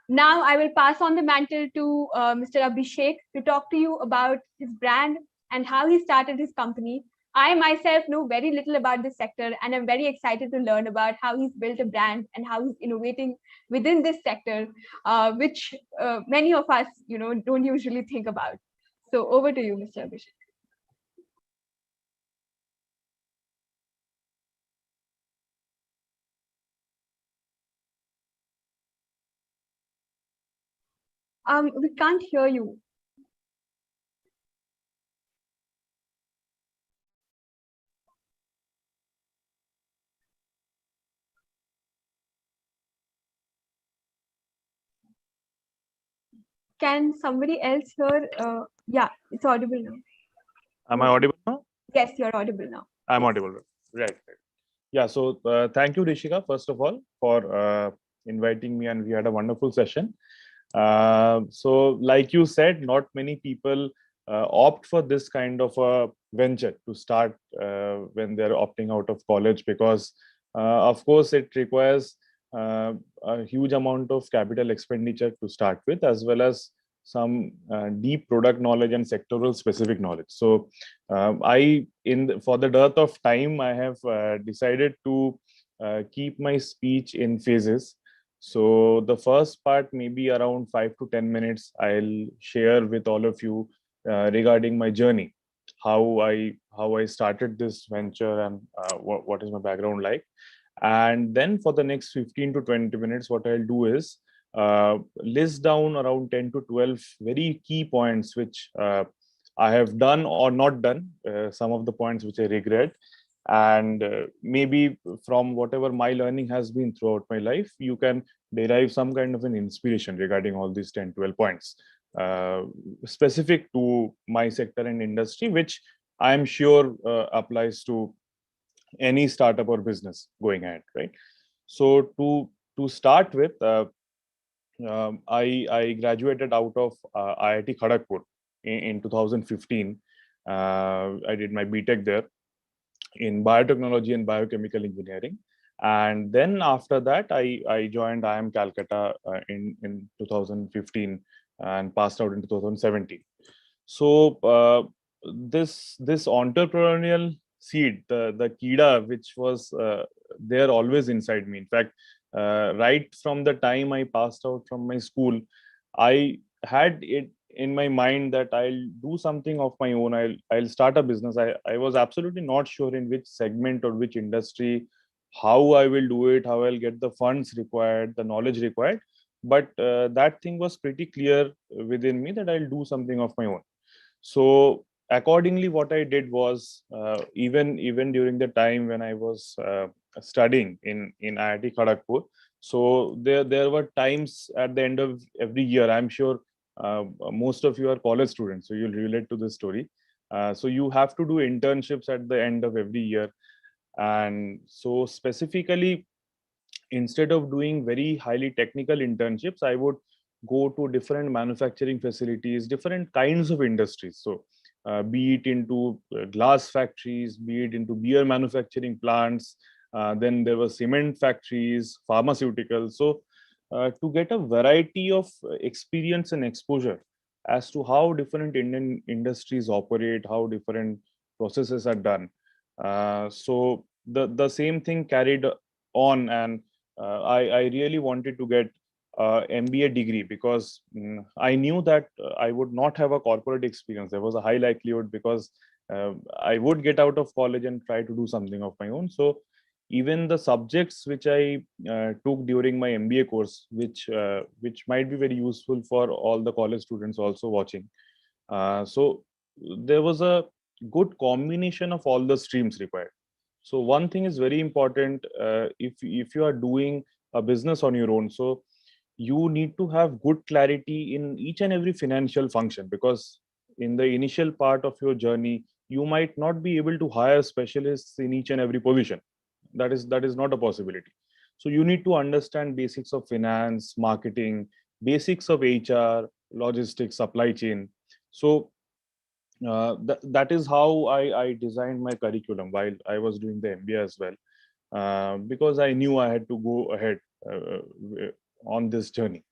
now I will pass on the mantle to Mr. Abhishek to talk to you about his brand and how he started his company. I myself know very little about this sector, and I'm very excited to learn about how he's built a brand and how he's innovating within this sector, which many of us, don't usually think about. So over to you, Mr. Abhishek. We can't hear you. Can somebody else hear? Yeah, it's audible now. Am I audible now? Yes, you're audible now. I'm audible. Right. Yeah. So thank you, Rishika, first of all, for inviting me, and we had a wonderful session. So like you said, not many people opt for this kind of a venture to start when they're opting out of college, because of course it requires a huge amount of capital expenditure to start with, as well as some deep product knowledge and sectoral specific knowledge. So for the dearth of time, I have decided to keep my speech in phases. So the first part, maybe around 5 to 10 minutes, I'll share with all of you regarding my journey, how I started this venture, and what is my background like. And then for the next 15 to 20 minutes, what I'll do is list down around 10 to 12 very key points which I have done or not done, some of the points which I regret. And maybe from whatever my learning has been throughout my life, you can derive some kind of an inspiration regarding all these 10, 12 points specific to my sector and industry, which I'm sure applies to any startup or business going ahead, right? So to start with, I graduated out of IIT Kharagpur in 2015. I did my BTech there in biotechnology and biochemical engineering, and then after that I joined IIM Calcutta in 2015 and passed out in 2017. So this entrepreneurial seed, the Kida, which was there always inside me. In fact, right from the time I passed out from my school, I had it in my mind that I'll do something of my own. I'll start a business. I was absolutely not sure in which segment or which industry, how I will do it, how I'll get the funds required, the knowledge required. But that thing was pretty clear within me that I'll do something of my own. So accordingly, what I did was, even during the time when I was studying in IIT Kharagpur, so there were times at the end of every year. I'm sure most of you are college students, so you'll relate to this story. So you have to do internships at the end of every year, and so specifically, instead of doing very highly technical internships, I would go to different manufacturing facilities, different kinds of industries. So be it into glass factories, be it into beer manufacturing plants, then there were cement factories, pharmaceuticals. So to get a variety of experience and exposure as to how different Indian industries operate, how different processes are done. So the same thing carried on, and I really wanted to get MBA degree because I knew that I would not have a corporate experience. There was a high likelihood because I would get out of college and try to do something of my own. So even the subjects which I took during my MBA course, which might be very useful for all the college students also watching. So there was a good combination of all the streams required. So one thing is very important, if you are doing a business on your own, so you need to have good clarity in each and every financial function, because in the initial part of your journey you might not be able to hire specialists in each and every position. That is not a possibility. So you need to understand basics of finance, marketing, basics of HR, logistics, supply chain. So that is how I designed my curriculum while I was doing the MBA as well, because I knew I had to go ahead on this journey.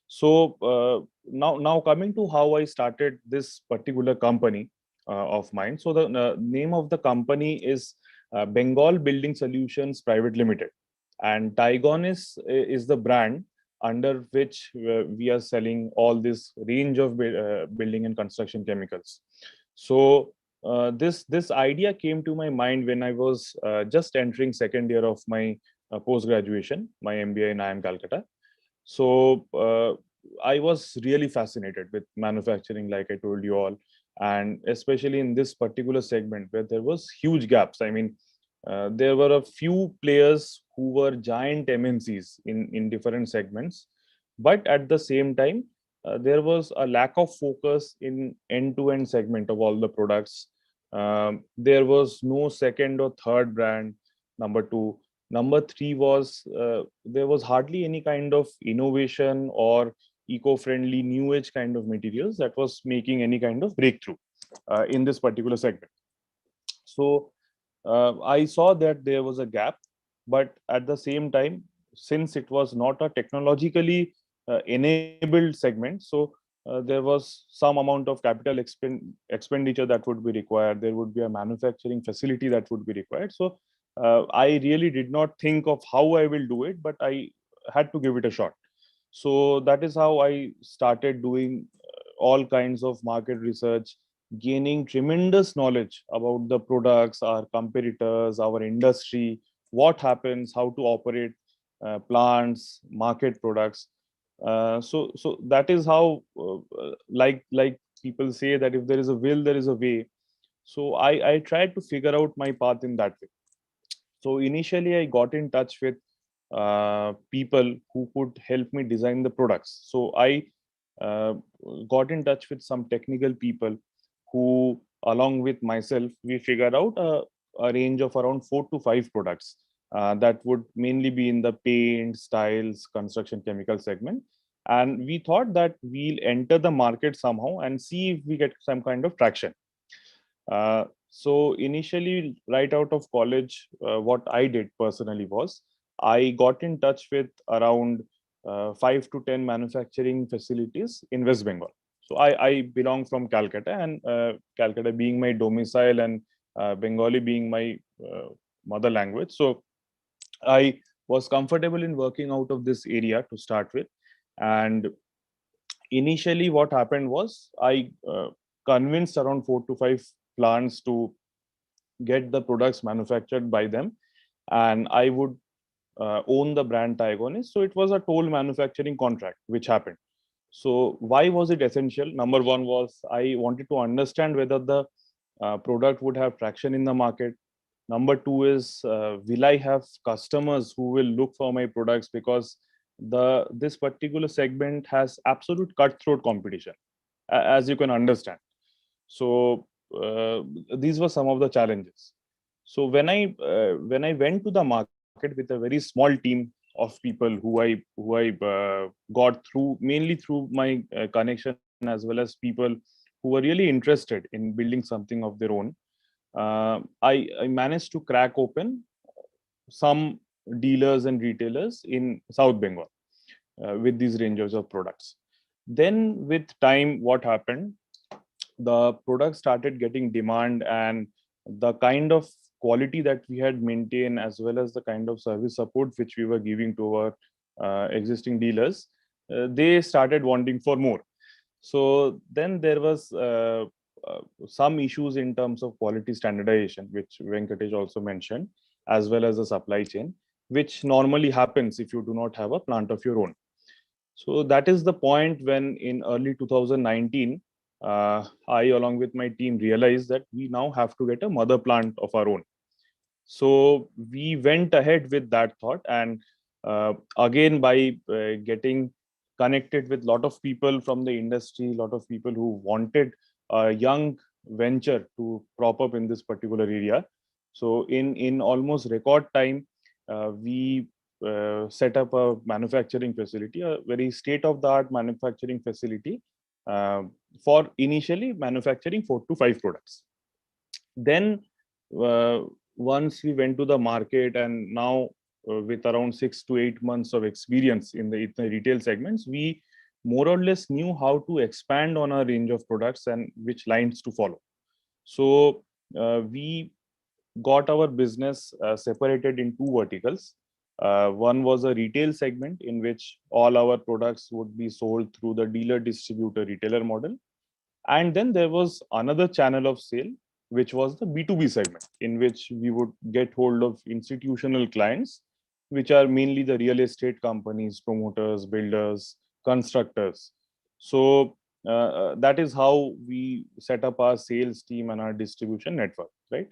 So now coming to how I started this particular company of mine. So the name of the company is Bengal Building Solutions Private Limited, and Tigonis is the brand under which we are selling all this range of building and construction chemicals. So this idea came to my mind when I was just entering second year of my post graduation, my MBA in IIM Calcutta. So I was really fascinated with manufacturing, like I told you all, and especially in this particular segment where there was huge gaps. I mean, there were a few players who were giant MNCs in different segments, but at the same time, there was a lack of focus in end-to-end segment of all the products. There was no second or third brand. Number two. Number three was there was hardly any kind of innovation or eco-friendly new age kind of materials that was making any kind of breakthrough in this particular segment. So I saw that there was a gap, but at the same time, since it was not a technologically enabled segment, so there was some amount of capital expenditure that would be required. There would be a manufacturing facility that would be required. So I really did not think of how I will do it, but I had to give it a shot. So that is how I started doing all kinds of market research, gaining tremendous knowledge about the products, our competitors, our industry, what happens, how to operate plants, market products. So that is how, like people say that if there is a will, there is a way. So I tried to figure out my path in that way. So initially, I got in touch with people who could help me design the products. So I uh, got in touch with some technical people who, along with myself, we figured out a range of around 4 to 5 products that would mainly be in the paint, styles, construction chemical segment. And we thought that we'll enter the market somehow and see if we get some kind of traction. So initially, right out of college, what I did personally was I got in touch with around 5 to 10 manufacturing facilities in West Bengal. So I belong from Calcutta, and Calcutta being my domicile and Bengali being my mother language. So I was comfortable in working out of this area to start with. And initially what happened was I convinced around 4 to 5 plants to get the products manufactured by them, and I would own the brand Tigonis. So it was a toll manufacturing contract which happened. So why was it essential? Number one was I wanted to understand whether the product would have traction in the market. Number two is, will I have customers who will look for my products, because this particular segment has absolute cutthroat competition, as you can understand. So these were some of the challenges. So when I went to the market with a very small team of people who I got through, mainly through my connection, as well as people who were really interested in building something of their own, I managed to crack open some dealers and retailers in South Bengal with these ranges of products. Then with time, what happened? The product started getting demand, and the kind of quality that we had maintained, as well as the kind of service support which we were giving to our existing dealers, they started wanting for more. So then there was some issues in terms of quality standardization, which Venkatesh also mentioned, as well as the supply chain, which normally happens if you do not have a plant of your own. So that is the point when in early 2019, I, along with my team, realized that we now have to get a mother plant of our own. So we went ahead with that thought, and again, by getting connected with a lot of people from the industry, a lot of people who wanted a young venture to prop up in this particular area. So in almost record time, we set up a manufacturing facility, a very state-of-the-art manufacturing facility, for initially manufacturing 4 to 5 products. Then once we went to the market, and now with around 6 to 8 months of experience in the retail segments, we more or less knew how to expand on our range of products and which lines to follow. So we got our business separated in 2 verticals. One was a retail segment in which all our products would be sold through the dealer distributor retailer model. And then there was another channel of sale, which was the B2B segment, in which we would get hold of institutional clients, which are mainly the real estate companies, promoters, builders, constructors. So that is how we set up our sales team and our distribution network, right?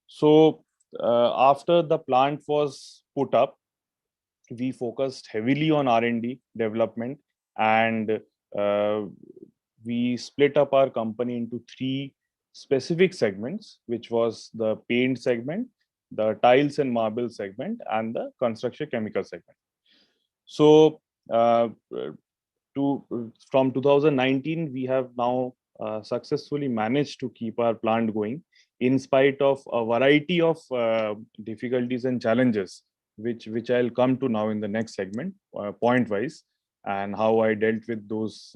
So after the plant was put up, we focused heavily on R&D development, and we split up our company into 3 specific segments, which was the paint segment, the tiles and marble segment, and the construction chemical segment. So from 2019, we have now successfully managed to keep our plant going in spite of a variety of difficulties and challenges, which I'll come to now in the next segment, point wise, and how I dealt with those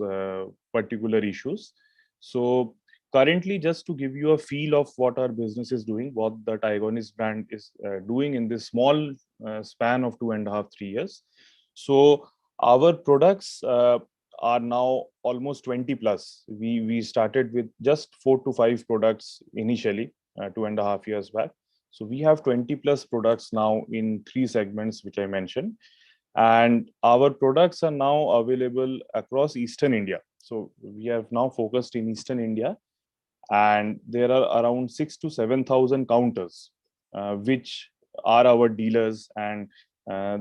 particular issues. So currently, just to give you a feel of what our business is doing, what the Tigonis brand is doing in this small span of 2.5 to 3 years. So our products are now almost 20 plus. We started with just 4 to 5 products initially 2.5 years back. So we have 20 plus products now in 3 segments, which I mentioned. And our products are now available across Eastern India. So we have now focused in Eastern India, and there are around 6,000 to 7,000 counters, which are our dealers, and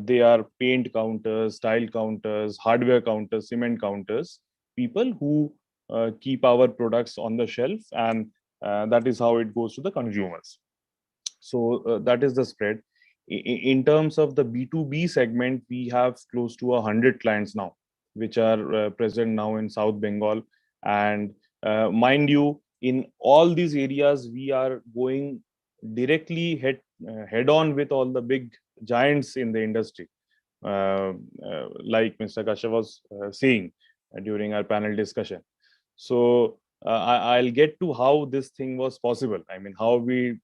they are paint counters, tile counters, hardware counters, cement counters, people who keep our products on the shelf, and that is how it goes to the consumers. So that is the spread. In terms of the B2B segment, we have close to 100 clients now, which are present now in South Bengal. And mind you, in all these areas, we are going directly head on with all the big giants in the industry, like Mr. Kashyap was saying during our panel discussion. So I'll get to how this thing was possible. I mean, how we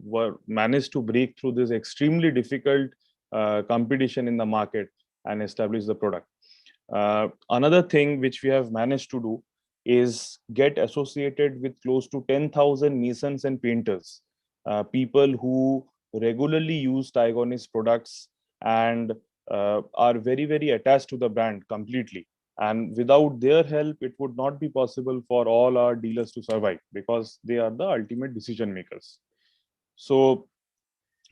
were managed to break through this extremely difficult competition in the market and establish the product. Another thing which we have managed to do is get associated with close to 10,000 masons and painters, people who regularly use Tigonis products and are very, very attached to the brand completely. And without their help, it would not be possible for all our dealers to survive, because they are the ultimate decision makers. So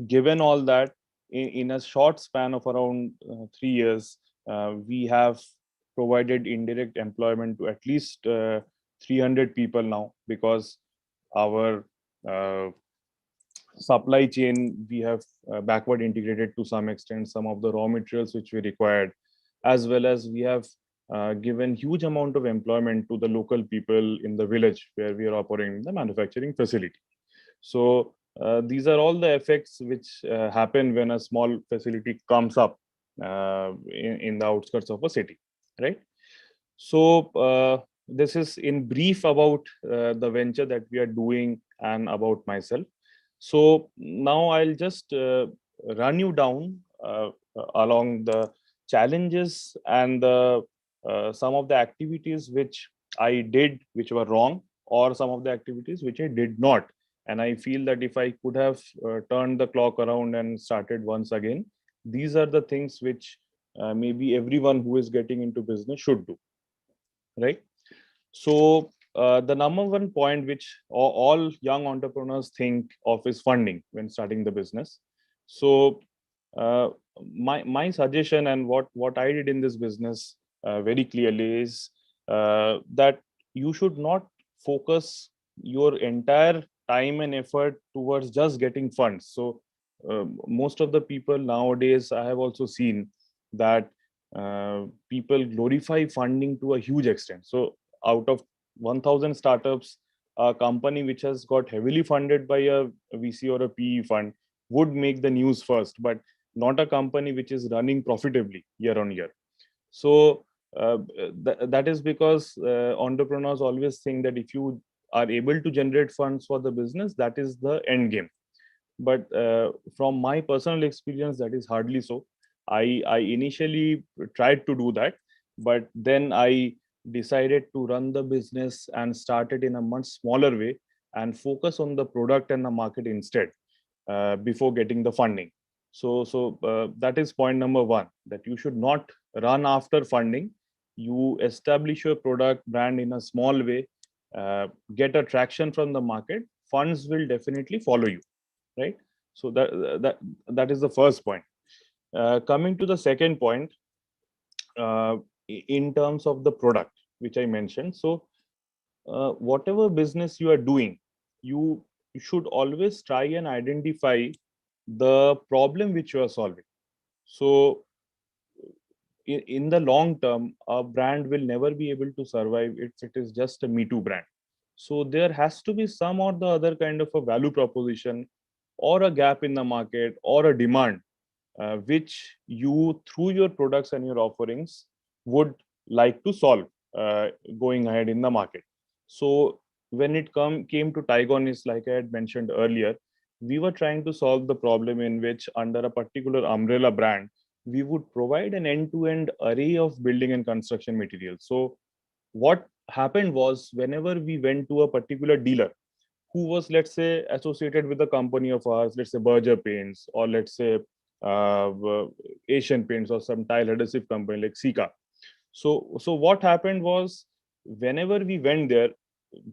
given all that, in a short span of around 3 years, we have provided indirect employment to at least 300 people now, because our supply chain, we have backward integrated to some extent some of the raw materials which we required, as well as we have given huge amount of employment to the local people in the village where we are operating the manufacturing facility. So these are all the effects which happen when a small facility comes up in the outskirts of a city, right? So this is in brief about the venture that we are doing and about myself. So now I'll just run you down along the challenges and the some of the activities which I did which were wrong, or some of the activities which I did not. And I feel that if I could have turned the clock around and started once again, these are the things which maybe everyone who is getting into business should do, right? So the number one point which all young entrepreneurs think of is funding when starting the business. So uh, my suggestion and what I did in this business very clearly is that you should not focus your entire time and effort towards just getting funds. So most of the people nowadays, I have also seen that people glorify funding to a huge extent. So out of 1000 startups, a company which has got heavily funded by a VC or a PE fund would make the news first, but not a company which is running profitably year on year. So that is because entrepreneurs always think that if you are able to generate funds for the business, that is the end game. But from my personal experience, that is hardly so. I initially tried to do that, but then I decided to run the business and started in a much smaller way and focus on the product and the market instead before getting the funding. So that is point number one, that you should not run after funding. You establish your product brand in a small way, get a traction from the market, funds will definitely follow you, right? So that is the first point. Coming to the second point, in terms of the product which I mentioned. So whatever business you are doing, you should always try and identify the problem which you are solving. So in the long term, a brand will never be able to survive if it is just a me too brand. So there has to be some or the other kind of a value proposition, or a gap in the market, or a demand which you, through your products and your offerings, would like to solve going ahead in the market. So when it came to Tigonis, like I had mentioned earlier, we were trying to solve the problem in which, under a particular umbrella brand, we would provide an end-to-end array of building and construction materials. So what happened was, whenever we went to a particular dealer who was, let's say, associated with a company of ours, let's say Berger Paints, or let's say Asian Paints, or some tile adhesive company like Sika. So what happened was, whenever we went there,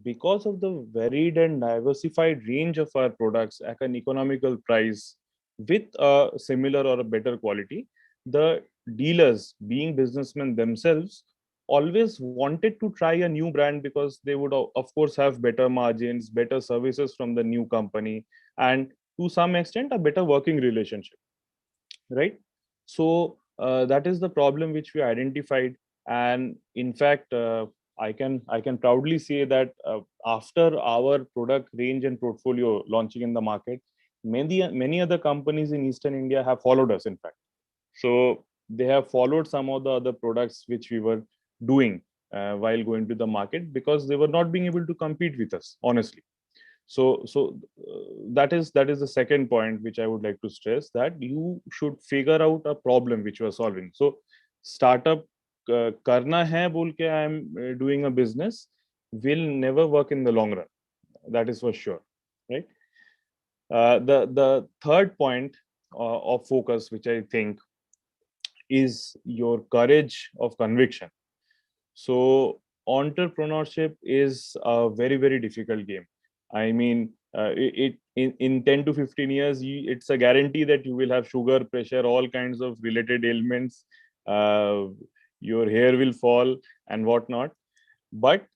because of the varied and diversified range of our products at an economical price with a similar or a better quality, the dealers, being businessmen themselves, always wanted to try a new brand, because they would of course have better margins, better services from the new company, and to some extent a better working relationship, right? So that is the problem which we identified. And in fact, I can proudly say that after our product range and portfolio launching in the market, many other companies in Eastern India have followed us, in fact. So they have followed some of the other products which we were doing while going to the market, because they were not being able to compete with us, honestly. So that is the second point which I would like to stress, that you should figure out a problem which you are solving. So startup karna hai bol ke I am doing a business will never work in the long run. That is for sure, right? The third point of focus, which I think is your courage of conviction. So entrepreneurship is a very, very difficult game. I mean, in 10 to 15 years, it's a guarantee that you will have sugar, pressure, all kinds of related ailments. Your hair will fall and whatnot. But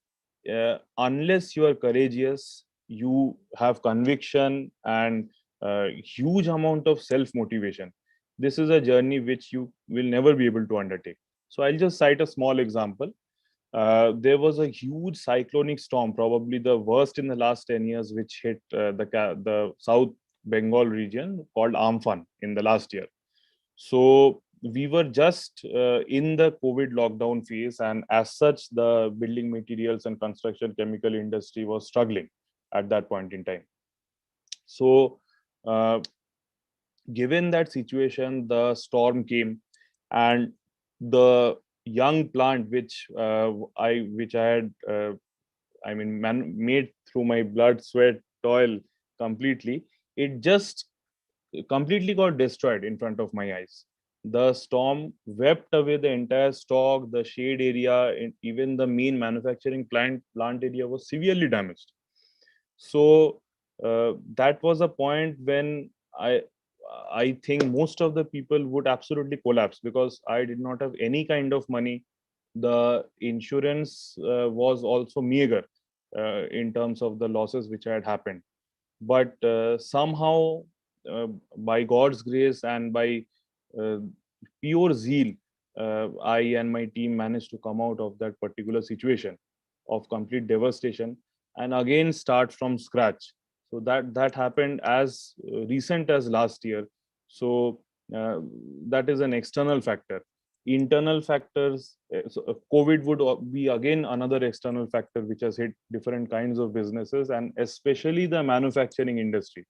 unless you are courageous, you have conviction and huge amount of self-motivation, this is a journey which you will never be able to undertake. So I'll just cite a small example. There was a huge cyclonic storm, probably the worst in the last 10 years, which hit the South Bengal region, called Amphan in the last year. So we were just in the COVID lockdown phase, and as such, the building materials and construction chemical industry was struggling at that point in time. So given that situation, the storm came, and the young plant which I had made through my blood, sweat, toil completely, it just completely got destroyed in front of my eyes. The storm swept away the entire stock, the shade area, and even the main manufacturing plant area was severely damaged. So that was a point when I think most of the people would absolutely collapse, because I did not have any kind of money. The insurance was also meager in terms of the losses which had happened. But somehow, by God's grace and by uh, pure zeal, I and my team managed to come out of that particular situation of complete devastation and again start from scratch. So that happened as recent as last year. So that is an external factor. Internal factors, COVID would be again another external factor which has hit different kinds of businesses, and especially the manufacturing industry.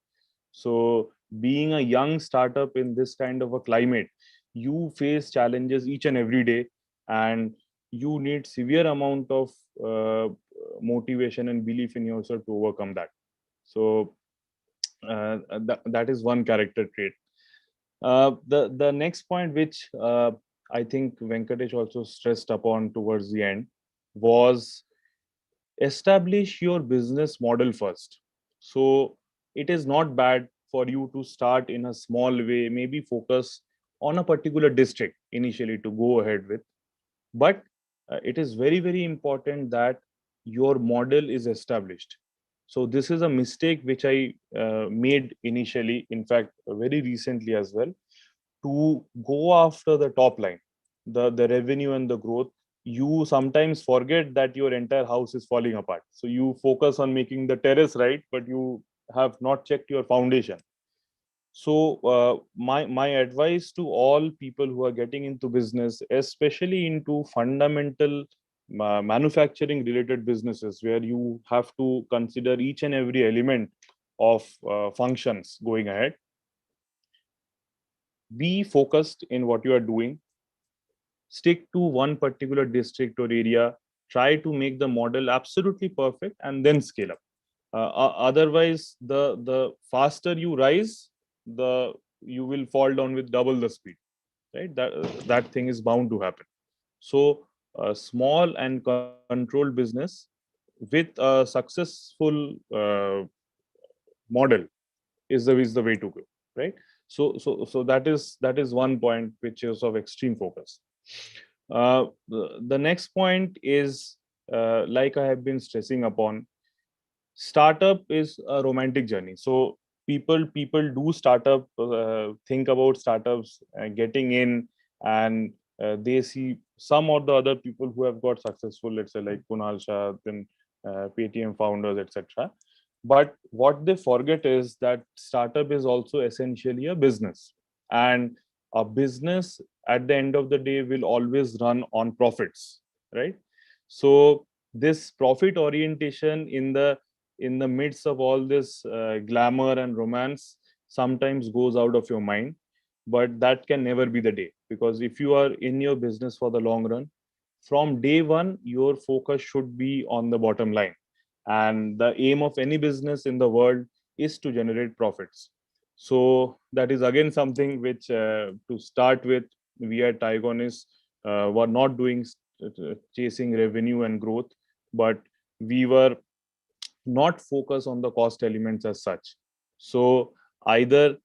So being a young startup in this kind of a climate, you face challenges each and every day, and you need severe amount of motivation and belief in yourself to overcome that. So that is one character trait. The next point, which I think Venkatesh also stressed upon towards the end, was establish your business model first. So it is not bad for you to start in a small way, maybe focus on a particular district initially to go ahead with. But it is very, very important that your model is established. So this is a mistake which I made initially, in fact, very recently as well, to go after the top line, the revenue and the growth. You sometimes forget that your entire house is falling apart. So you focus on making the terrace right, but you have not checked your foundation. So my advice to all people who are getting into business, especially into fundamental manufacturing related businesses, where you have to consider each and every element of functions going ahead, be focused in what you are doing, stick to one particular district or area, try to make the model absolutely perfect, and then scale up. Otherwise, the faster you rise, the you will fall down with double the speed, right? That thing is bound to happen. So a small and controlled business with a successful model is the way to go, right? So that is one point which is of extreme focus. The next point is, like I have been stressing upon, startup is a romantic journey. So people do startup, think about startups, getting in, and they see some of the other people who have got successful, let's say like Kunal Shah, then Paytm founders, etc. But what they forget is that startup is also essentially a business, and a business at the end of the day will always run on profits, right? So this profit orientation in the midst of all this glamour and romance sometimes goes out of your mind. But that can never be the day, because if you are in your business for the long run, from day one, your focus should be on the bottom line. And the aim of any business in the world is to generate profits. So that is again something which, to start with, we at Tigonis were not doing chasing revenue and growth, but we were not focused on the cost elements as such. So either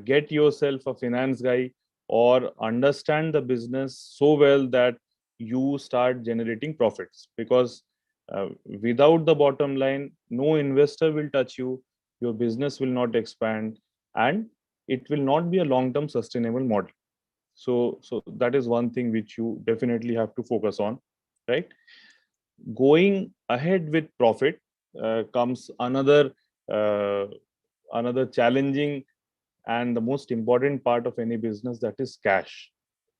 get yourself a finance guy or understand the business so well that you start generating profits, because without the bottom line, no investor will touch you, your business will not expand, and it will not be a long-term sustainable model. So that is one thing which you definitely have to focus on, right? Going ahead with profit comes uh, another challenging and the most important part of any business, that is cash.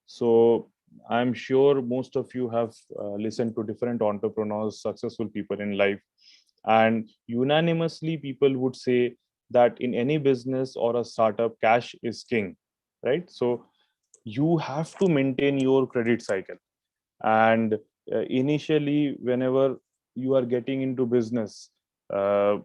So I'm sure most of you have listened to different entrepreneurs, successful people in life, and unanimously people would say that in any business or a startup, cash is king, right? So you have to maintain your credit cycle. And initially, whenever you are getting into business, uh,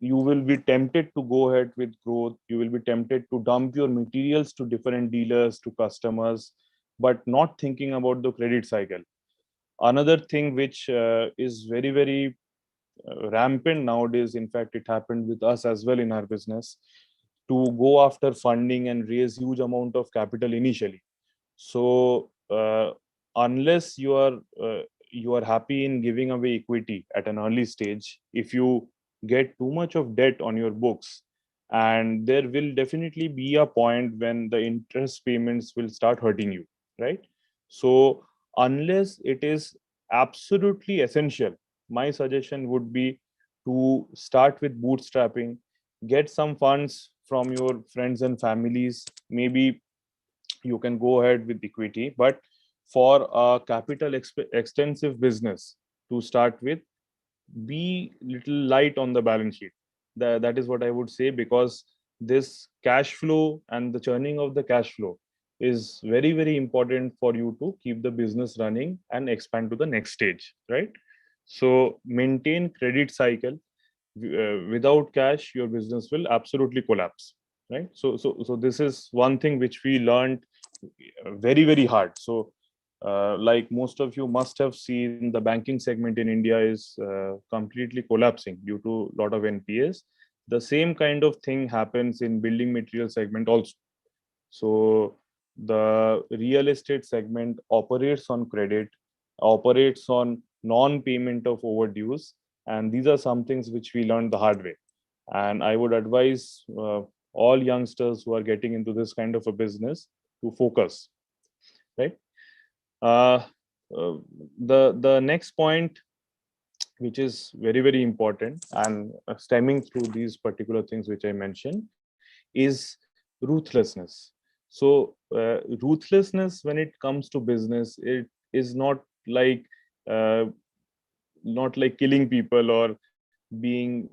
you will be tempted to go ahead with growth, you will be tempted to dump your materials to different dealers, to customers, but not thinking about the credit cycle. Another thing which is very very rampant nowadays, in fact it happened with us as well in our business, to go after funding and raise huge amount of capital initially. So unless you are happy in giving away equity at an early stage, if you get too much of debt on your books, and there will definitely be a point when the interest payments will start hurting you, right? So unless it is absolutely essential, my suggestion would be to start with bootstrapping, get some funds from your friends and families. Maybe you can go ahead with equity, but for a capital extensive business to start with, be little light on the balance sheet. That is what I would say, because this cash flow and the churning of the cash flow is very very important for you to keep the business running and expand to the next stage, right? So maintain credit cycle. Without cash, your business will absolutely collapse, right? So this is one thing which we learned very very hard. So like most of you must have seen, the banking segment in India is completely collapsing due to a lot of NPAs. The same kind of thing happens in building material segment also. So the real estate segment operates on credit, operates on non-payment of overdues, and these are some things which we learned the hard way. And I would advise all youngsters who are getting into this kind of a business to focus, right? uh, the next point, which is very very important and stemming through these particular things which I mentioned, is ruthlessness. So ruthlessness when it comes to business, it is uh, not like killing people or being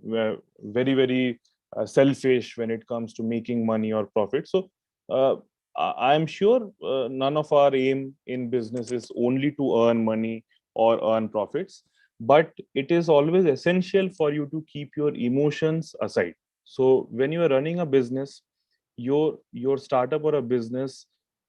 very very selfish when it comes to making money or profit. So uh, I'm sure none of our aim in business is only to earn money or earn profits, but it is always essential for you to keep your emotions aside. So when you are running a business, your startup or a business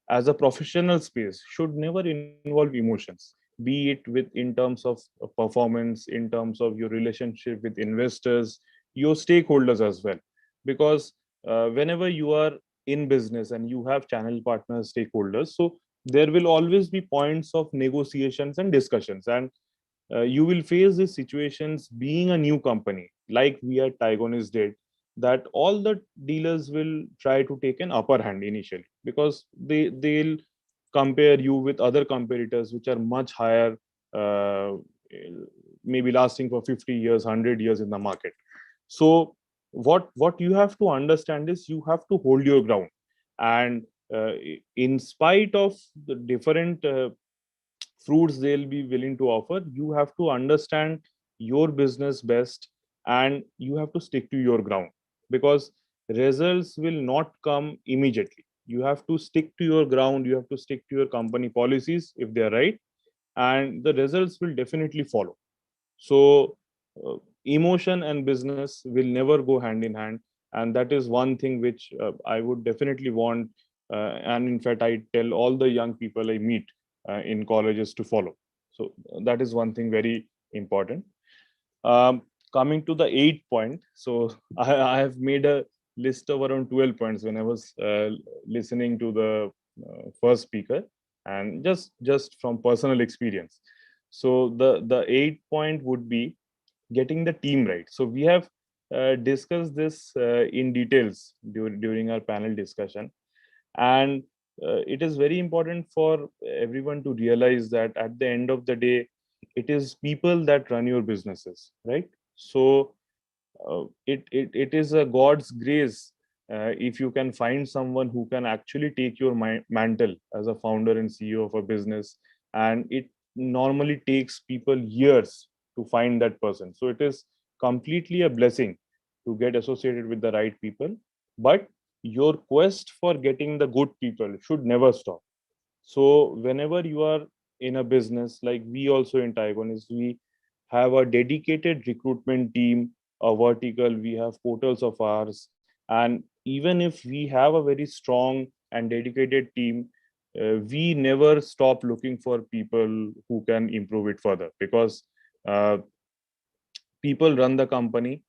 as a professional space should never involve emotions, be it with in terms of performance, in terms of your relationship with investors, your stakeholders as well. Because whenever you are in business and you have channel partners, stakeholders, so there will always be points of negotiations and discussions. And you will face these situations being a new company like we at Tigonis did, that all the dealers will try to take an upper hand initially, because they'll compare you with other competitors which are much higher, uh, maybe lasting for 50 years, 100 years in the market. So what you have to understand is you have to hold your ground. And in spite of the different fruits they'll be willing to offer, you have to understand your business best, and you have to stick to your ground, because results will not come immediately. You have to stick to your ground, you have to stick to your company policies if they're right, and the results will definitely follow. So emotion and business will never go hand in hand, and that is one thing which I would definitely want, and in fact I tell all the young people I meet in colleges to follow. So that is one thing very important. Coming to the 8th point, so I have made a list of around 12 points when I was listening to the first speaker, and just from personal experience. So the 8th point would be getting the team right. So we have discussed this in details during our panel discussion, and it is very important for everyone to realize that at the end of the day, it is people that run your businesses, right? So it is a God's grace if you can find someone who can actually take your mantle as a founder and CEO of a business, and it normally takes people years to find that person. So it is completely a blessing to get associated with the right people, but your quest for getting the good people should never stop. So whenever you are in a business, like we also in Taiwanese, we have a dedicated recruitment team, a vertical, we have portals of ours. And even if we have a very strong and dedicated team, we never stop looking for people who can improve it further, because uh, people run the company,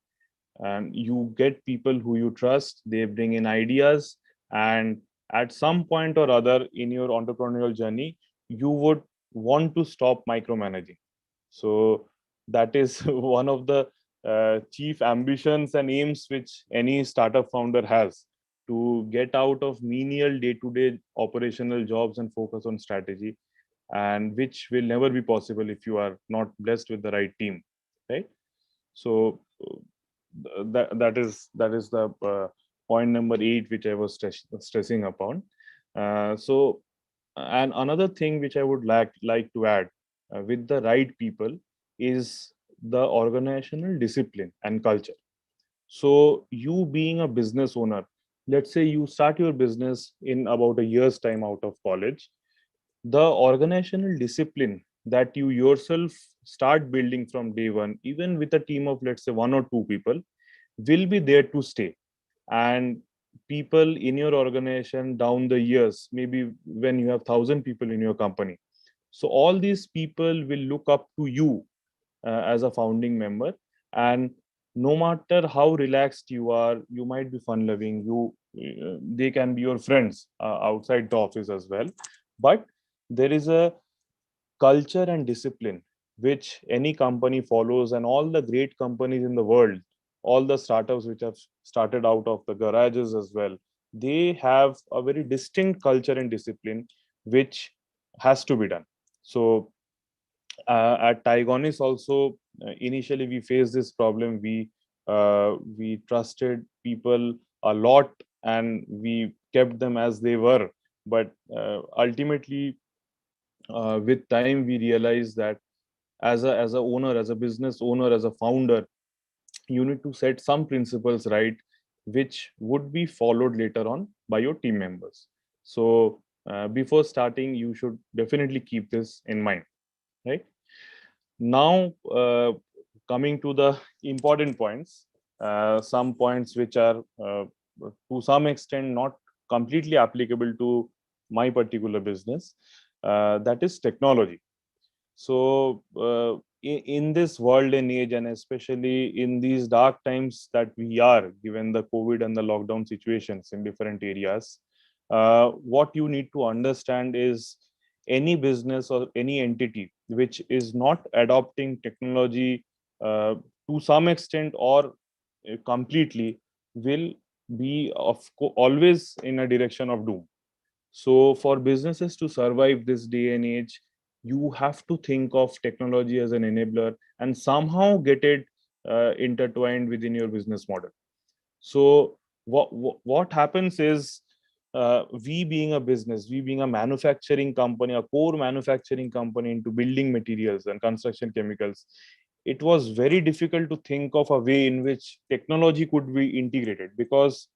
and you get people who you trust. They bring in ideas, and at some point or other in your entrepreneurial journey, you would want to stop micromanaging. So that is one of the chief ambitions and aims which any startup founder has, to get out of menial day-to-day operational jobs and focus on strategy, and which will never be possible if you are not blessed with the right team, right? So that is the point number 8 which I was stressing upon. So and another thing which I would like to add, with the right people, is the organizational discipline and culture. So you being a business owner, let's say you start your business in about a year's time out of college, the organizational discipline that you yourself start building from day one, even with a team of let's say 1 or 2 people, will be there to stay. And people in your organization down the years, maybe when you have 1,000 people in your company, so all these people will look up to you as a founding member. And no matter how relaxed you are, you might be fun loving, they can be your friends outside the office as well, but there is a culture and discipline which any company follows. And all the great companies in the world, all the startups which have started out of the garages as well, they have a very distinct culture and discipline which has to be done. So at Taiwanese also, initially we faced this problem. We trusted people a lot, and we kept them as they were, but ultimately with time we realized that as a owner, as a business owner, as a founder, you need to set some principles right, which would be followed later on by your team members. So before starting, you should definitely keep this in mind, right? Now coming to the important points, some points which are to some extent not completely applicable to my particular business, that is technology. So in this world and age, and especially in these dark times that we are, given the COVID and the lockdown situations in different areas, what you need to understand is any business or any entity which is not adopting technology to some extent or completely will be always in a direction of doom. So for businesses to survive this day and age, you have to think of technology as an enabler and somehow get it intertwined within your business model. So what happens is, we being a business, we being a manufacturing company, a core manufacturing company into building materials and construction chemicals, it was very difficult to think of a way in which technology could be integrated. Because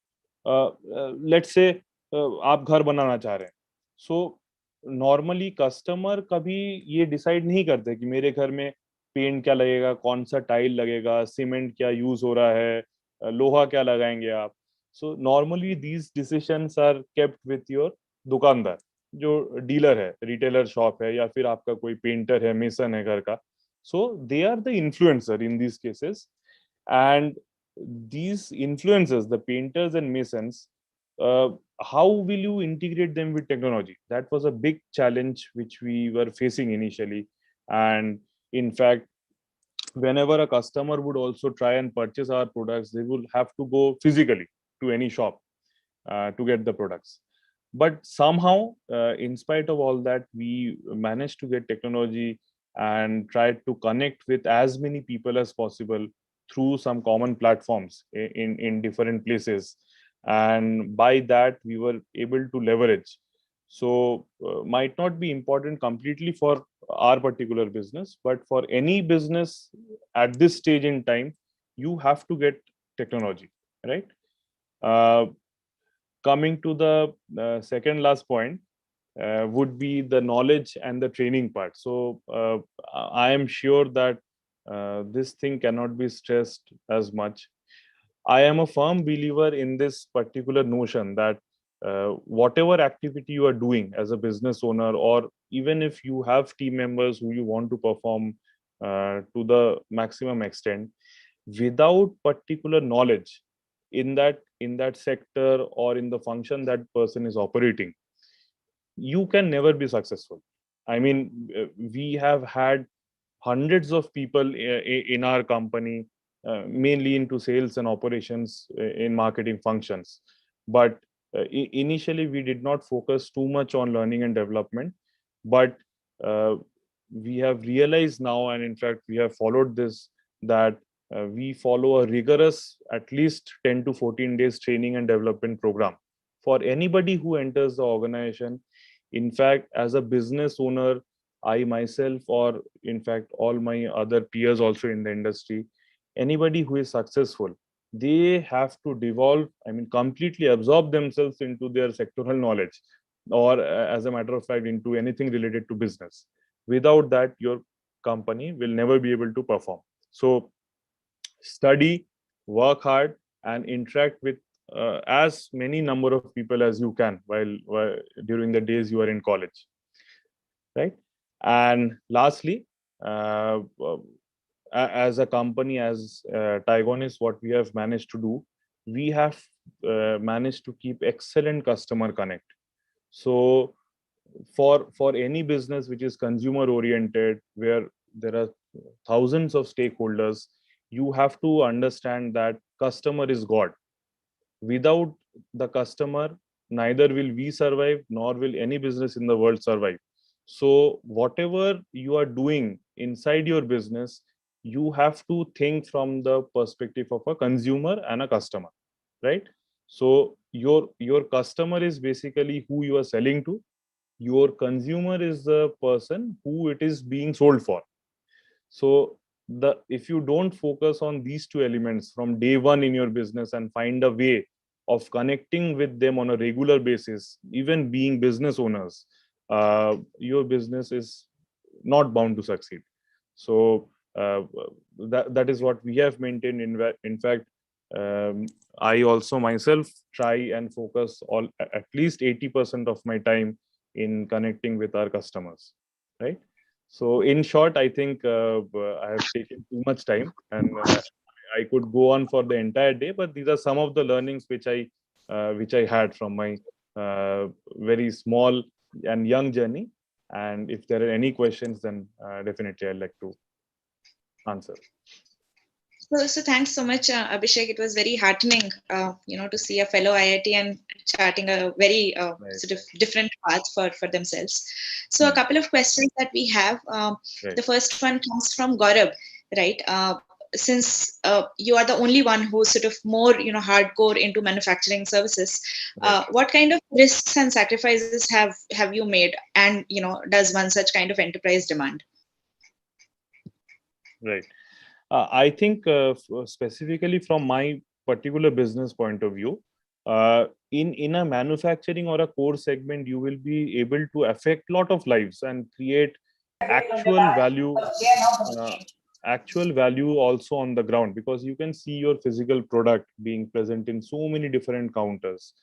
let's say आप घर बनाना चाह रहे हैं, so normally customer कभी ये decide नहीं करते कि मेरे घर में पेंट क्या लगेगा, कौन सा टाइल लगेगा, सीमेंट क्या यूज हो रहा है, लोहा क्या लगाएंगे आप. So normally these decisions are kept with your दुकानदार, जो डीलर है, रिटेलर शॉप है, या फिर आपका कोई पेंटर है, मेसन है घर का. So they are the influencer in these cases. And these influencers, the painters and masons, how will you integrate them with technology? That was a big challenge which we were facing initially. And in fact, whenever a customer would also try and purchase our products, they will have to go physically to any shop to get the products. But somehow, in spite of all that, we managed to get technology and tried to connect with as many people as possible through some common platforms in different places. And by that, we were able to leverage. So might not be important completely for our particular business, but for any business at this stage in time, you have to get technology, right? Coming to the second last point, would be the knowledge and the training part. So I am sure that this thing cannot be stressed as much. I am a firm believer in this particular notion that whatever activity you are doing as a business owner, or even if you have team members who you want to perform to the maximum extent, without particular knowledge in that sector or in the function that person is operating, you can never be successful. I mean, we have had hundreds of people in our company, mainly into sales and operations in marketing functions. But initially, we did not focus too much on learning and development. But we have realized now, and in fact, we have followed this, that we follow a rigorous, at least 10 to 14 days training and development program for anybody who enters the organization. In fact, as a business owner, I myself, or in fact, all my other peers also in the industry, anybody who is successful, they have to devolve, I mean, completely absorb themselves into their sectoral knowledge, or as a matter of fact, into anything related to business. Without that, your company will never be able to perform. So, study, work hard, and interact with as many number of people as you can while during the days you are in college, right? And lastly, as a company, as Tigonis, what we have managed to do, we have managed to keep excellent customer connect. So for any business which is consumer oriented, where there are thousands of stakeholders, you have to understand that customer is God. Without the customer, neither will we survive, nor will any business in the world survive. So whatever you are doing inside your business, you have to think from the perspective of a consumer and a customer, right? So your customer is basically who you are selling to. Your consumer is the person who it is being sold for. So if you don't focus on these two elements from day one in your business and find a way of connecting with them on a regular basis, even being business owners, your business is not bound to succeed. So that is what we have maintained. In fact, I also myself try and focus at least 80% of my time in connecting with our customers, right? So in short, I think I have taken too much time, and I could go on for the entire day, but these are some of the learnings which I had from my very small and young journey. And if there are any questions, then definitely I'd like to answer. So thanks so much, Abhishek. It was very heartening, to see a fellow IITian charting a very sort of different path for themselves. So a couple of questions that we have. The first one comes from Gaurav, right? Since you are the only one who's sort of more, hardcore into manufacturing services, what kind of risks and sacrifices have you made? And, does one such kind of enterprise demand? Right. I think specifically from my particular business point of view, in a manufacturing or a core segment, you will be able to affect lot of lives and create actual value also on the ground, because you can see your physical product being present in so many different counters.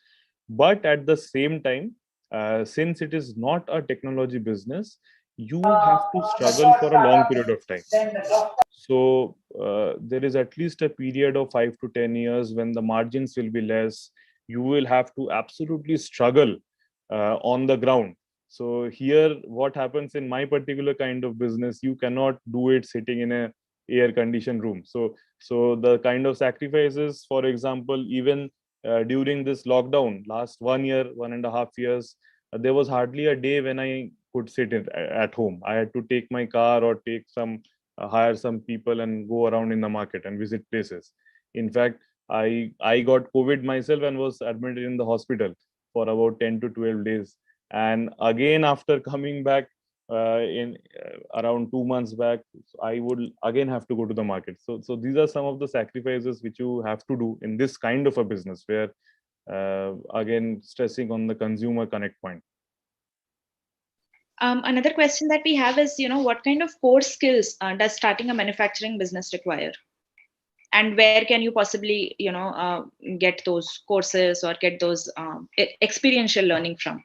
But at the same time, since it is not a technology business, you have to struggle for a long period of time. So there is at least a period of 5 to 10 years when the margins will be less. You will have to absolutely struggle on the ground. So here, what happens in my particular kind of business, you cannot do it sitting in a air-conditioned room. So the kind of sacrifices, for example, even during this lockdown, last 1 year, 1.5 years, there was hardly a day when I could sit at home. I had to take my car or hire some people and go around in the market and visit places. In fact, I got COVID myself and was admitted in the hospital for about 10 to 12 days. And again, after coming back in around 2 months back, I would again have to go to the market. So these are some of the sacrifices which you have to do in this kind of a business, where again, stressing on the consumer connect point. Another question that we have is, what kind of core skills does starting a manufacturing business require? And where can you possibly, get those courses or get those experiential learning from?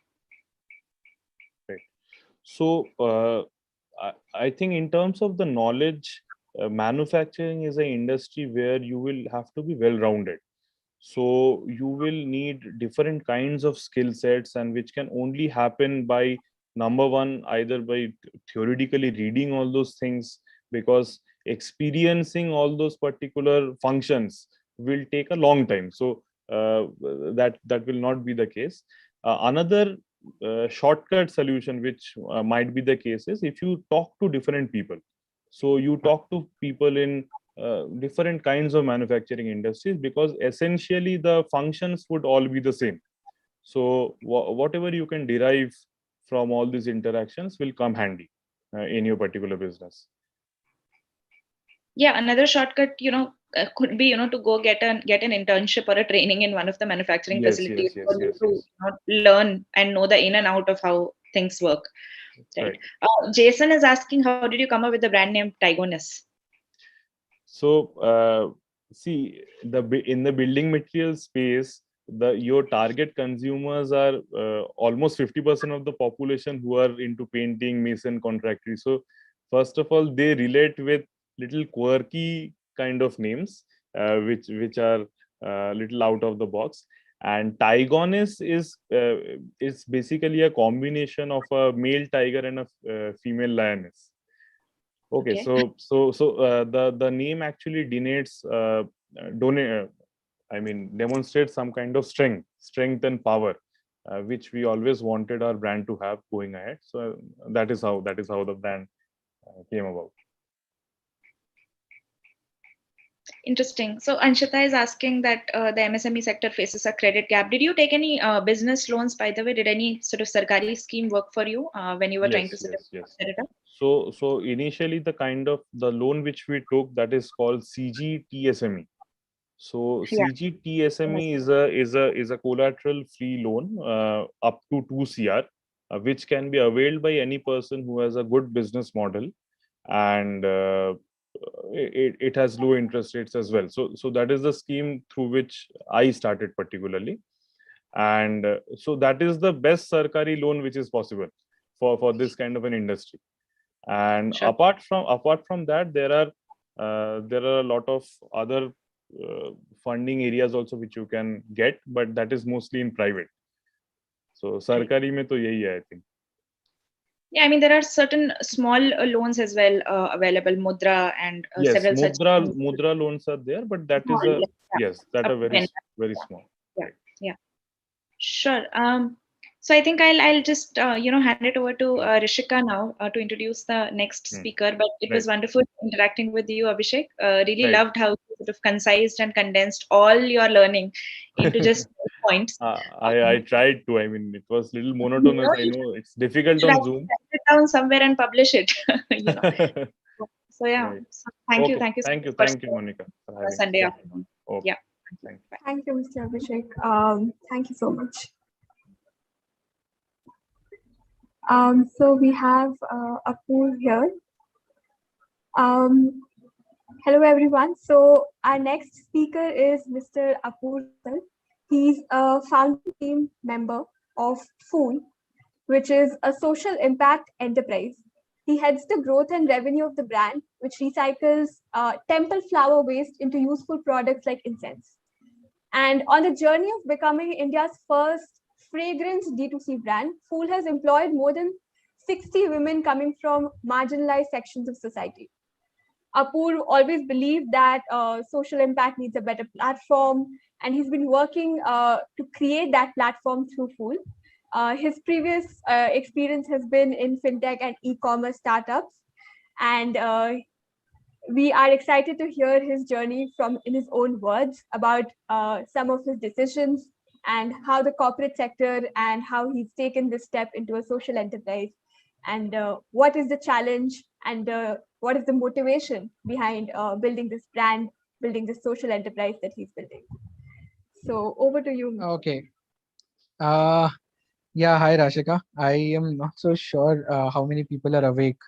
Right. So I think in terms of the knowledge, manufacturing is an industry where you will have to be well-rounded. So you will need different kinds of skill sets, and which can only happen by, number one, either by theoretically reading all those things, because experiencing all those particular functions will take a long time. So that will not be the case. Another shortcut solution which might be the case is if you talk to different people. So you talk to people in different kinds of manufacturing industries, because essentially the functions would all be the same. So whatever you can derive from all these interactions will come handy in your particular business. Yeah, another shortcut, could be, to go get an internship or a training in one of the manufacturing facilities to learn and know the in and out of how things work. Right. Jason is asking, how did you come up with the brand name Tigonis? So see, in the building material space, your target consumers are almost 50% of the population who are into painting, mason, contractory. So first of all, they relate with little quirky kind of names, which are little out of the box. And Tigonis is basically a combination of a male tiger and a female lioness. Okay. So the name actually demonstrates some kind of strength and power, which we always wanted our brand to have going ahead. So that is how the brand came about. Interesting. So Anshita is asking that the MSME sector faces a credit gap. Did you take any business loans, by the way? Did any sort of Sarkari scheme work for you when you were trying to set it up? So initially, the loan which we took, that is called CGTSME. So CGTSME is a collateral free loan up to 2 CR, which can be availed by any person who has a good business model, and it has low interest rates as well. So that is the scheme through which I started particularly, and so that is the best Sarkari loan which is possible for this kind of an industry. And apart from that, there are a lot of other funding areas also which you can get, but that is mostly in private. So Sarkari mein to yahi hai, I think. Yeah, I mean, there are certain small loans as well available, Mudra and several such. Mudra loans are there, but that is that are very small. Yeah, right. Yeah, sure. So I think I'll just hand it over to Rishika now to introduce the next speaker. But it was wonderful interacting with you, Abhishek. Really loved how you sort of concised and condensed all your learning into just points. I tried to. I mean, it was a little monotonous. I know it's difficult on Zoom. Write it down somewhere and publish it. So yeah. Right. So thank you, thank you, Monica, for having Sunday afternoon. Okay. Yeah. Thank you. Thank Thank you, Mr. Abhishek. Thank you so much. So we have Apurv here. Hello, everyone. So our next speaker is Mr. Apurv Misal. He's a founding team member of Fool, which is a social impact enterprise. He heads the growth and revenue of the brand, which recycles temple flower waste into useful products like incense. And on the journey of becoming India's first fragrance D2C brand, Fool has employed more than 60 women coming from marginalized sections of society. Apurv always believed that social impact needs a better platform, and he's been working to create that platform through Fool. His previous experience has been in fintech and e-commerce startups, and we are excited to hear his journey from in his own words about some of his decisions and how the corporate sector and how he's taken this step into a social enterprise, and what is the challenge and what is the motivation behind building this brand, building this social enterprise that he's building. So over to you. Okay. Yeah, hi Rashika. I am not so sure how many people are awake.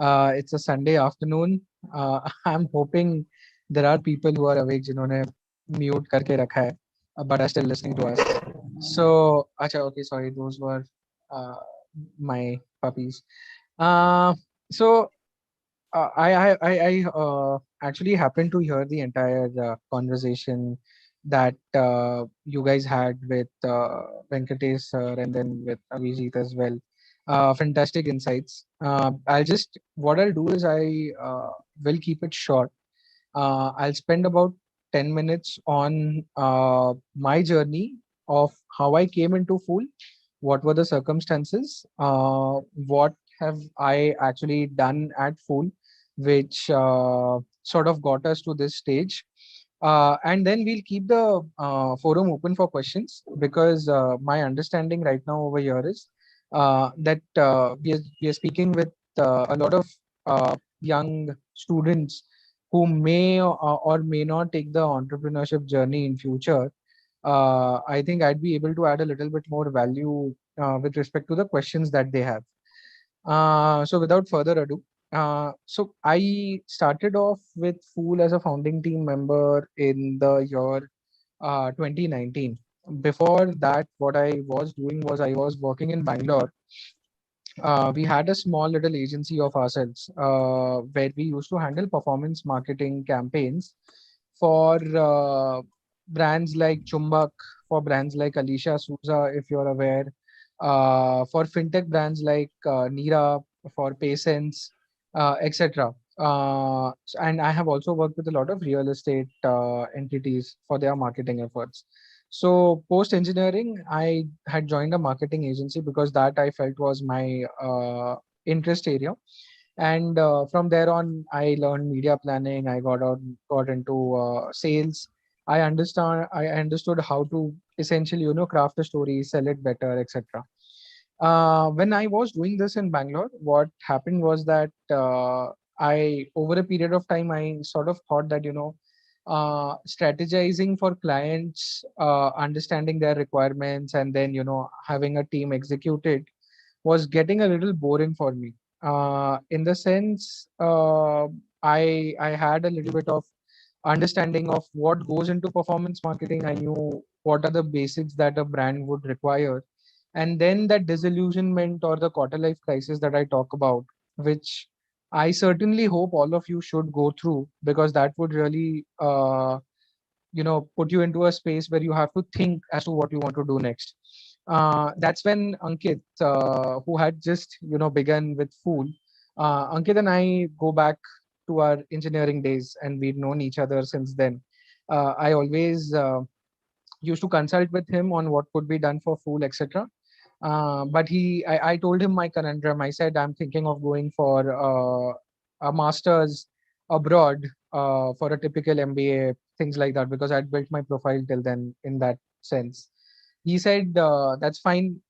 It's a Sunday afternoon. I'm hoping there are people who are awake जिन्होंने mute करके रखा है, but are still listening to us. So, acha, okay, sorry, those were my puppies. So I actually happened to hear the entire conversation that you guys had with Venkatesh sir and then with Abhijit as well. Fantastic insights. What I'll do is I will keep it short. I'll spend about 10 minutes on my journey of how I came into Fool, what were the circumstances, what have I actually done at Fool, which sort of got us to this stage. And then we'll keep the forum open for questions, because my understanding right now over here is that we are speaking with a lot of young students who may or may not take the entrepreneurship journey in future. I think I'd be able to add a little bit more value with respect to the questions that they have. So without further ado, so I started off with Fool as a founding team member in the year 2019. Before that, what I was doing was I was working in Bangalore. We had a small little agency of ourselves where we used to handle performance marketing campaigns for brands like Chumbak, for brands like Alicia Souza, if you're aware, for fintech brands like Nira, for Paysense, etc. And I have also worked with a lot of real estate entities for their marketing efforts. So post engineering, I had joined a marketing agency because that I felt was my interest area. And from there on, I learned media planning. I got into sales. I understood how to essentially, craft a story, sell it better, etc. When I was doing this in Bangalore, what happened was that over a period of time, I sort of thought that, strategizing for clients, understanding their requirements, and then, having a team execute it was getting a little boring for me. In the sense, I had a little bit of understanding of what goes into performance marketing. I knew what are the basics that a brand would require. And then that disillusionment or the quarter life crisis that I talk about, which I certainly hope all of you should go through, because that would really, put you into a space where you have to think as to what you want to do next. That's when Ankit, who had just, begun with Fool, Ankit and I go back to our engineering days, and we've known each other since then. I always used to consult with him on what could be done for Fool, etc. But I told him my conundrum. I said, I'm thinking of going for a master's abroad for a typical MBA, things like that, because I'd built my profile till then in that sense. He said, that's fine.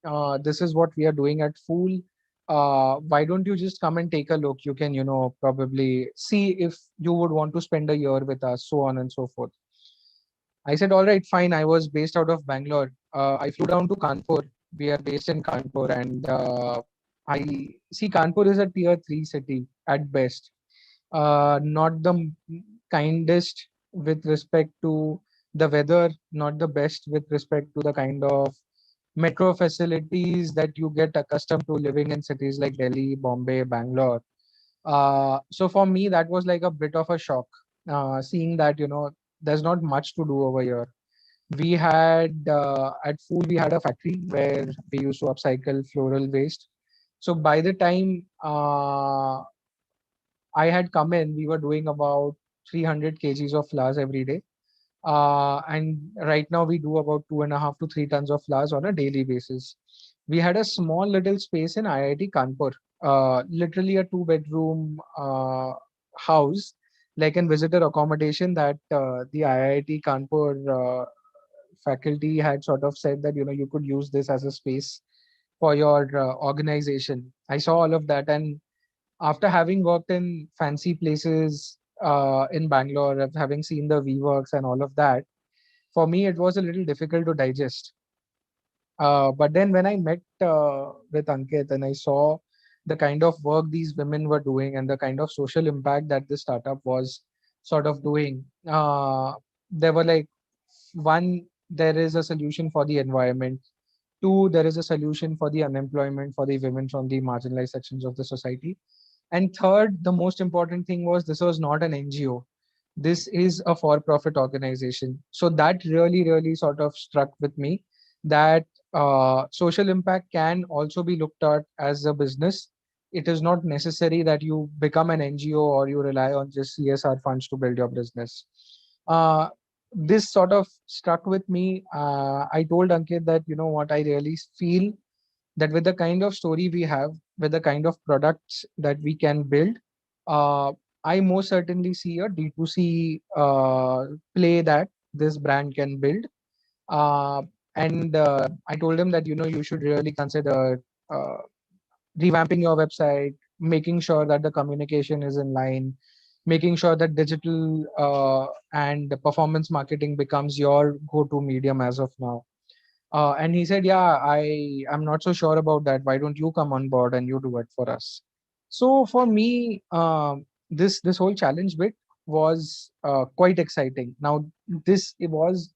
This is what we are doing at Fool. Why don't you just come and take a look? You can, probably see if you would want to spend a year with us, so on and so forth. I said, all right, fine. I was based out of Bangalore. I flew down to Kanpur. We are based in Kanpur, and I see Kanpur is a tier 3 city at best. Not the kindest with respect to the weather, not the best with respect to the kind of metro facilities that you get accustomed to living in cities like Delhi, Bombay, Bangalore. So for me, that was like a bit of a shock, seeing that, there's not much to do over here. We had at Fool, we had a factory where we used to upcycle floral waste. So by the time I had come in, we were doing about 300 kgs of flowers every day. And right now we do about 2.5 to 3 tons of flowers on a daily basis. We had a small little space in IIT Kanpur, literally a 2 bedroom house, like in visitor accommodation that the IIT Kanpur faculty had sort of said that, you could use this as a space for your organization. I saw all of that, and after having worked in fancy places in Bangalore, of having seen the WeWorks and all of that, for me it was a little difficult to digest. But then when I met with Ankit and I saw the kind of work these women were doing and the kind of social impact that this startup was sort of doing, there were like, one, there is a solution for the environment. Two, there is a solution for the unemployment for the women from the marginalized sections of the society. And third, the most important thing was this was not an NGO. This is a for-profit organization. So that really, really sort of struck with me that social impact can also be looked at as a business. It is not necessary that you become an NGO or you rely on just CSR funds to build your business. This sort of struck with me. I told Ankit that, what, I really feel that with the kind of story we have, with the kind of products that we can build, uh, I most certainly see a D2C play that this brand can build. Uh, and I told him that, you should really consider uh, revamping your website, making sure that the communication is in line, making sure that digital and performance marketing becomes your go-to medium as of now. And he said, "Yeah, I'm not so sure about that. Why don't you come on board and you do it for us?" So for me, this whole challenge bit was quite exciting. Now, this it was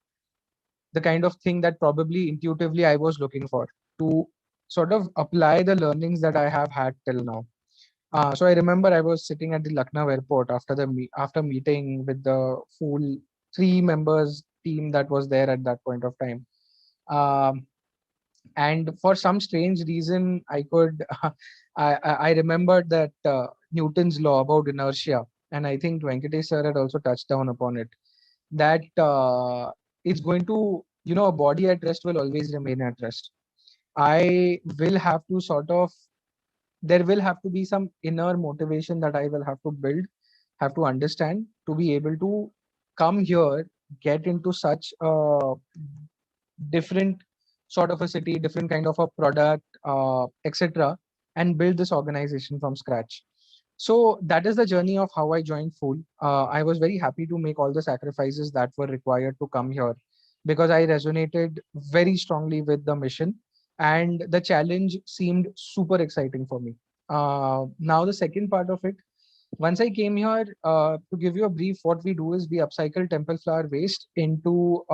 the kind of thing that probably intuitively I was looking for to sort of apply the learnings that I have had till now. So I remember I was sitting at the Lucknow airport after after meeting with the full 3 members team that was there at that point of time. Um, and for some strange reason, I could I remembered that Newton's law about inertia, and I think Venkatesh sir had also touched down upon it. That it's going to, a body at rest will always remain at rest. I will have to sort of, there will have to be some inner motivation that I will have to build, have to understand to be able to come here, get into such a different sort of a city, different kind of a product, etc., and build this organization from scratch. So that is the journey of how I joined Fool. I was very happy to make all the sacrifices that were required to come here because I resonated very strongly with the mission and the challenge seemed super exciting for me. Now, the second part of it, once I came here, to give you a brief, what we do is we upcycle temple flower waste into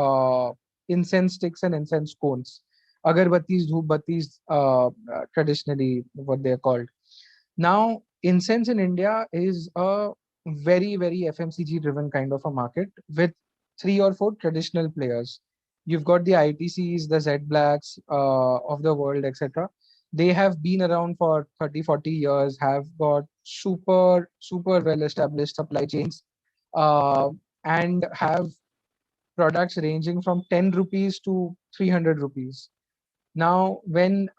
incense sticks and incense cones. Agarbattis, dhoop traditionally what they're called. Now, incense in India is a very, very FMCG driven kind of a market with 3 or 4 traditional players. You've got the ITCs, the Z Blacks of the world, etc. They have been around for 30, 40 years, have got super, super well established supply chains, uh, and have products ranging from 10 rupees to 300 rupees. Now, when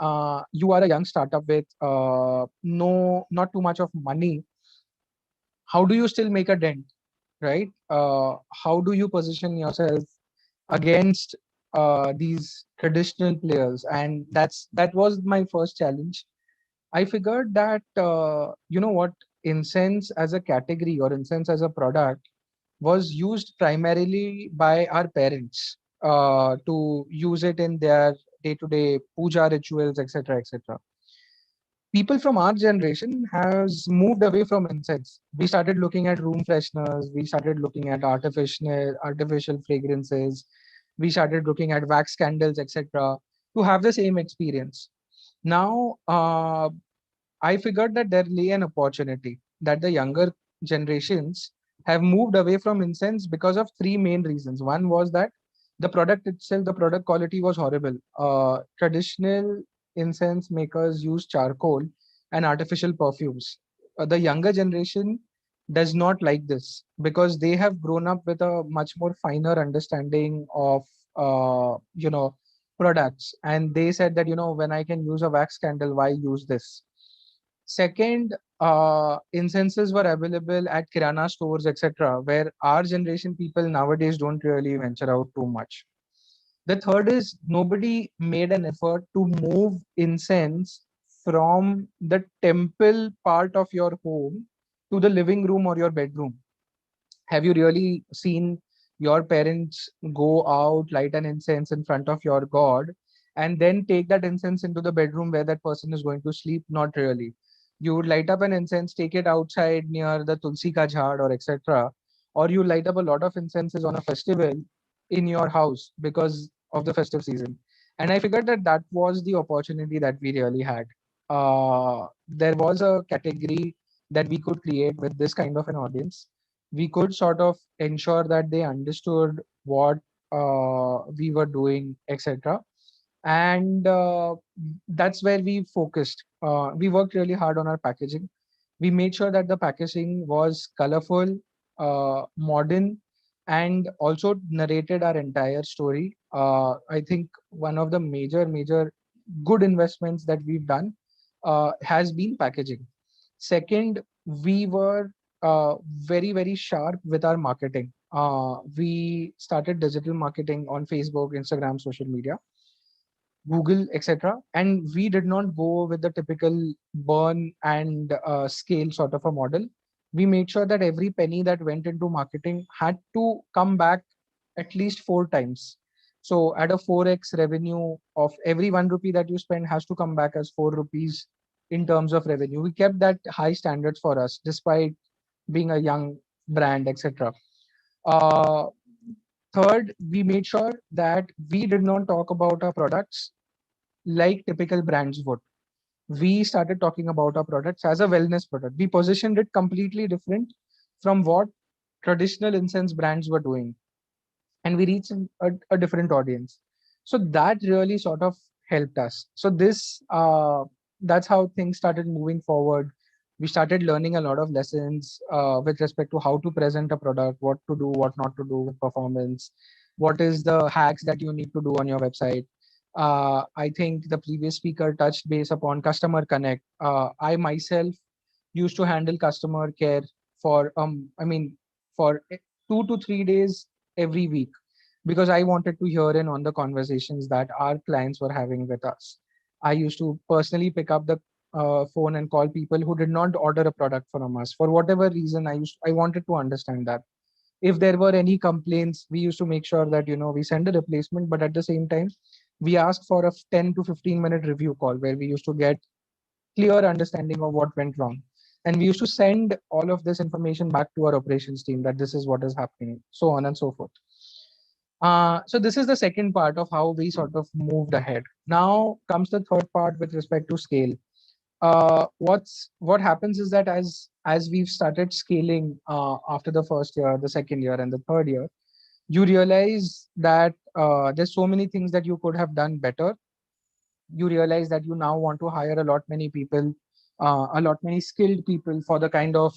you are a young startup with not too much of money, how do you still make a dent, right? How do you position yourself against these traditional players? And that was my first challenge. I figured that, incense as a category or incense as a product was used primarily by our parents to use it in their day-to-day puja rituals, etc., etc. People from our generation has moved away from incense. We started looking at room fresheners. We started looking at artificial fragrances. We started looking at wax candles, etc., to have the same experience. Now, I figured that there lay an opportunity that the younger generations have moved away from incense because of three main reasons. One was that the product itself, the product quality was horrible. Traditional incense makers use charcoal and artificial perfumes. The younger generation does not like this because they have grown up with a much more finer understanding of products, and they said that when I can use a wax candle, why use this? Second, incenses were available at kirana stores, etc., where our generation people nowadays don't really venture out too much. The third is nobody made an effort to move incense from the temple part of your home to the living room or your bedroom. Have you really seen your parents go out, light an incense in front of your god, and then take that incense into the bedroom where that person is going to sleep? Not really. You would light up an incense, take it outside near the tulsi ka jhad or etc., or you light up a lot of incenses on a festival in your house because of the festive season. And I figured that that was the opportunity that we really had. There was a category that we could create with this kind of an audience. We could sort of ensure that they understood what we were doing, etc. And that's where we focused. We worked really hard on our packaging. We made sure that the packaging was colorful, modern, and also narrated our entire story. I think one of the major good investments that we've done has been packaging. Second, we were very sharp with our marketing. We started digital marketing on Facebook, Instagram, social media, Google, etc. And we did not go with the typical burn and scale sort of a model. We made sure that every penny that went into marketing had to come back at least 4 times. So at a 4x revenue of every 1 rupee that you spend has to come back as 4 rupees in terms of revenue. We kept that high standards for us despite being a young brand, etc. Uh, Third, we made sure that we did not talk about our products like typical brands would. We started talking about our products as a wellness product. We positioned it completely different from what traditional incense brands were doing, and we reached a different audience. So that really sort of helped us. So this that's how things started moving forward. We started learning a lot of lessons with respect to how to present a product, what to do, what not to do with performance, what is the hacks that you need to do on your website. I think the previous speaker touched base upon customer connect. I myself used to handle customer care for for 2 to 3 days every week because I wanted to hear in on the conversations that our clients were having with us. I used to personally pick up the phone and call people who did not order a product from us for whatever reason. I wanted to understand that if there were any complaints, we used to make sure that we send a replacement, but at the same time we asked for a 10 to 15-minute review call where we used to get clear understanding of what went wrong. And we used to send all of this information back to our operations team that this is what is happening, so on and so forth. So this is the second part of how we sort of moved ahead. Now comes the third part with respect to scale. What happens is that as we've started scaling after the first year, the second year, and the third year, you realize that there's so many things that you could have done better. You realize that you now want to hire a lot many people, a lot many skilled people for the kind of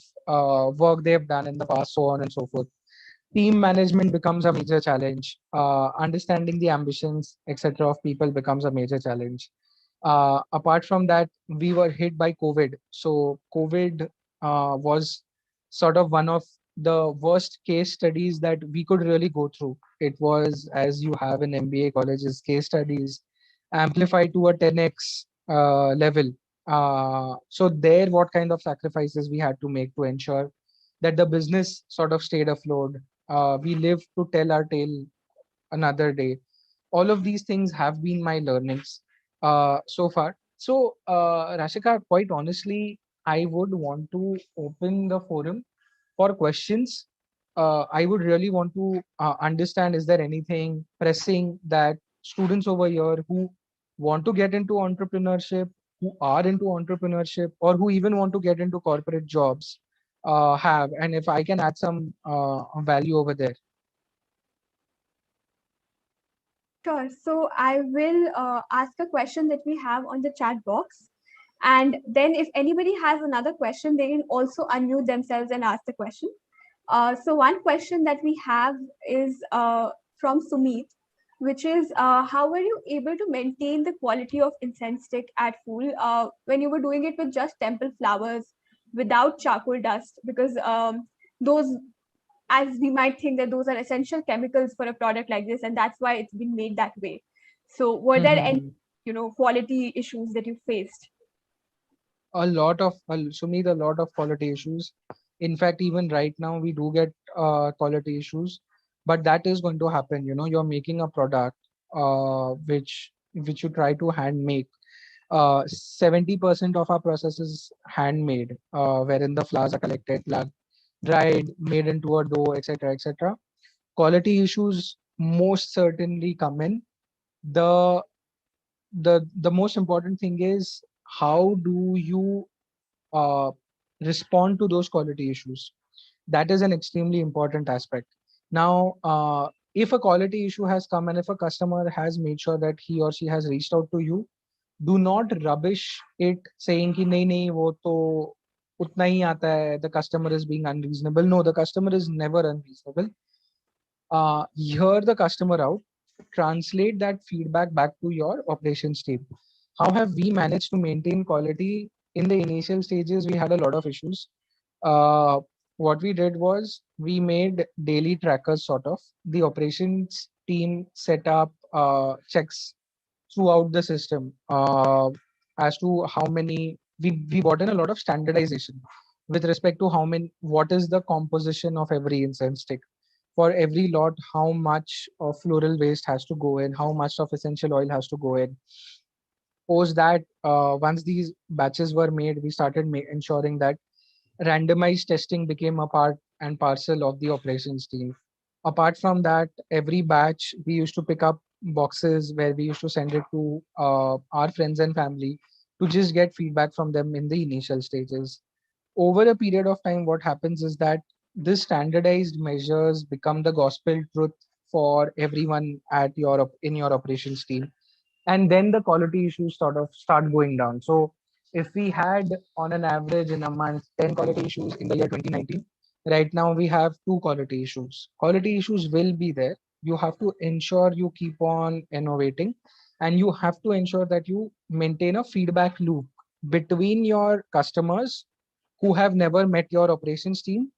work they've done in the past, so on and so forth. Team management becomes a major challenge. Understanding the ambitions, etc., of people becomes a major challenge. Apart from that, we were hit by COVID. So COVID was sort of one of the worst case studies that we could really go through. It was, as you have in MBA colleges, case studies amplified to a 10x level. So there, what kind of sacrifices we had to make to ensure that the business sort of stayed afloat, We live to tell our tale another day. All of these things have been my learnings so far. So, Rashika, quite honestly, I would want to open the forum for questions. I would really want to understand, is there anything pressing that students over here who want to get into entrepreneurship, who are into entrepreneurship, or who even want to get into corporate jobs have, and if I can add some value over there. Sure. So I will ask a question that we have on the chat box. And then if anybody has another question, they can also unmute themselves and ask the question. So one question that we have is from Sumit, which is how were you able to maintain the quality of incense stick at Fool when you were doing it with just temple flowers without charcoal dust? Because those, as we might think that those are essential chemicals for a product like this, and that's why it's been made that way. So were there any, quality issues that you faced? A lot of Sumit, a lot of quality issues. In fact, even right now we do get quality issues, but that is going to happen. You're making a product which you try to hand make. 70% of our process is handmade, wherein the flowers are collected, plucked, dried, made into a dough, etc., etc. Quality issues most certainly come in. The the most important thing is, how do you uh, respond to those quality issues? That is an extremely important aspect. Now, if a quality issue has come and if a customer has made sure that he or she has reached out to you, do not rubbish it saying कि नहीं नहीं वो तो उतना ही आता है, the customer is being unreasonable. No, the customer is never unreasonable. Hear the customer out, translate that feedback back to your operations team. How have we managed to maintain quality? In the initial stages, we had a lot of issues. What we did was we made daily trackers, sort of. The operations team set up checks throughout the system as to how many. We brought in a lot of standardization with respect to what is the composition of every incense stick. For every lot, how much of floral waste has to go in, how much of essential oil has to go in. Post that, once these batches were made, we started ensuring that randomized testing became a part and parcel of the operations team. Apart from that, every batch we used to pick up boxes where we used to send it to our friends and family to just get feedback from them in the initial stages. Over a period of time, what happens is that this standardized measures become the gospel truth for everyone at in your operations team, and then the quality issues sort of start going down. So if we had on an average in a month 10 quality issues in the year 2019, right now we have 2 quality issues. Quality issues will be there. You have to ensure you keep on innovating, and you have to ensure that you maintain a feedback loop between your customers who have never met your operations team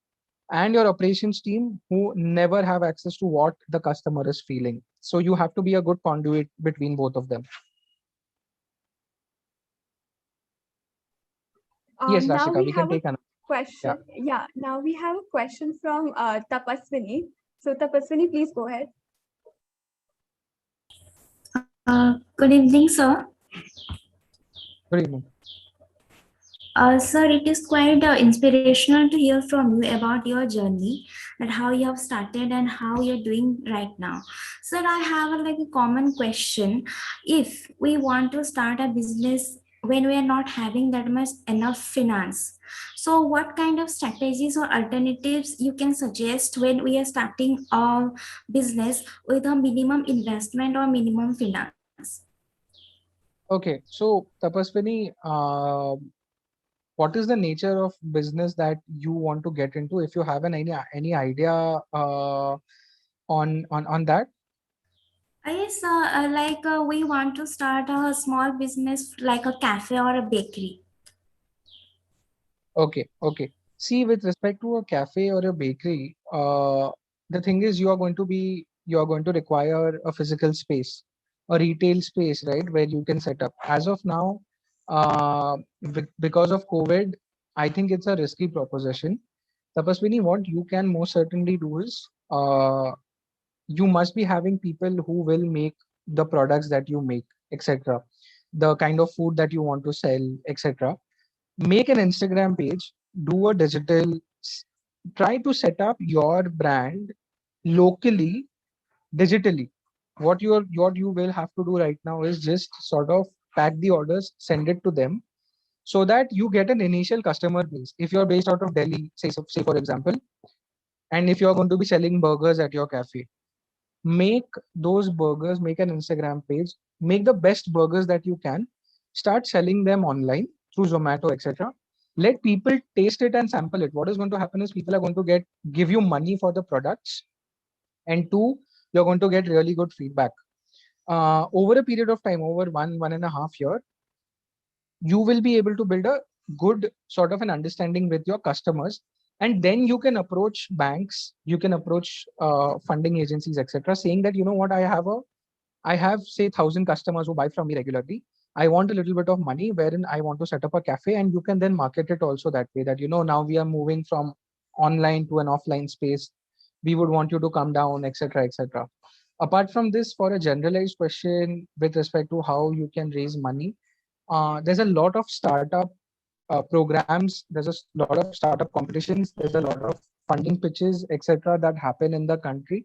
and your operations team who never have access to what the customer is feeling. So you have to be a good conduit between both of them. Yes, Rashika, we can take another question. Yeah, now we have a question from Tapaswini. So Tapaswini, please go ahead. Good evening, sir. Good evening. Sir, it is quite inspirational to hear from you about your journey and how you have started and how you're doing right now. Sir, I have a common question. If we want to start a business when we are not having that much enough finance, so what kind of strategies or alternatives you can suggest when we are starting a business with a minimum investment or minimum finance? Okay, so Tapaswini, what is the nature of business that you want to get into? If you have any idea on that? Yes, we want to start a small business like a cafe or a bakery. Okay. See, with respect to a cafe or a bakery, the thing is you are going to require a physical space, a retail space, right, where you can set up. As of now, because of COVID, I think it's a risky proposition. Tapaswini, what you can most certainly do is you must be having people who will make the products that you make, etc. The kind of food that you want to sell, etc. Make an Instagram page, do a digital, try to set up your brand locally, digitally. What you will have to do right now is just sort of pack the orders, send it to them, so that you get an initial customer base. If you're based out of Delhi, say for example, and if you're going to be selling burgers at your cafe, make those burgers, make an Instagram page, make the best burgers that you can, start selling them online through Zomato, etc. Let people taste it and sample it. What is going to happen is people are going to give you money for the products, and two, you're going to get really good feedback. Over a period of time, over 1.5 year, you will be able to build a good sort of an understanding with your customers, and then you can approach banks, you can approach funding agencies, etc., saying that, you know what, I have say 1,000 customers who buy from me regularly. I want a little bit of money wherein I want to set up a cafe, and you can then market it also that way, that, now we are moving from online to an offline space. We would want you to come down, etc., etc. Apart from this, for a generalized question with respect to how you can raise money, there's a lot of startup programs, there's a lot of startup competitions, there's a lot of funding pitches, etc., that happen in the country.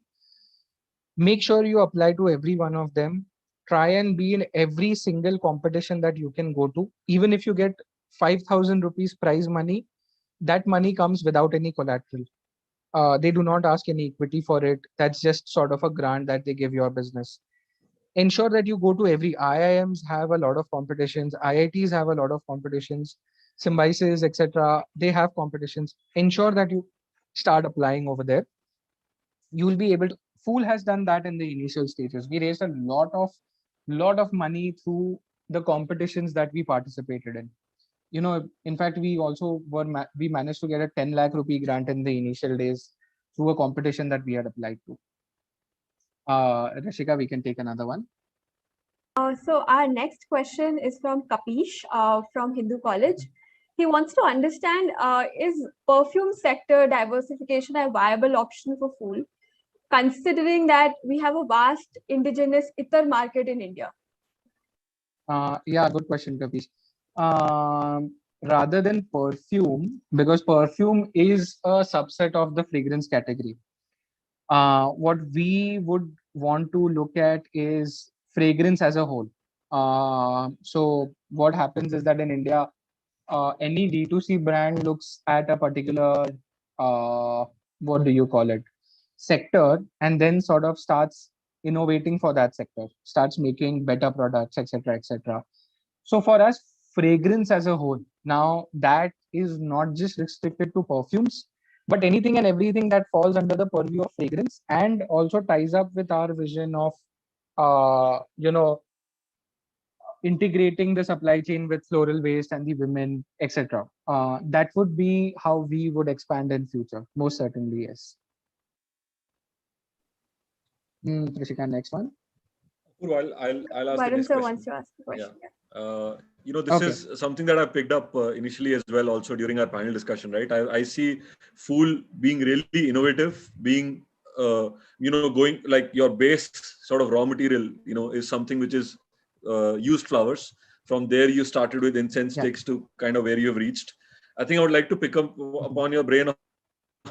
Make sure you apply to every one of them. Try and be in every single competition that you can go to. Even if you get 5,000 rupees prize money, that money comes without any collateral. They do not ask any equity for it. That's just sort of a grant that they give your business. Ensure that you go to every IIMs have a lot of competitions, IITs have a lot of competitions, Symbiosis, etc. They have competitions. Ensure that you start applying over there. You will be able to. Fool has done that in the initial stages. We raised a lot of money through the competitions that we participated in. In fact, we also we managed to get a 10 lakh rupee grant in the initial days through a competition that we had applied to. Rashika, we can take another one. So our next question is from Kapish from Hindu College. He wants to understand, is perfume sector diversification a viable option for Fool, considering that we have a vast indigenous Iyer market in India? Yeah, good question, Kapish. Rather than perfume, because perfume is a subset of the fragrance category, what we would want to look at is fragrance as a whole. So what happens is that in India, any D2C brand looks at a particular, what do you call it, sector, and then sort of starts innovating for that sector, starts making better products, etc., etc. So for us, fragrance as a whole, now that is not just restricted to perfumes, but anything and everything that falls under the purview of fragrance, and also ties up with our vision of, integrating the supply chain with floral waste and the women, etc. That would be how we would expand in future. Most certainly, yes. Trishika, next one. I'll ask the next question. Wants to ask the question. Yeah. This is something that I picked up initially as well, also during our panel discussion, right? I see Fool being really innovative, being, going like your base sort of raw material, is something which is used flowers. From there, you started with incense sticks to kind of where you've reached. I think I would like to pick up upon your brain on,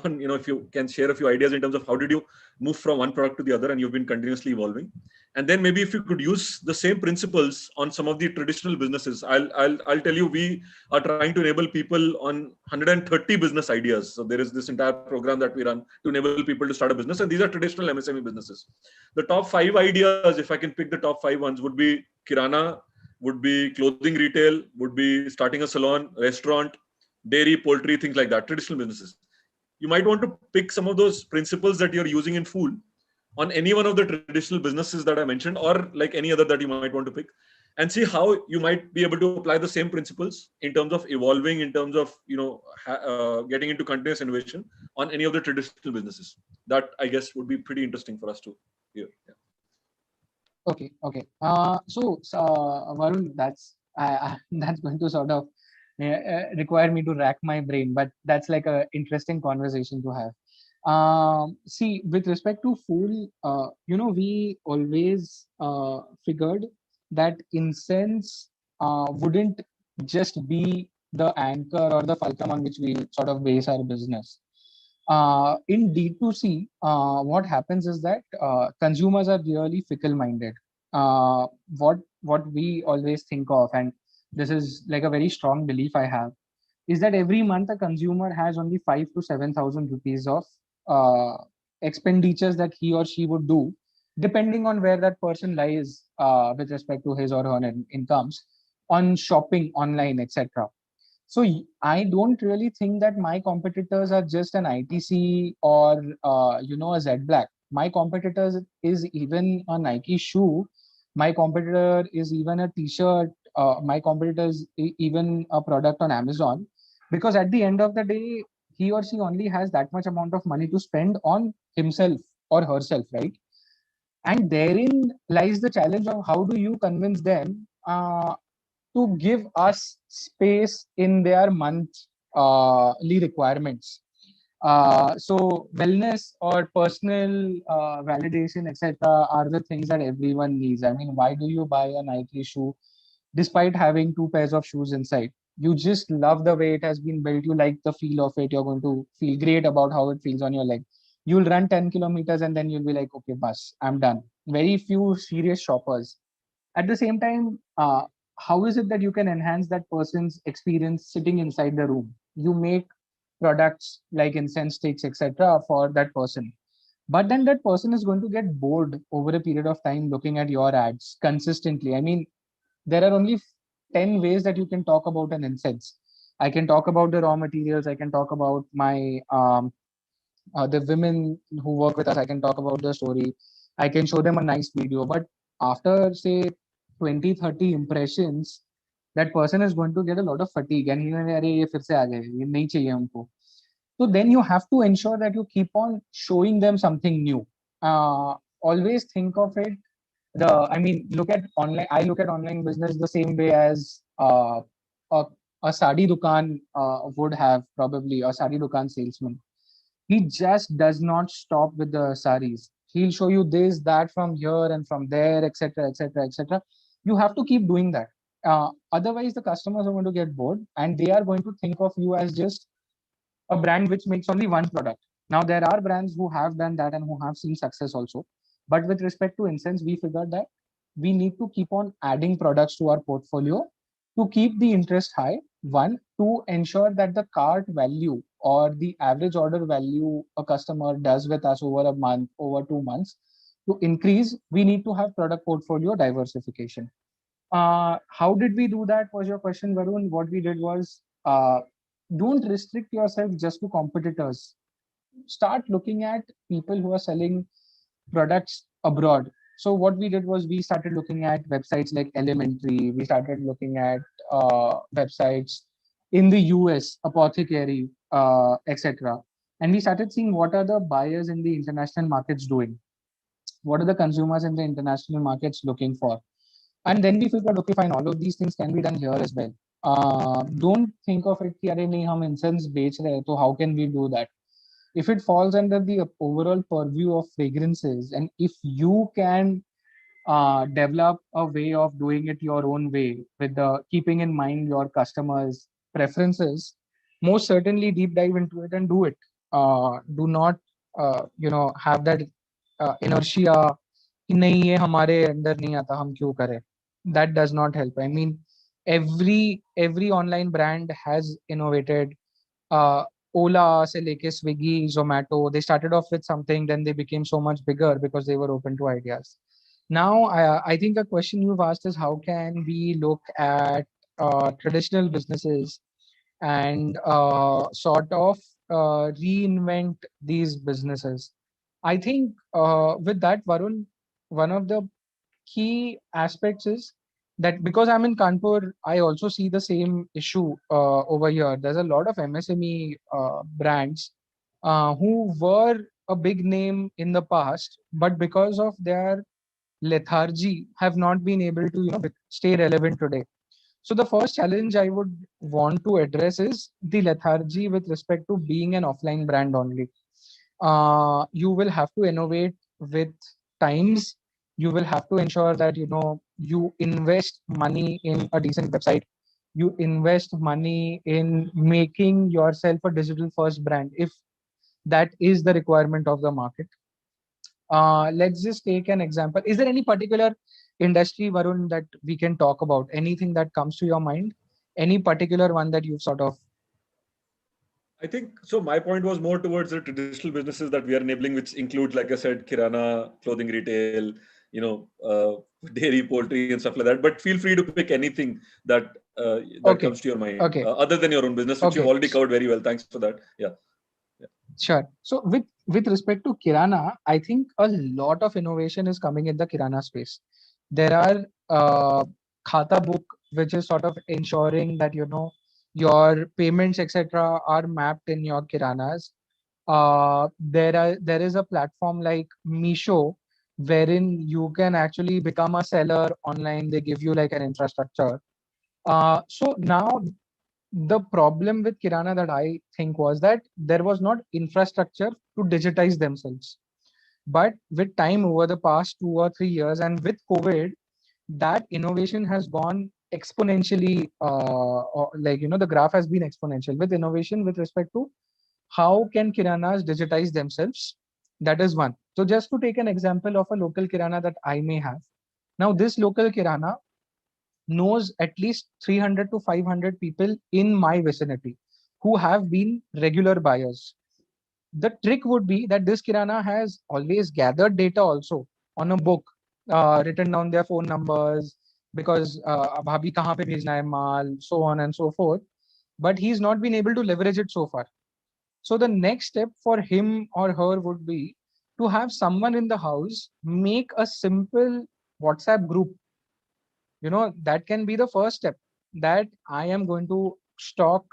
if you can share a few ideas in terms of how did you move from one product to the other, and you've been continuously evolving. And then maybe if you could use the same principles on some of the traditional businesses. I'll tell you, we are trying to enable people on 130 business ideas. So there is this entire program that we run to enable people to start a business, and these are traditional MSME businesses. The top 5 ideas, if I can pick the top 5 ones, would be kirana, would be clothing retail, would be starting a salon, restaurant, dairy, poultry, things like that, traditional businesses. You might want to pick some of those principles that you're using in Fool on any one of the traditional businesses that I mentioned, or like any other that you might want to pick, and see how you might be able to apply the same principles in terms of evolving, in terms of, getting into continuous innovation on any of the traditional businesses. That, I guess, would be pretty interesting for us to hear. Yeah. Okay. So Varun, that's going to sort of require me to rack my brain, but that's like an interesting conversation to have. See, with respect to Fool, we always figured that incense wouldn't just be the anchor or the fulcrum on which we sort of base our business. In D2C, what happens is that consumers are really fickle-minded. What we always think of, and this is like a very strong belief I have, is that every month a consumer has only 5 to 7,000 rupees of uh, expenditures that he or she would do, depending on where that person lies with respect to his or her incomes, on shopping online, etc. So I don't really think that my competitors are just an ITC or a Z Black. My competitors is even a Nike shoe. My competitor is even a T-shirt. My competitor is even a product on Amazon, because at the end of the day, he or she only has that much amount of money to spend on himself or herself, right? And therein lies the challenge of how do you convince them to give us space in their monthly requirements. So wellness or personal validation, etc., are the things that everyone needs. I mean, why do you buy a Nike shoe despite having two pairs of shoes inside? You just love the way it has been built. You like the feel of it. You're going to feel great about how it feels on your leg. You'll run 10 kilometers and then you'll be like, okay, bus, I'm done. Very few serious shoppers. At the same time, how is it that you can enhance that person's experience sitting inside the room? You make products like incense sticks, etc., for that person. But then that person is going to get bored over a period of time looking at your ads consistently. I mean, there are only 10 ways that you can talk about an incense. I can talk about the raw materials. I can talk about my the women who work with us. I can talk about the story. I can show them a nice video. But after, say, 20, 30 impressions, that person is going to get a lot of fatigue. And अरे ये फिर से आ गए, ये नहीं चाहिए हमको. So then you have to ensure that you keep on showing them something new. Always think of it. I mean, look at online. I look at online business the same way as a, a sari dukan would have, probably a sari dukan salesman. He just does not stop with the saris. He'll show you this, that, from here and from there, etc., etc., etc. You have to keep doing that. Otherwise, the customers are going to get bored and they are going to think of you as just a brand which makes only one product. Now, there are brands who have done that and who have seen success also. But with respect to incense, we figured that we need to keep on adding products to our portfolio to keep the interest high. One, to ensure that the cart value or the average order value a customer does with us over a month, over 2 months, to increase, we need to have product portfolio diversification. How did we do that was your question, Varun. What we did was, don't restrict yourself just to competitors. Start looking at people who are selling products abroad. So what we did was we started looking at websites like Elementary. We started looking at websites in the US, Apothecary, etc. And we started seeing what are the buyers in the international markets doing. What are the consumers in the international markets looking for? And then we figured, okay, fine, all of these things can be done here as well. Don't think of it कि अरे नहीं हम incense बेच रहे हैं, तो how can we do that? If it falls under the overall purview of fragrances, and if you can develop a way of doing it your own way with the keeping in mind your customers' preferences, most certainly deep dive into it and do it. Do not, have that inertia कि नहीं ये हमारे अंदर नहीं आता हम क्यों करें. That does not help. I mean, every online brand has innovated. uh, Ola se leke Swiggy, Zomato, they started off with something, then they became so much bigger because they were open to ideas. Now, I think a question you've asked is how can we look at traditional businesses and sort of reinvent these businesses. I think with that, Varun, one of the key aspects is that because I'm in Kanpur, I also see the same issue over here. There's a lot of MSME brands who were a big name in the past, but because of their lethargy, have not been able to stay relevant today. So the first challenge I would want to address is the lethargy with respect to being an offline brand only. You will have to innovate with times. You will have to ensure that you invest money in a decent website. You invest money in making yourself a digital first brand if that is the requirement of the market. Let's just take an example. Is there any particular industry, Varun, that we can talk about? Anything that comes to your mind? Any particular one that you've sort of... I think so. My point was more towards the traditional businesses that we are enabling, which includes, like I said, kirana, clothing retail, dairy, poultry, and stuff like that. But feel free to pick anything that comes to your mind, other than your own business, which you already covered very well. Thanks for that. Yeah. Sure. So with respect to kirana, I think a lot of innovation is coming in the kirana space. There are khata book, which is sort of ensuring that your payments etc. are mapped in your kiranas. There is a platform like Misho, wherein you can actually become a seller online. They give you like an infrastructure. So now the problem with kirana that I think was that there was not infrastructure to digitize themselves. But with time over the past 2 or 3 years and with COVID, that innovation has gone exponentially. The graph has been exponential with innovation with respect to how can kiranas digitize themselves. That is one. So just to take an example of a local kirana that I may have. Now this local kirana knows at least 300 to 500 people in my vicinity who have been regular buyers. The trick would be that this kirana has always gathered data also on a book, written down their phone numbers, because bhabhi kahan pe bhejna hai maal, so on and so forth. But he's not been able to leverage it so far. So the next step for him or her would be to have someone in the house make a simple WhatsApp group. That can be the first step, that I am going to stock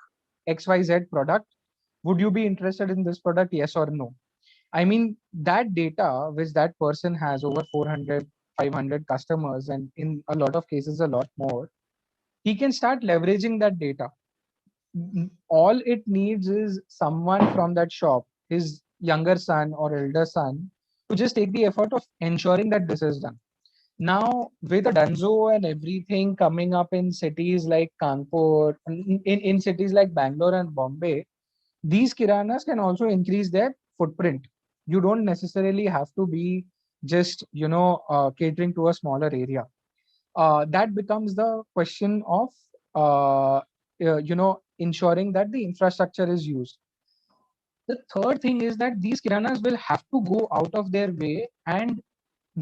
XYZ product. Would you be interested in this product? Yes or no? I mean, that data which that person has, over 400, 500 customers, and in a lot of cases a lot more, he can start leveraging that data. All it needs is someone from that shop, his younger son or elder son, to just take the effort of ensuring that this is done. Now, with the Dunzo and everything coming up in cities like Kanpur, in cities like Bangalore and Bombay, these kiranas can also increase their footprint. You don't necessarily have to be just, catering to a smaller area. That becomes the question of, ensuring that the infrastructure is used. The third thing is that these kiranas will have to go out of their way and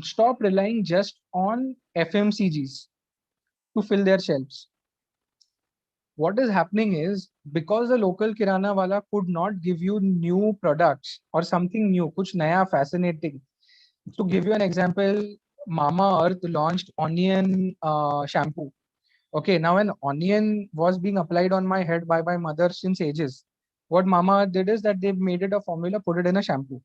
stop relying just on FMCGs to fill their shelves. What is happening is, because the local kirana wala could not give you new products or something new, kuch naya, fascinating. To give you an example, Mama Earth launched onion shampoo. Okay, now an onion was being applied on my head by my mother since ages. What Mama Earth did is that they made it a formula, put it in a shampoo.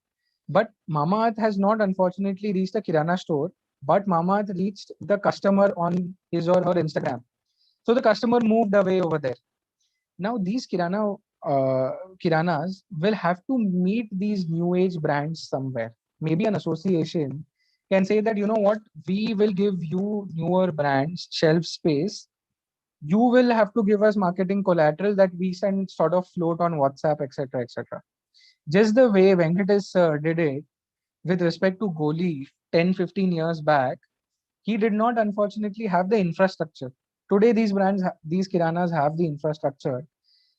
But Mama Earth has not unfortunately reached the kirana store, but Mama Earth reached the customer on his or her Instagram. So the customer moved away over there. Now these kiranas will have to meet these new age brands somewhere. Maybe an association can say that, you know what, we will give you newer brands shelf space. You will have to give us marketing collateral that we can sort of float on WhatsApp, etc., etc. Just the way Venkatesh did it with respect to Goli 10, 15 years back, he did not unfortunately have the infrastructure. Today, these brands, these kiranas have the infrastructure.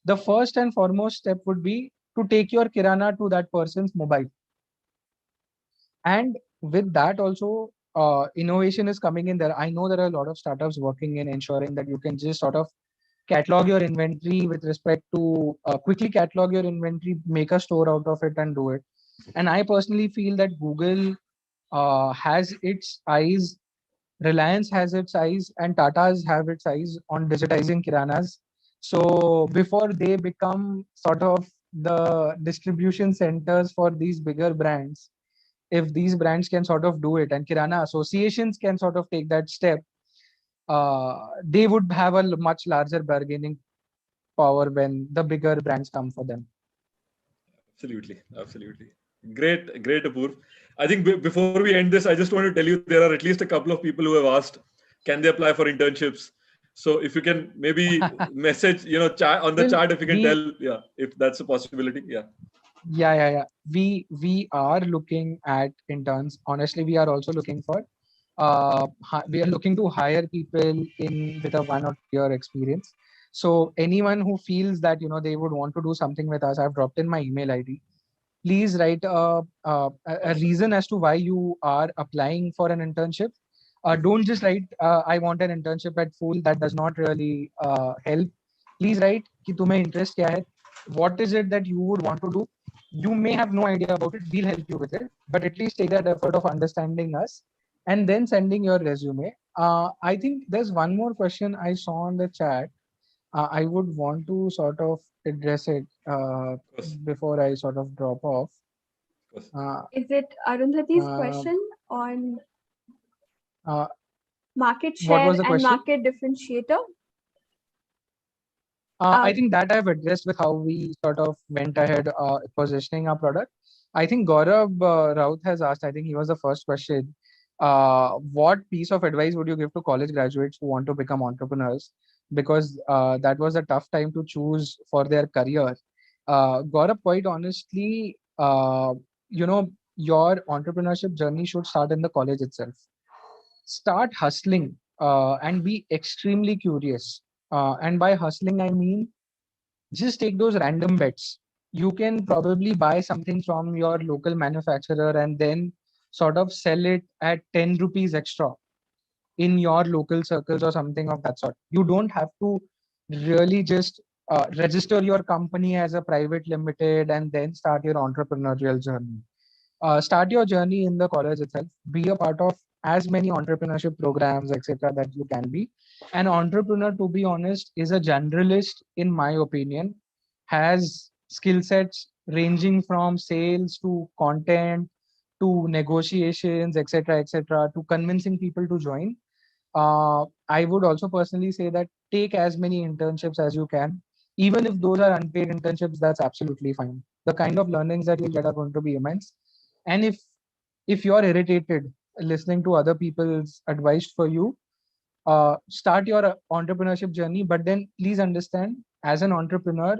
The first and foremost step would be to take your kirana to that person's mobile. And with that also, innovation is coming in there. I know there are a lot of startups working in ensuring that you can just sort of catalog your inventory with respect to quickly catalog your inventory, make a store out of it and do it. And I personally feel that Google has its eyes, Reliance has its eyes, and Tata's have its eyes on digitizing kiranas. So before they become sort of the distribution centers for these bigger brands, if these brands can sort of do it and kirana associations can sort of take that step, they would have a much larger bargaining power when the bigger brands come for them. Absolutely. Absolutely. Great, great, Apurv. I think before we end this, I just want to tell you there are at least a couple of people who have asked, can they apply for internships? So if you can maybe message, chat on the chat, if you can tell, if that's a possibility. Yeah. We are looking at interns. Honestly, we are also looking for. We are looking to hire people in with a 1 or 2 year experience. So anyone who feels that they would want to do something with us, I've dropped in my email ID. Please write a reason as to why you are applying for an internship. Don't just write, I want an internship at Fool. That does not really help. Please write कि तुम्हें interest क्या है? What is it that you would want to do? You may have no idea about it. We'll help you with it. But at least take that effort of understanding us and then sending your resume. I think there's one more question I saw on the chat. I would want to sort of address it before I sort of drop off. Is it Arundhati's question on market share and market differentiator? I think that I've addressed with how we sort of went ahead positioning our product. I think Gaurav Raut has asked, I think he was the first question. What piece of advice would you give to college graduates who want to become entrepreneurs? Because that was a tough time to choose for their career. Gaurav, quite honestly, your entrepreneurship journey should start in the college itself. Start hustling and be extremely curious. And by hustling, I mean just take those random bets. You can probably buy something from your local manufacturer and then sort of sell it at 10 rupees extra in your local circles or something of that sort. You don't have to really just register your company as a private limited and then start your entrepreneurial journey. Start your journey in the college itself. Be a part of as many entrepreneurship programs, etc., that you can be. An entrepreneur, to be honest, is a generalist, in my opinion, has skill sets ranging from sales to content to negotiations, etc., to convincing people to join. I would also personally say that take as many internships as you can. Even if those are unpaid internships, that's absolutely fine. The kind of learnings that you'll get are going to be immense. And if you're irritated listening to other people's advice for you, start your entrepreneurship journey. But then please understand, as an entrepreneur,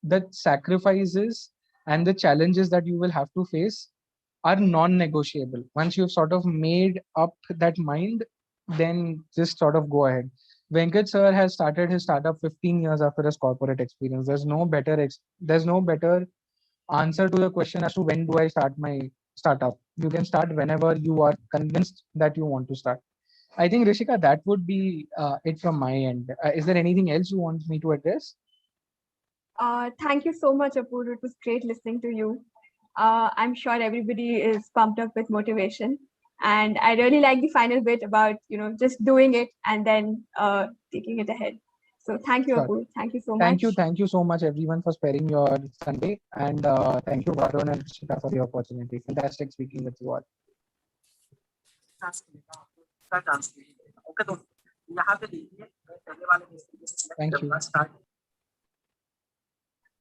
the sacrifices and the challenges that you will have to face are non-negotiable. Once you've sort of made up that mind, then just sort of go ahead. Venkat sir has started his startup 15 years after his corporate experience. There's no better answer to the question as to when do I start my startup. You can start whenever you are convinced that you want to start. I think, Rishika, that would be it from my end. Is there anything else you want me to address? Thank you so much, Apurv. It was great listening to you. I'm sure everybody is pumped up with motivation. And I really like the final bit about, just doing it and then taking it ahead. So thank you, Apurv. Thank you so much. Thank you so much, everyone, for sparing your Sunday. And thank you, Varun and Rishika, for the opportunity. Fantastic speaking with you all. Thank you.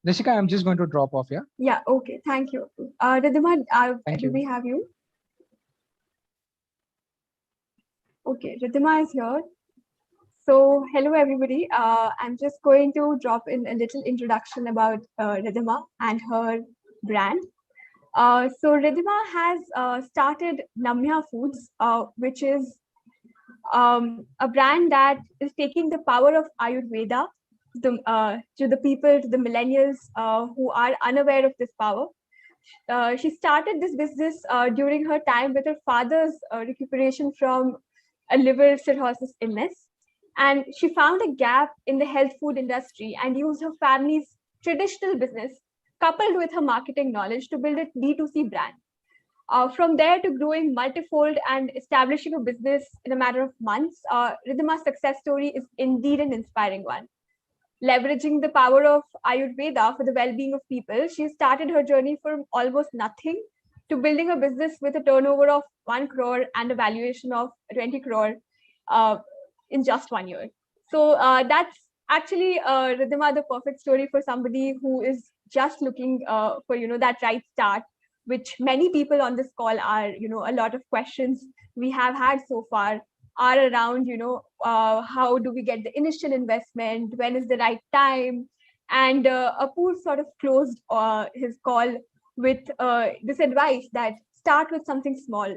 Rishika, I'm just going to drop off, yeah? Yeah, okay. Thank you. Ridhima, do we have you? Okay, Ridhima is here. So, hello everybody. I'm just going to drop in a little introduction about Ridhima and her brand. So, Ridhima has started Namhya Foods, which is a brand that is taking the power of Ayurveda to the people, to the millennials who are unaware of this power. She started this business during her time with her father's recuperation from a liver cirrhosis illness. And she found a gap in the health food industry and used her family's traditional business coupled with her marketing knowledge to build a D2C brand. From there to growing multifold and establishing a business in a matter of months, Ridhima's success story is indeed an inspiring one. Leveraging the power of Ayurveda for the well-being of people, she started her journey from almost nothing to building a business with a turnover of 1 crore and a valuation of 20 crore in just 1 year. So that's actually, Ridhima, the perfect story for somebody who is just looking for that right start, which many people on this call are, a lot of questions we have had so far are around, how do we get the initial investment? When is the right time? And Apurv sort of closed his call with this advice that start with something small,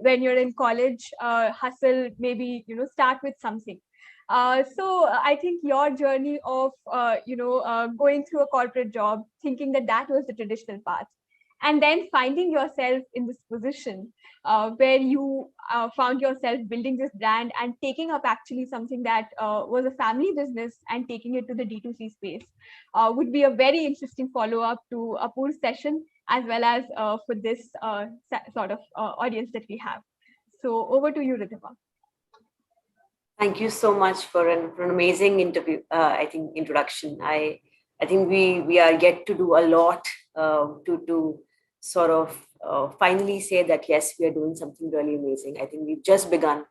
when you're in college, hustle, maybe, start with something. So I think your journey of, going through a corporate job, thinking that that was the traditional path, and then finding yourself in this position where you found yourself building this brand and taking up actually something that was a family business and taking it to the D2C space would be a very interesting follow-up to Apur's session, as well as for this sort of audience that we have. So over to you, Ridhima. Thank you so much for an amazing interview. I think introduction. I think we are yet to do a lot to sort of finally say that yes, we are doing something really amazing. I think we've just begun.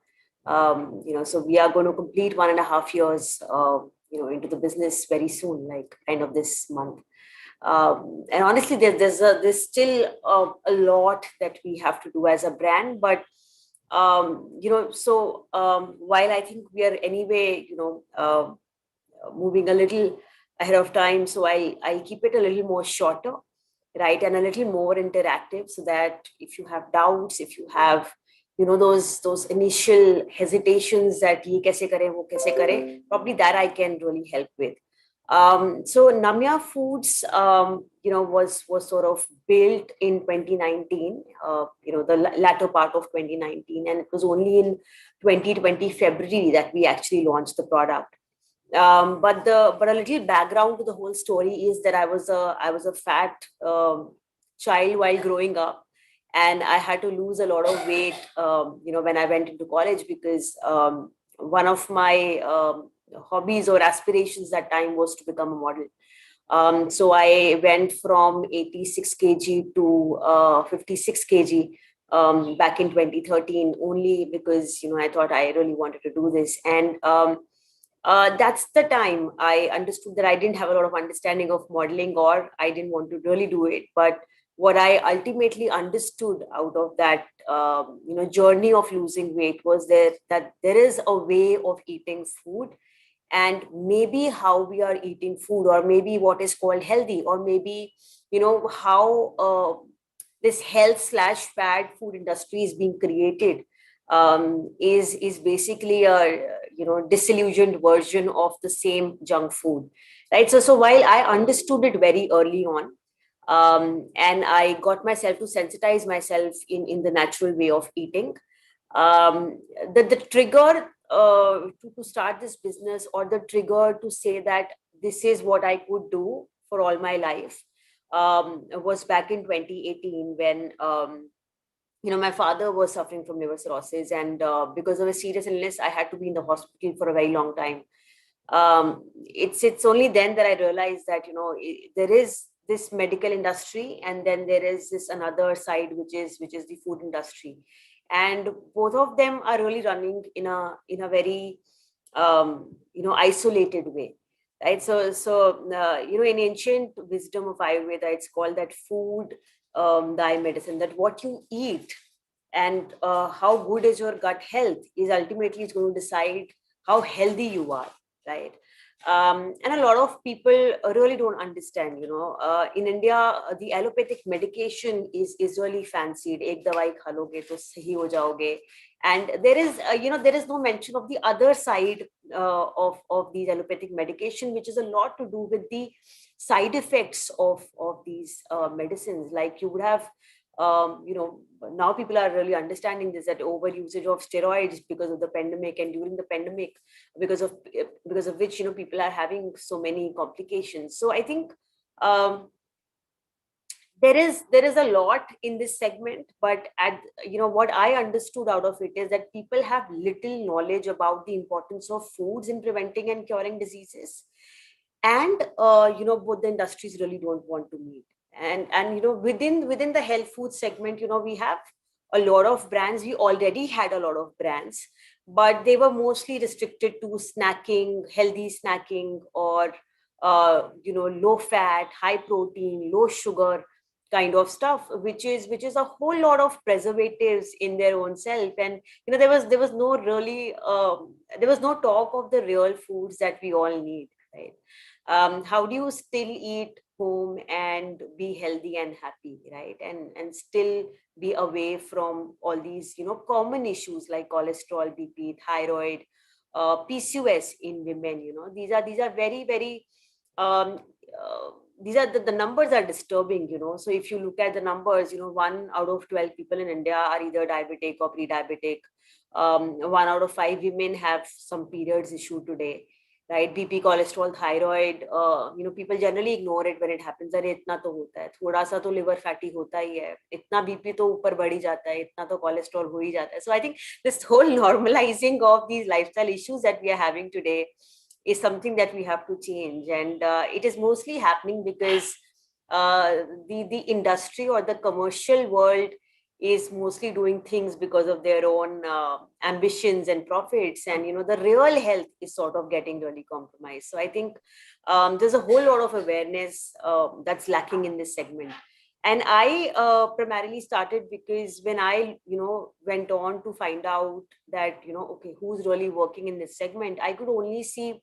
So we are going to complete 1.5 years, into the business very soon, like end of this month. And honestly, there's still a lot that we have to do as a brand, but while I think we are anyway, moving a little ahead of time, so I'll keep it a little more shorter, right, and a little more interactive, so that if you have doubts, if you have, those initial hesitations that ye kaise kare, wo kaise kare, probably that I can really help with. So Namhya Foods, was sort of built in 2019, the latter part of 2019, and it was only in 2020 February that we actually launched the product. But a little background to the whole story is that I was a fat child while growing up, and I had to lose a lot of weight, when I went into college, because one of my hobbies or aspirations that time was to become a model. So I went from 86 kg to 56 kg back in 2013, only because, I thought I really wanted to do this. And that's the time I understood that I didn't have a lot of understanding of modeling, or I didn't want to really do it. But what I ultimately understood out of that, journey of losing weight was that there is a way of eating food, and maybe how we are eating food, or maybe what is called healthy, or maybe, how this health/fad food industry is being created, is basically a, disillusioned version of the same junk food, right? So while I understood it very early on, and I got myself to sensitize myself in the natural way of eating, the trigger to start this business, or the trigger to say that this is what I could do for all my life, was back in 2018, when my father was suffering from liver cirrhosis, and because of a serious illness, I had to be in the hospital for a very long time. It's only then that I realized that there is this medical industry, and then there is this another side, which is the food industry, and both of them are really running in a very isolated way, right? So in ancient wisdom of Ayurveda, it's called that food thy medicine, that what you eat and how good is your gut health is ultimately is going to decide how healthy you are, right? And a lot of people really don't understand, in India, the allopathic medication is really fancied. Ek dawai kha loge to sahi ho jaoge. And there is, there is no mention of the other side of these allopathic medication, which is a lot to do with the side effects of these medicines. Like you would have, now people are really understanding this, that over usage of steroids because of the pandemic, and during the pandemic, because of which, people are having so many complications. So I think there is a lot in this segment, but what I understood out of it is that people have little knowledge about the importance of foods in preventing and curing diseases, and both the industries really don't want to meet. And within the health food segment, we have a lot of brands. We already had a lot of brands, but they were mostly restricted to snacking, healthy snacking, or low fat, high protein, low sugar kind of stuff, which is a whole lot of preservatives in their own self. And there was no really there was no talk of the real foods that we all need, right? How do you still eat home and be healthy and happy, right? And still be away from all these common issues like cholesterol, BP, thyroid, PCOS in women. These are very, very these are the numbers are disturbing. So if you look at the numbers, 1 out of 12 people in India are either diabetic or pre-diabetic. 1 out of 5 women have some periods issue today, right? BP, cholesterol, thyroid, people generally ignore it when it happens. अरे इतना तो होता है, थोड़ा सा तो liver fatty होता ही है, इतना BP तो ऊपर बढ़ ही जाता है, इतना तो cholesterol हो ही जाता है. So I think this whole normalizing of these lifestyle issues that we are having today is something that we have to change. And it is mostly happening because the industry or the commercial world is mostly doing things because of their own ambitions and profits, and the real health is sort of getting really compromised. So I think there's a whole lot of awareness that's lacking in this segment. And I primarily started because when I went on to find out that okay, who's really working in this segment, I could only see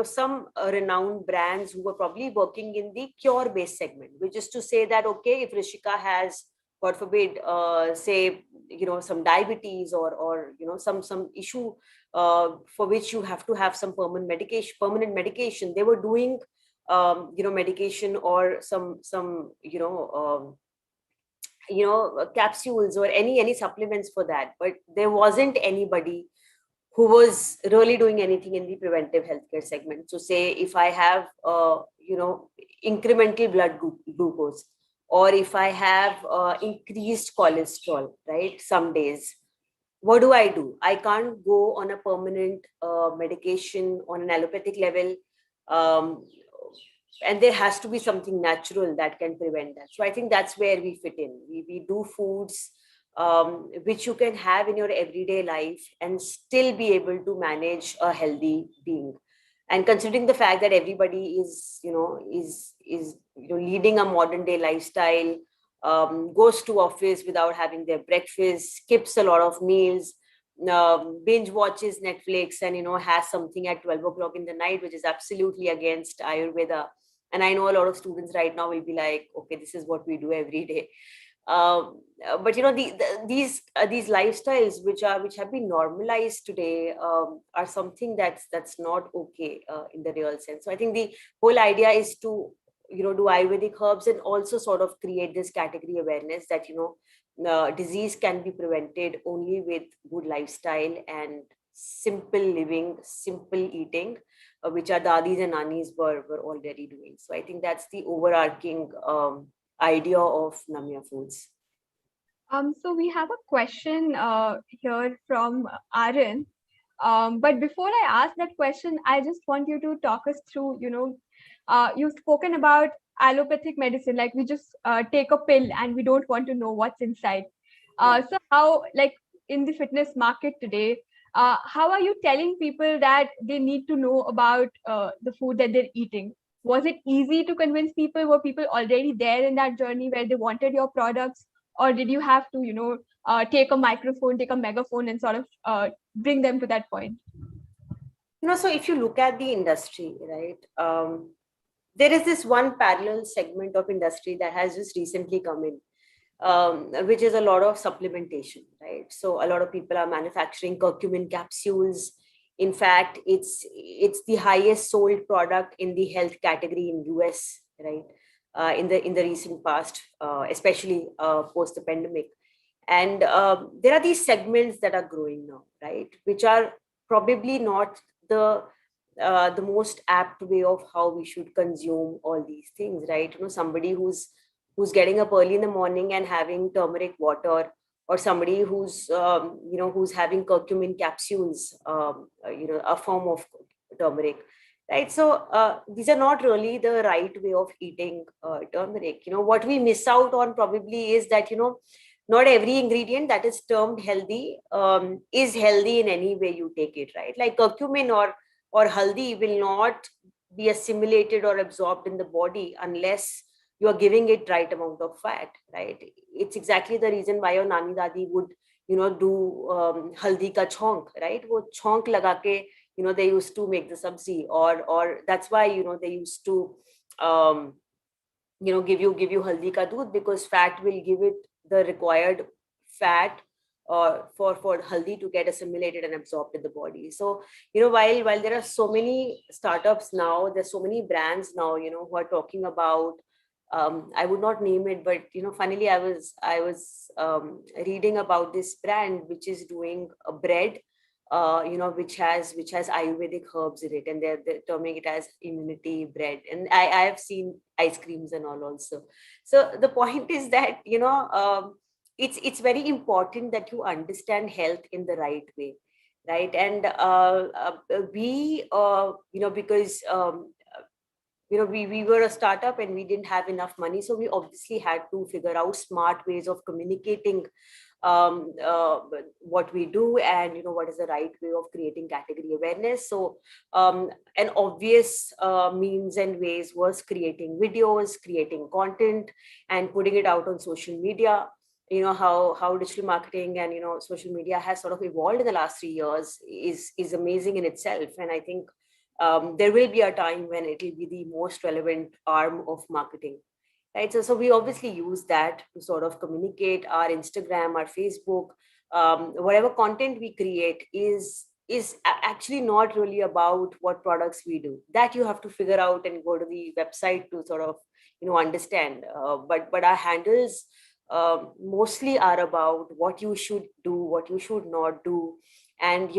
some renowned brands who were probably working in the cure-based segment, which is to say that, okay, if Rishika has, God forbid, say, some diabetes or some issue for which you have to have some permanent medication, they were doing, medication or some capsules or any supplements for that. But there wasn't anybody who was really doing anything in the preventive healthcare segment. So say if I have, incremental blood glucose, or if I have increased cholesterol, right, some days, what do? I can't go on a permanent medication on an allopathic level. And there has to be something natural that can prevent that. So I think that's where we fit in. We do foods which you can have in your everyday life and still be able to manage a healthy being. And considering the fact that everybody is leading a modern day lifestyle, goes to office without having their breakfast, skips a lot of meals, binge watches Netflix, and has something at 12 o'clock in the night, which is absolutely against Ayurveda. And I know a lot of students right now will be like, okay, this is what we do every day. But these lifestyles which have been normalized today are something that's not okay in the real sense. So I think the whole idea is to do Ayurvedic herbs and also sort of create this category awareness that disease can be prevented only with good lifestyle and simple living, simple eating, which our dadis and nanis were already doing. So I think that's the overarching idea of Namhya Foods. So we have a question here from Aaron. But before I ask that question, I just want you to talk us through, you've spoken about allopathic medicine, like we just take a pill and we don't want to know what's inside. So how, like in the fitness market today, how are you telling people that they need to know about the food that they're eating? Was it easy to convince people? Were people already there in that journey where they wanted your products? Or did you have to, take a microphone, take a megaphone and sort of bring them to that point? So if you look at the industry, right, there is this one parallel segment of industry that has just recently come in, which is a lot of supplementation, right? So a lot of people are manufacturing curcumin capsules. In fact, it's the highest sold product in the health category in US, right? In the recent past, especially post the pandemic. And there are these segments that are growing now, right? Which are probably not the most apt way of how we should consume all these things, right? Somebody who's getting up early in the morning and having turmeric water, or somebody who's having curcumin capsules, a form of turmeric, right? So these are not really the right way of eating turmeric. What we miss out on probably is that, not every ingredient that is termed healthy is healthy in any way you take it, right? Like curcumin or haldi will not be assimilated or absorbed in the body unless you are giving it right amount of fat, right? It's exactly the reason why your nani dadi would, do haldi ka chonk, right? Wo chonk laga ke, they used to make the sabzi, or that's why, they used to, give you haldi ka doodh, because fat will give it the required fat for haldi to get assimilated and absorbed in the body. So, while there are so many startups now, there's so many brands now, who are talking about, I would not name it, but funnily, I was reading about this brand which is doing a bread, which has Ayurvedic herbs in it, and they're terming it as immunity bread. And I have seen ice creams and all also. So the point is that it's very important that you understand health in the right way, right? And we because we were a startup and we didn't have enough money, so we obviously had to figure out smart ways of communicating what we do, and what is the right way of creating category awareness. So an obvious means and ways was creating videos, creating content, and putting it out on social media. How digital marketing and social media has sort of evolved in the last 3 years is amazing in itself. And I think there will be a time when it will be the most relevant arm of marketing, right? So we obviously use that to sort of communicate. Our Instagram, our Facebook, whatever content we create is actually not really about what products we do. That you have to figure out and go to the website to sort of understand. But our handles mostly are about what you should do, what you should not do, and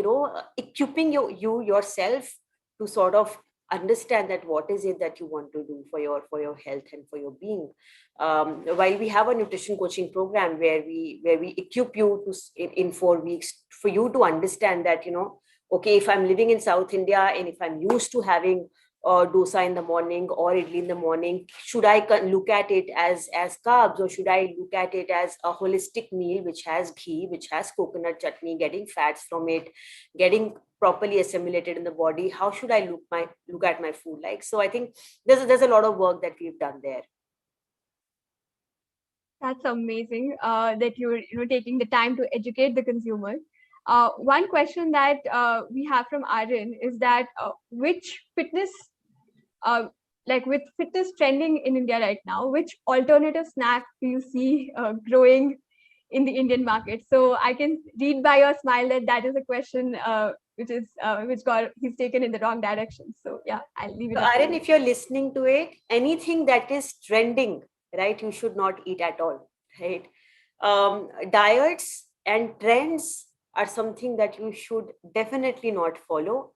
equipping you yourself to sort of understand that what is it that you want to do for your health and for your being. While we have a nutrition coaching program where we equip you to in 4 weeks for you to understand that okay, if I'm living in South India and if I'm used to having dosa in the morning or idli in the morning, should I look at it as carbs, or should I look at it as a holistic meal which has ghee, which has coconut chutney, getting fats from it, getting properly assimilated in the body? How should I look at my food like? So I think there's a lot of work that we've done there. That's amazing that you're taking the time to educate the consumer. One question that we have from Aryan is that which fitness, with fitness trending in India right now, which alternative snack do you see growing in the Indian market? So I can read by your smile that is a question he's taken in the wrong direction. So yeah, I'll leave it. So Aryan, if you're listening to it, anything that is trending, right, you should not eat at all, right? Diets and trends are something that you should definitely not follow.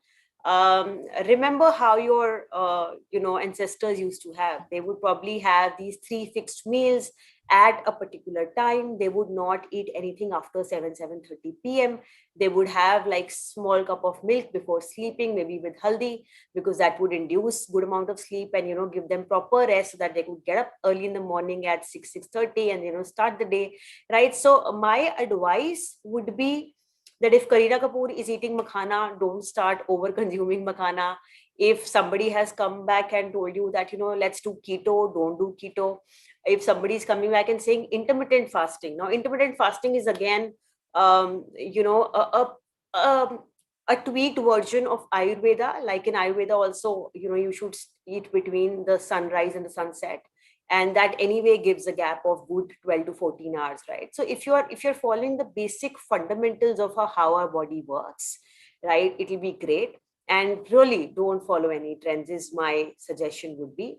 Remember how your ancestors used to have. They would probably have these 3 fixed meals at a particular time. They would not eat anything after 7:30 p.m. They would have like small cup of milk before sleeping, maybe with haldi, because that would induce good amount of sleep and give them proper rest so that they could get up early in the morning at 6:30 and start the day, right? So my advice would be that if Kareena Kapoor is eating makhana, don't start over consuming makhana. If somebody has come back and told you that let's do keto, don't do keto. If somebody is coming back and saying intermittent fasting, now intermittent fasting is again a tweaked version of Ayurveda. Like in Ayurveda also, you should eat between the sunrise and the sunset, and that anyway gives a gap of good 12 to 14 hours, right? So if you're following the basic fundamentals of how our body works, right, it'll be great. And really don't follow any trends is my suggestion would be.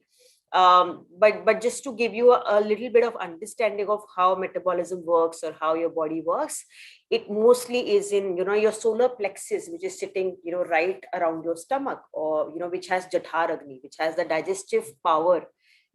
But just to give you a little bit of understanding of how metabolism works or how your body works, it mostly is in your solar plexus, which is sitting right around your stomach, or which has Jathar Agni, which has the digestive power,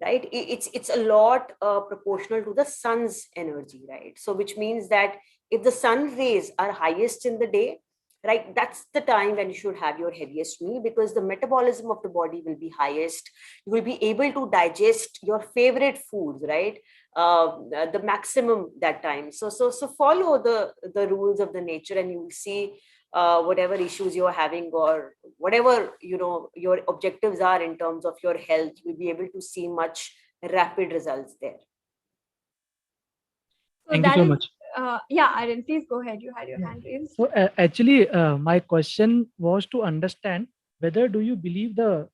right? It's a lot proportional to the sun's energy, right? So which means that if the sun rays are highest in the day, right, that's the time when you should have your heaviest meal, because the metabolism of the body will be highest. You will be able to digest your favorite foods, right, the maximum that time. So follow the rules of the nature, and you will see whatever issues you're having, or whatever your objectives are in terms of your health, you'll be able to see much rapid results there. So Thank you so much. Yeah, Aryan, please go ahead. You had your hand raised. So actually, my question was to understand whether do you believe the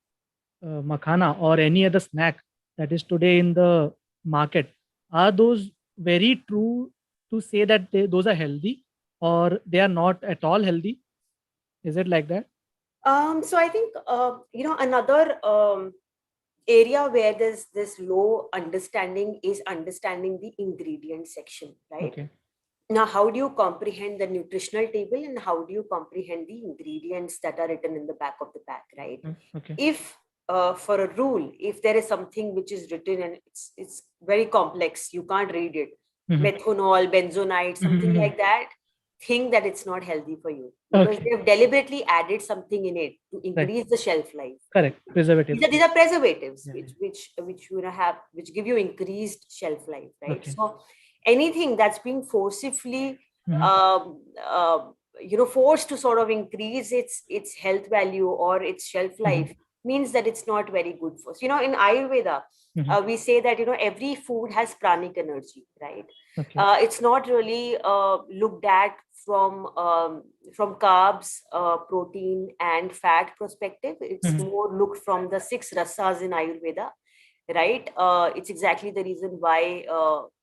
makhana or any other snack that is today in the market, are those very true to say that those are healthy, or they are not at all healthy? Is it like that? So I think, another area where there's this low understanding is understanding the ingredient section, right? Okay. Now, how do you comprehend the nutritional table and how do you comprehend the ingredients that are written in the back of the pack, right? Okay. If for a rule, if there is something which is written and it's very complex, you can't read it, methanol, benzonide, something like that, think that it's not healthy for you, because they've deliberately added something in it to increase the shelf life. Correct. Preservatives. These are preservatives, which give you increased shelf life, right? Okay. So anything that's being forcibly forced to sort of increase its health value or its shelf life means that it's not very good for us. In Ayurveda, we say that every food has pranic energy, right? Okay. It's not really looked at from carbs, protein and fat perspective. It's more looked from the 6 rasas in Ayurveda, right? It's exactly the reason why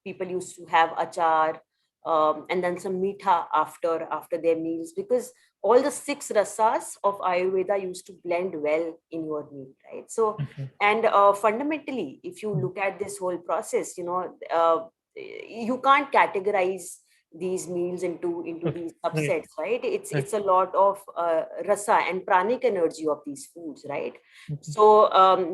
people used to have achar and then some meetha after their meals, because all the 6 rasas of Ayurveda used to blend well in your meal, right? So, and fundamentally, if you look at this whole process, you can't categorize these meals into these subsets, right? It's a lot of rasa and pranic energy of these foods, right? So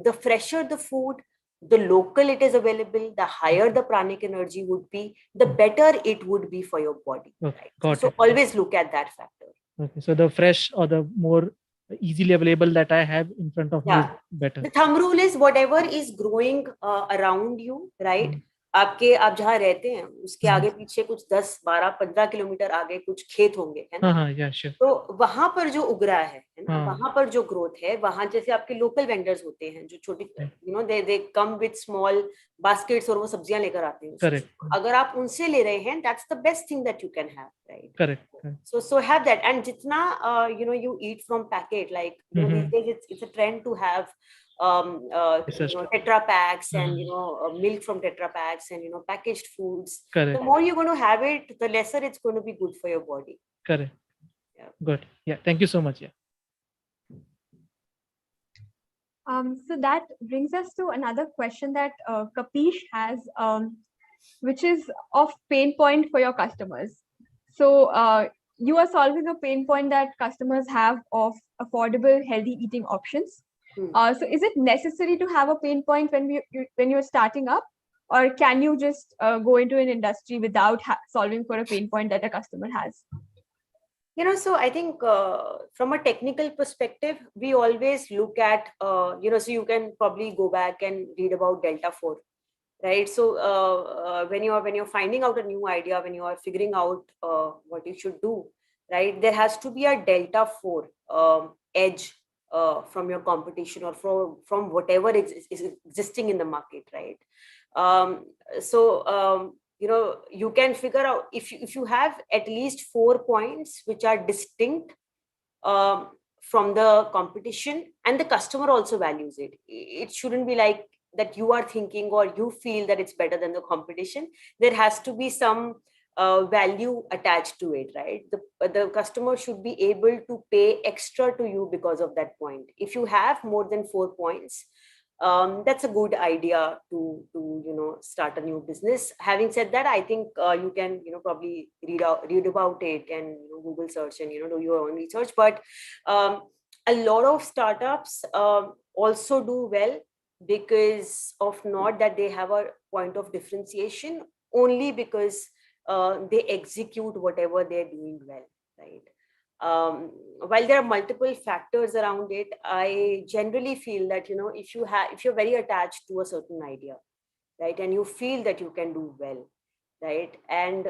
the fresher the food, the local it is available, the higher the pranic energy would be, the better it would be for your body. Right? So always look at that factor. Okay, so the fresh or the more easily available that I have in front of me is better. The thumb rule is whatever is growing around you, right? आप जहाँ रहते हैं उसके आगे पीछे कुछ 10, 12, 15 kilometre आगे कुछ खेत होंगे, है ना? तो वहां पर जो उग रहा है ना, वहां पर जो ग्रोथ है, वहां जैसे आपके लोकल वेंडर्स होते हैं जो छोटे they come with small baskets और वो सब्जियां लेकर आते हैं. अगर आप उनसे ले रहे हैं, that's the best thing that you can have, right? Correct. So have that. And jitna you eat from packet, like these days it's a trend to have tetra packs and milk from tetra packs and packaged foods. Correct. The more you're going to have it, the lesser it's going to be good for your body. Correct. Good. Yeah, thank you so much. So that brings us to another question that Kapish has, which is of pain point for your customers. So you are solving a pain point that customers have of affordable, healthy eating options. So is it necessary to have a pain point when you're starting up, or can you just go into an industry without solving for a pain point that a customer has? So I think from a technical perspective, we always look at, so you can probably go back and read about Delta 4, right? So when you're finding out a new idea, when you are figuring out what you should do, right, there has to be a Delta 4 edge from your competition or from whatever is existing in the market, right? You can figure out if you have at least 4 points which are distinct from the competition, and the customer also values it. It shouldn't be like that you are thinking or you feel that it's better than the competition. There has to be some value attached to it, right? The customer should be able to pay extra to you because of that point. If you have more than 4 points, that's a good idea to start a new business. Having said that, I think you can probably read about it and Google search and do your own research. But a lot of startups also do well because of not that they have a point of differentiation, only because they execute whatever they're doing well, right? While there are multiple factors around it, I generally feel that if you're very attached to a certain idea, right, and you feel that you can do well, right, and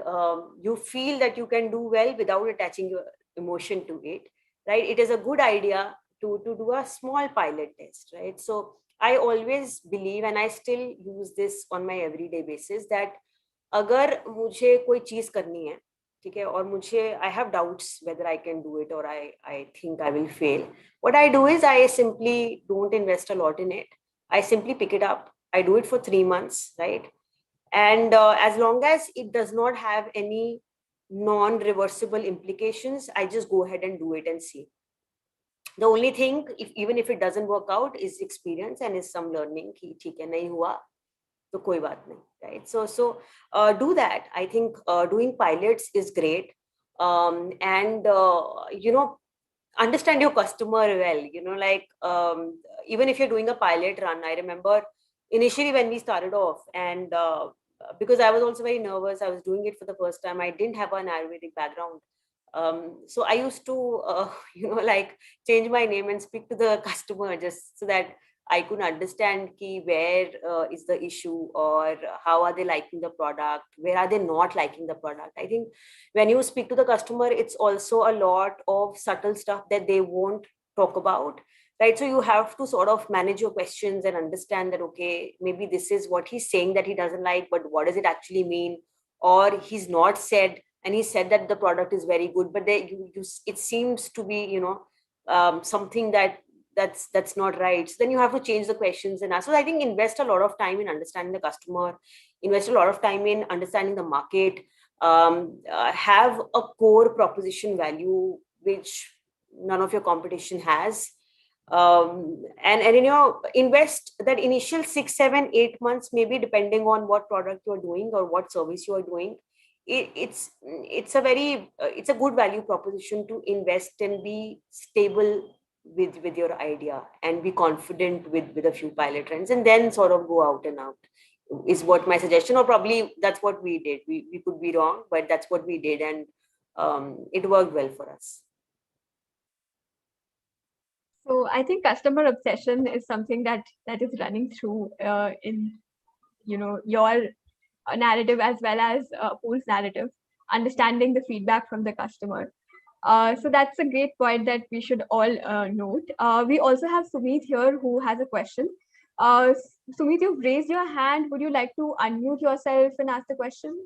you feel that you can do well without attaching your emotion to it, right, it is a good idea to do a small pilot test, right? So I always believe, and I still use this on my everyday basis, that अगर मुझे कोई चीज करनी है, ठीक है, और मुझे I have doubts whether I can do it or I think I will fail, what I do is I simply don't invest a lot in it. I simply pick it up. I do it for 3 months, right? And as long as it does not have any non-reversible implications, I just go ahead and do it and see. The only thing, even if it doesn't work out, is experience and is some learning. कि ठीक है, नहीं हुआ तो कोई बात नहीं, right? So do that. I think doing pilots is great, and understand your customer well. Like even if you're doing a pilot run, I remember initially when we started off, and because I was also very nervous, I was doing it for the first time. I didn't have an Ayurvedic background. So I used to, like change my name and speak to the customer just so that I could understand where is the issue, or how are they liking the product, where are they not liking the product. I think when you speak to the customer, it's also a lot of subtle stuff that they won't talk about, right? So you have to sort of manage your questions and understand that, okay, maybe this is what he's saying that he doesn't like, but what does it actually mean? Or he's not said, and he said that the product is very good, but it seems to be, something that's not right. So then you have to change the questions and ask. So I think invest a lot of time in understanding the customer, invest a lot of time in understanding the market, have a core proposition value which none of your competition has, and invest that initial 6, 7, 8 months, maybe depending on what product you're doing or what service you are doing. It's a good value proposition to invest and be stable with your idea and be confident with a few pilot runs, and then sort of go out and out, is what my suggestion, or probably that's what we did. We could be wrong, but that's what we did, and it worked well for us. So I think customer obsession is something that is running through in your narrative as well as Apurv's narrative, understanding the feedback from the customer. So that's a great point that we should all note. We also have Sumit here who has a question. Sumit, you've raised your hand. Would you like to unmute yourself and ask the question?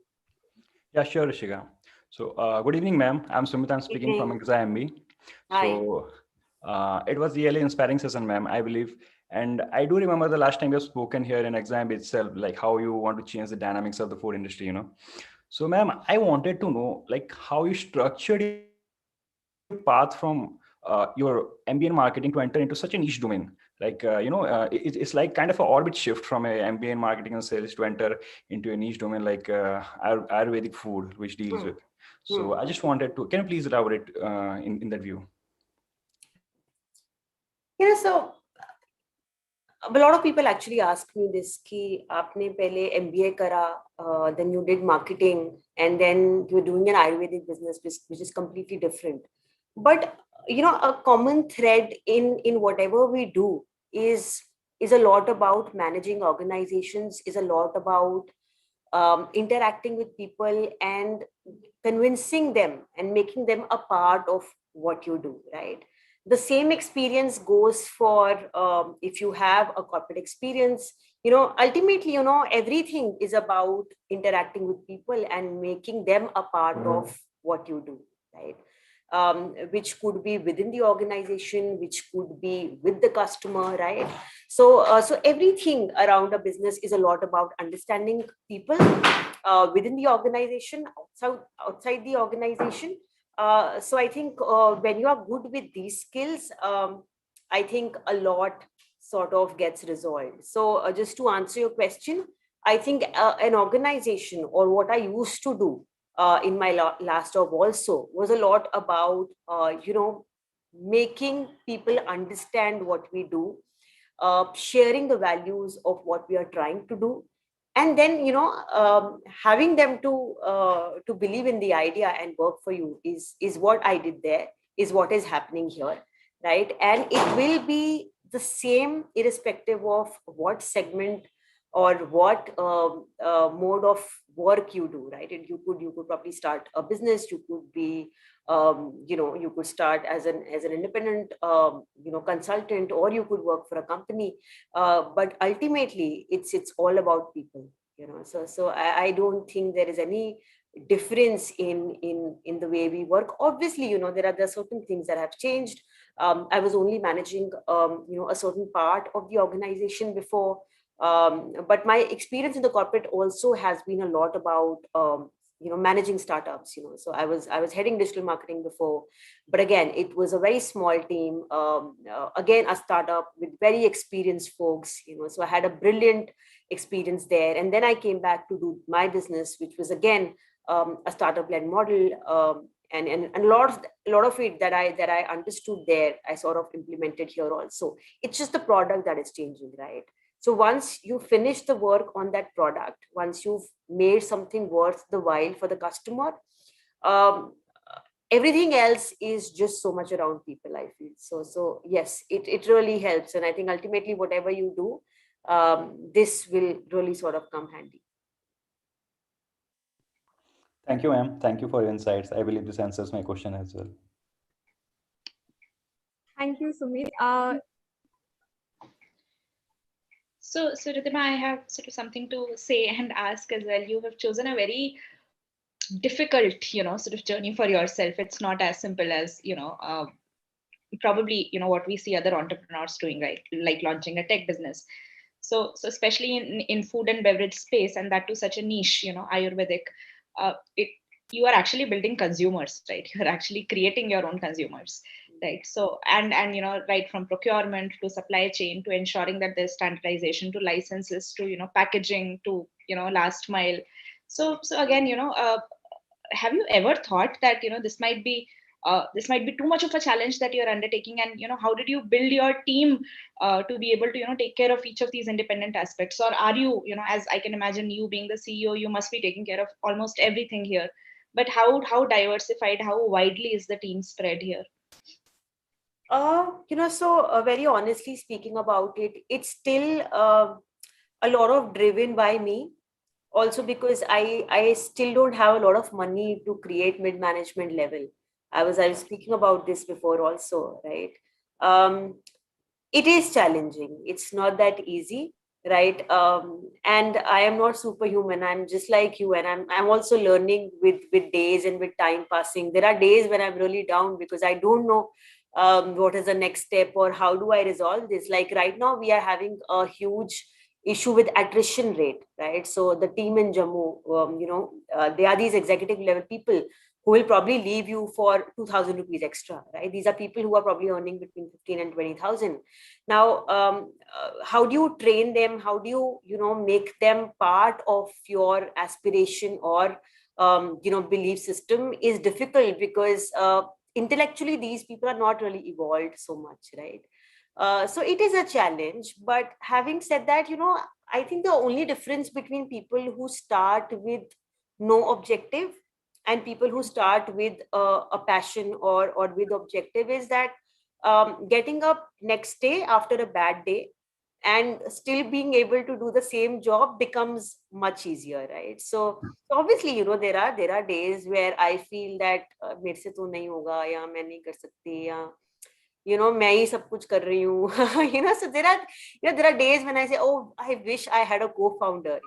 Yeah, sure, Rishika. So good evening, ma'am. I'm Sumit. I'm speaking from XIMB. Hi. So it was really inspiring session, ma'am, I believe. And I do remember the last time you've spoken here in XIMB itself, like how you want to change the dynamics of the food industry, So, ma'am, I wanted to know, like, how you structured your path from your MBA marketing to enter into such a niche domain. Like, it's like kind of an orbit shift from a MBA marketing and sales to enter into a niche domain like Ayurvedic food, which deals with. So I just wanted to, can you please elaborate in that view? So a lot of people actually ask me this, ki aapne pehle MBA kara, then you did marketing, and then you're doing an Ayurvedic business, which is completely different. But a common thread in whatever we do is a lot about managing organizations, is a lot about interacting with people and convincing them and making them a part of what you do, right? The same experience goes for if you have a corporate experience. Ultimately, everything is about interacting with people and making them a part of what you do, right? Which could be within the organization, which could be with the customer, right? So everything around a business is a lot about understanding people within the organization, outside the organization. So I think when you are good with these skills, I think a lot sort of gets resolved. So just to answer your question, I think an organization, or what I used to do in my last job also, was a lot about, making people understand what we do, sharing the values of what we are trying to do, and then having them to believe in the idea and work for you is what I did there, is what is happening here, right? And it will be the same irrespective of what segment or what mode of work you do, right? And you could probably start a business, you could be you could start as an independent consultant, or you could work for a company, but ultimately it's all about people, so I don't think there is any difference in the way we work. Obviously, there are certain things that have changed. I was only managing a certain part of the organization before, but my experience in the corporate also has been a lot about managing startups. So I was heading digital marketing before, but again, it was a very small team, again a startup with very experienced folks. So I had a brilliant experience there, and then I came back to do my business, which was again a startup-led model, and a lot of it that I understood there, I sort of implemented here also. It's just the product that is changing, right? So once you finish the work on that product, once you've made something worth the while for the customer, everything else is just so much around people, I feel. So yes, it really helps. And I think ultimately, whatever you do, this will really sort of come handy. Thank you, ma'am. Thank you for your insights. I believe this answers my question as well. Thank you, Sumit. So Ridhima, I have sort of something to say and ask as well. You have chosen a very difficult, sort of journey for yourself. It's not as simple as, probably, what we see other entrepreneurs doing, right? Like launching a tech business. So especially in food and beverage space, and that to such a niche, Ayurvedic, you are actually building consumers, right? You're actually creating your own consumers, right? So, and right from procurement to supply chain to ensuring that there's standardization to licenses to, packaging to, last mile. So again, have you ever thought that, this might be too much of a challenge that you're undertaking, and how did you build your team to be able to take care of each of these independent aspects? Or are you, as I can imagine, you being the CEO, you must be taking care of almost everything here, but how diversified, how widely is the team spread here? So very honestly speaking about it, it's still a lot of driven by me. Also because I still don't have a lot of money to create mid-management level. I was speaking about this before also, right? It is challenging. It's not that easy, right? And I am not superhuman. I'm just like you, and I'm also learning with days and with time passing. There are days when I'm really down because I don't know what is the next step or how do I resolve this. Like right now, we are having a huge issue with attrition rate, right? So the team in Jammu, they are these executive level people who will probably leave you for 2,000 rupees extra, right? These are people who are probably earning between 15 and 20,000. Now, how do you train them? How do you, make them part of your aspiration or, belief system is difficult because intellectually, these people are not really evolved so much, right? So it is a challenge. But having said that, I think the only difference between people who start with no objective and people who start with a passion or with objective is that getting up next day after a bad day and still being able to do the same job becomes much easier, right? So obviously, there are days where I feel that मेरे से तो नहीं होगा या मैं नहीं कर सकती या मैं ही सब कुछ कर रही हूँ. So there are days when I say, oh, I wish I had a co-founder,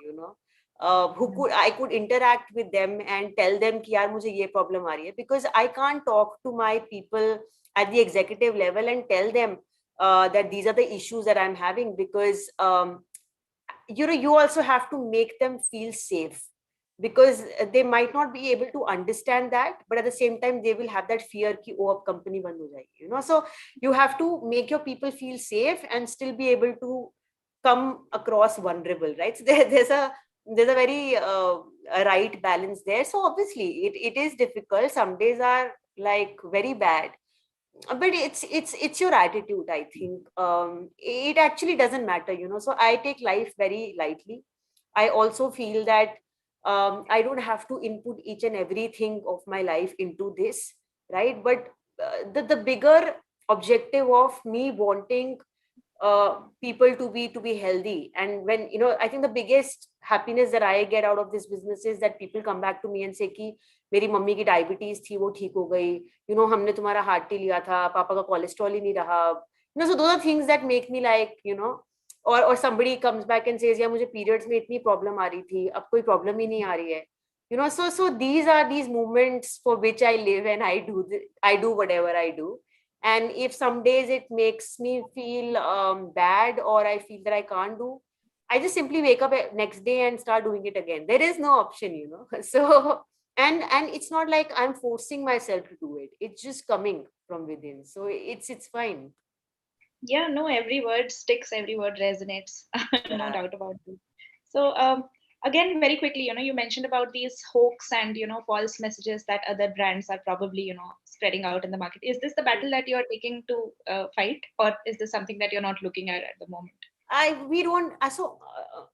who I could interact with them and tell them कि यार मुझे ये problem आ रही है, because I can't talk to my people at the executive level and tell them that these are the issues that I'm having, because you also have to make them feel safe, because they might not be able to understand that, but at the same time they will have that fear ki oh ab company band ho jayegi, so you have to make your people feel safe and still be able to come across vulnerable, right? So there's a very a right balance there. So obviously it is difficult. Some days are like very bad, but it's your attitude, I think. It actually doesn't matter, so I take life very lightly. I also feel that I don't have to input each and everything of my life into this, right? But the bigger objective of me wanting people to be healthy. And when, you know, I think the biggest happiness that I get out of this business is that people come back to me and say कि मेरी mummy की diabetes थी वो ठीक हो गई, you know, हमने तुम्हारा हार्ट टी लिया था, पापा का कोलेस्ट्रॉल ही नहीं रहा, you know. So those are things that make me like, you know, or somebody comes back and says, yeah, मुझे periods में इतनी problem आ रही थी, अब कोई problem ही नहीं आ रही है, you know. So these are these moments for which I live, and I do whatever I do. And if some days it makes me feel bad, or I feel that I can't do, I just simply wake up next day and start doing it again. There is no option, you know. So and it's not like I'm forcing myself to do it. It's just coming from within. So it's fine. Yeah, no, every word sticks, every word resonates. No doubt about it. So again, very quickly, you know, you mentioned about these hoax and, you know, false messages that other brands are probably, you know, spreading out in the market. Is this the battle that you're taking to fight, or is this something that you're not looking at the moment? We don't. So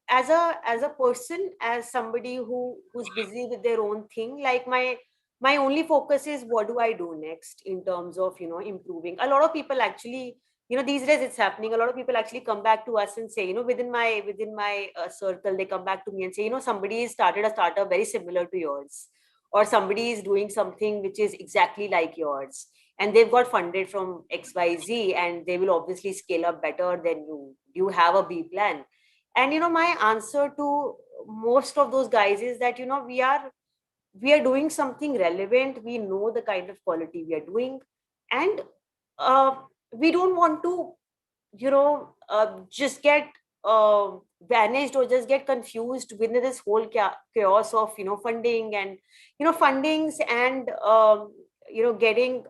as a person, as somebody who's busy with their own thing, like my only focus is what do I do next in terms of, you know, improving. A lot of people actually, you know, these days it's happening. A lot of people actually come back to us and say, you know, within my circle, they come back to me and say, you know, somebody started a startup very similar to yours, or somebody is doing something which is exactly like yours, and they've got funded from XYZ, and they will obviously scale up better than you. You have a B plan. And, you know, my answer to most of those guys is that, you know, we are doing something relevant. We know the kind of quality we are doing, and we don't want to, you know, just get vanished or just get confused within this whole chaos of, you know, funding and, you know, fundings and you know, getting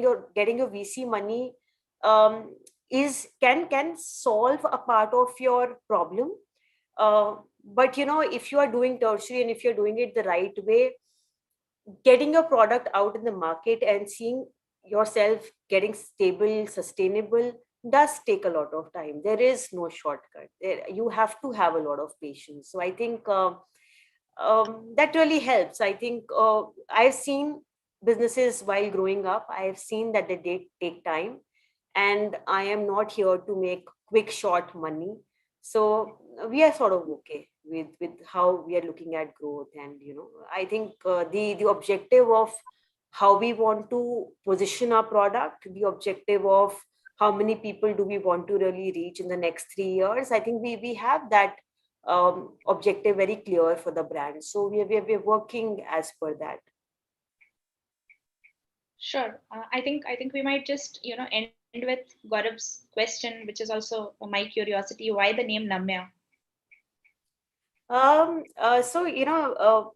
your VC money can solve a part of your problem, but, you know, if you are doing tertiary and if you're doing it the right way, getting your product out in the market and seeing yourself getting stable, sustainable, does take a lot of time. There is no shortcut. You have to have a lot of patience. So I think that really helps. I think I've seen businesses while growing up, I have seen that they take time, and I am not here to make quick, short money. So we are sort of okay with how we are looking at growth. And, you know, I think the objective of how we want to position our product, the objective of how many people do we want to really reach in the next 3 years, I think we have that objective very clear for the brand. So we're working as per that. Sure. I think we might just, you know, end with Gaurav's question, which is also my curiosity. Why the name Namhya? So, you know,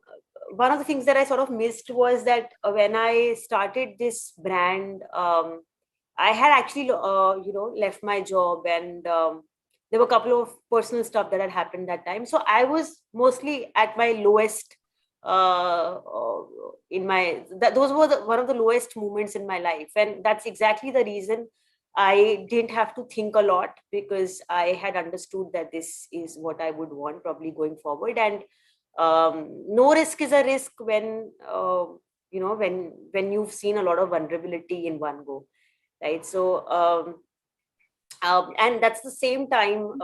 one of the things that I sort of missed was that when I started this brand, I had actually, you know, left my job, and there were a couple of personal stuff that had happened that time. So I was mostly at my lowest those were one of the lowest moments in my life. And that's exactly the reason I didn't have to think a lot, because I had understood that this is what I would want probably going forward. And no risk is a risk when, you know, when you've seen a lot of vulnerability in one go, right? So, and that's the same time,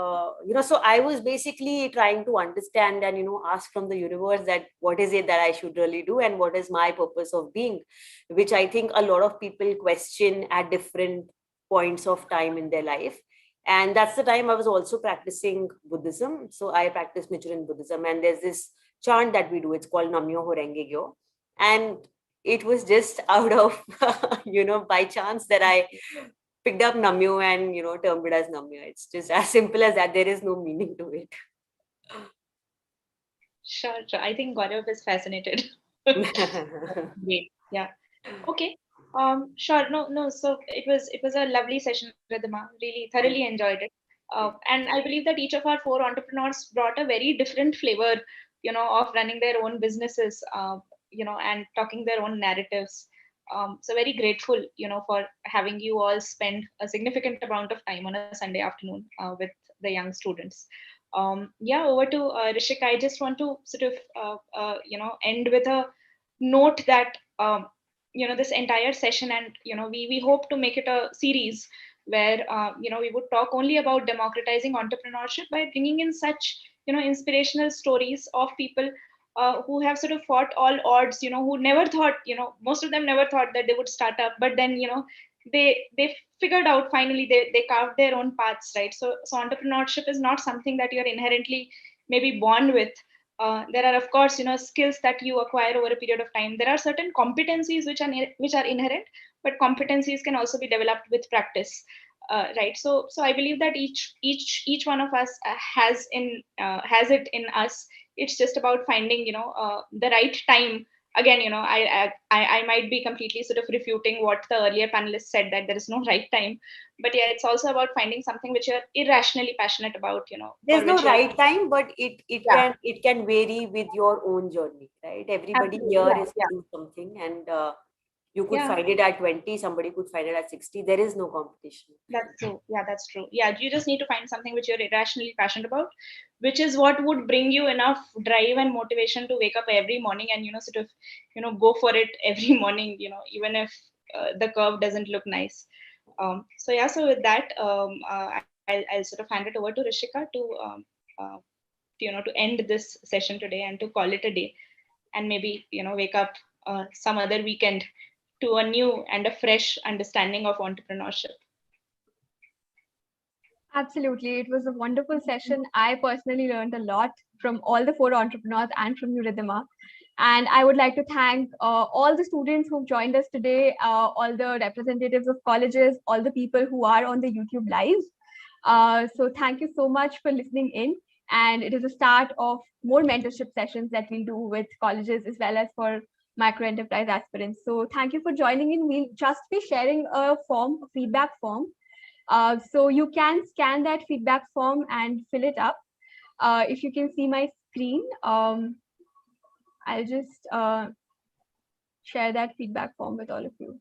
you know, so I was basically trying to understand and, you know, ask from the universe that what is it that I should really do, and what is my purpose of being, which I think a lot of people question at different points of time in their life. And that's the time I was also practicing Buddhism. So I practice Nichiren Buddhism, and there's this chant that we do. It's called Namhya Horenge Gyo. And it was just out of, you know, by chance that I picked up Namhya and, you know, termed it as Namhya. It's just as simple as that. There is no meaning to it. Sure. I think Gaurav is fascinated. Great. Yeah. Okay. Sure. No. So it was a lovely session, Ridhima. Really thoroughly enjoyed it. And I believe that each of our 4 entrepreneurs brought a very different flavor, you know, of running their own businesses, you know, and talking their own narratives. So very grateful, you know, for having you all spend a significant amount of time on a Sunday afternoon with the young students. Yeah, over to Rishik. I just want to sort of, you know, end with a note that, you know, this entire session, and, you know, we hope to make it a series where we would talk only about democratizing entrepreneurship by bringing in such inspirational stories of people who have sort of fought all odds, who never thought, most of them never thought that they would start up, but then they figured out, finally they carved their own paths, right? So entrepreneurship is not something that you're inherently maybe born with. There are, of course, skills that you acquire over a period of time. There are certain competencies which are inherent, but competencies can also be developed with practice, right? So I believe that each one of us has it in us. It's just about finding the right time. Again, I might be completely sort of refuting what the earlier panelists said, that there is no right time, but yeah, it's also about finding something which you're irrationally passionate about. There's no right time, but it can vary with your own journey, right? Everybody Absolutely. here is doing something, and you could find it at 20, somebody could find it at 60. There is no competition. That's true. Yeah, that's true. Yeah, you just need to find something which you're irrationally passionate about, which is what would bring you enough drive and motivation to wake up every morning and sort of go for it every morning, even if the curve doesn't look nice. So with that, I'll sort of hand it over to Rishika to end this session today and to call it a day, and maybe wake up some other weekend to a new and a fresh understanding of entrepreneurship. Absolutely. It was a wonderful session. I personally learned a lot from all the 4 entrepreneurs and from you, Ridhima. And I would like to thank all the students who've joined us today, all the representatives of colleges, all the people who are on the YouTube live. So thank you so much for listening in. And it is a start of more mentorship sessions that we'll do with colleges as well as for micro enterprise aspirants. So thank you for joining in. We'll just be sharing a feedback form. So you can scan that feedback form and fill it up. If you can see my screen, I'll just share that feedback form with all of you.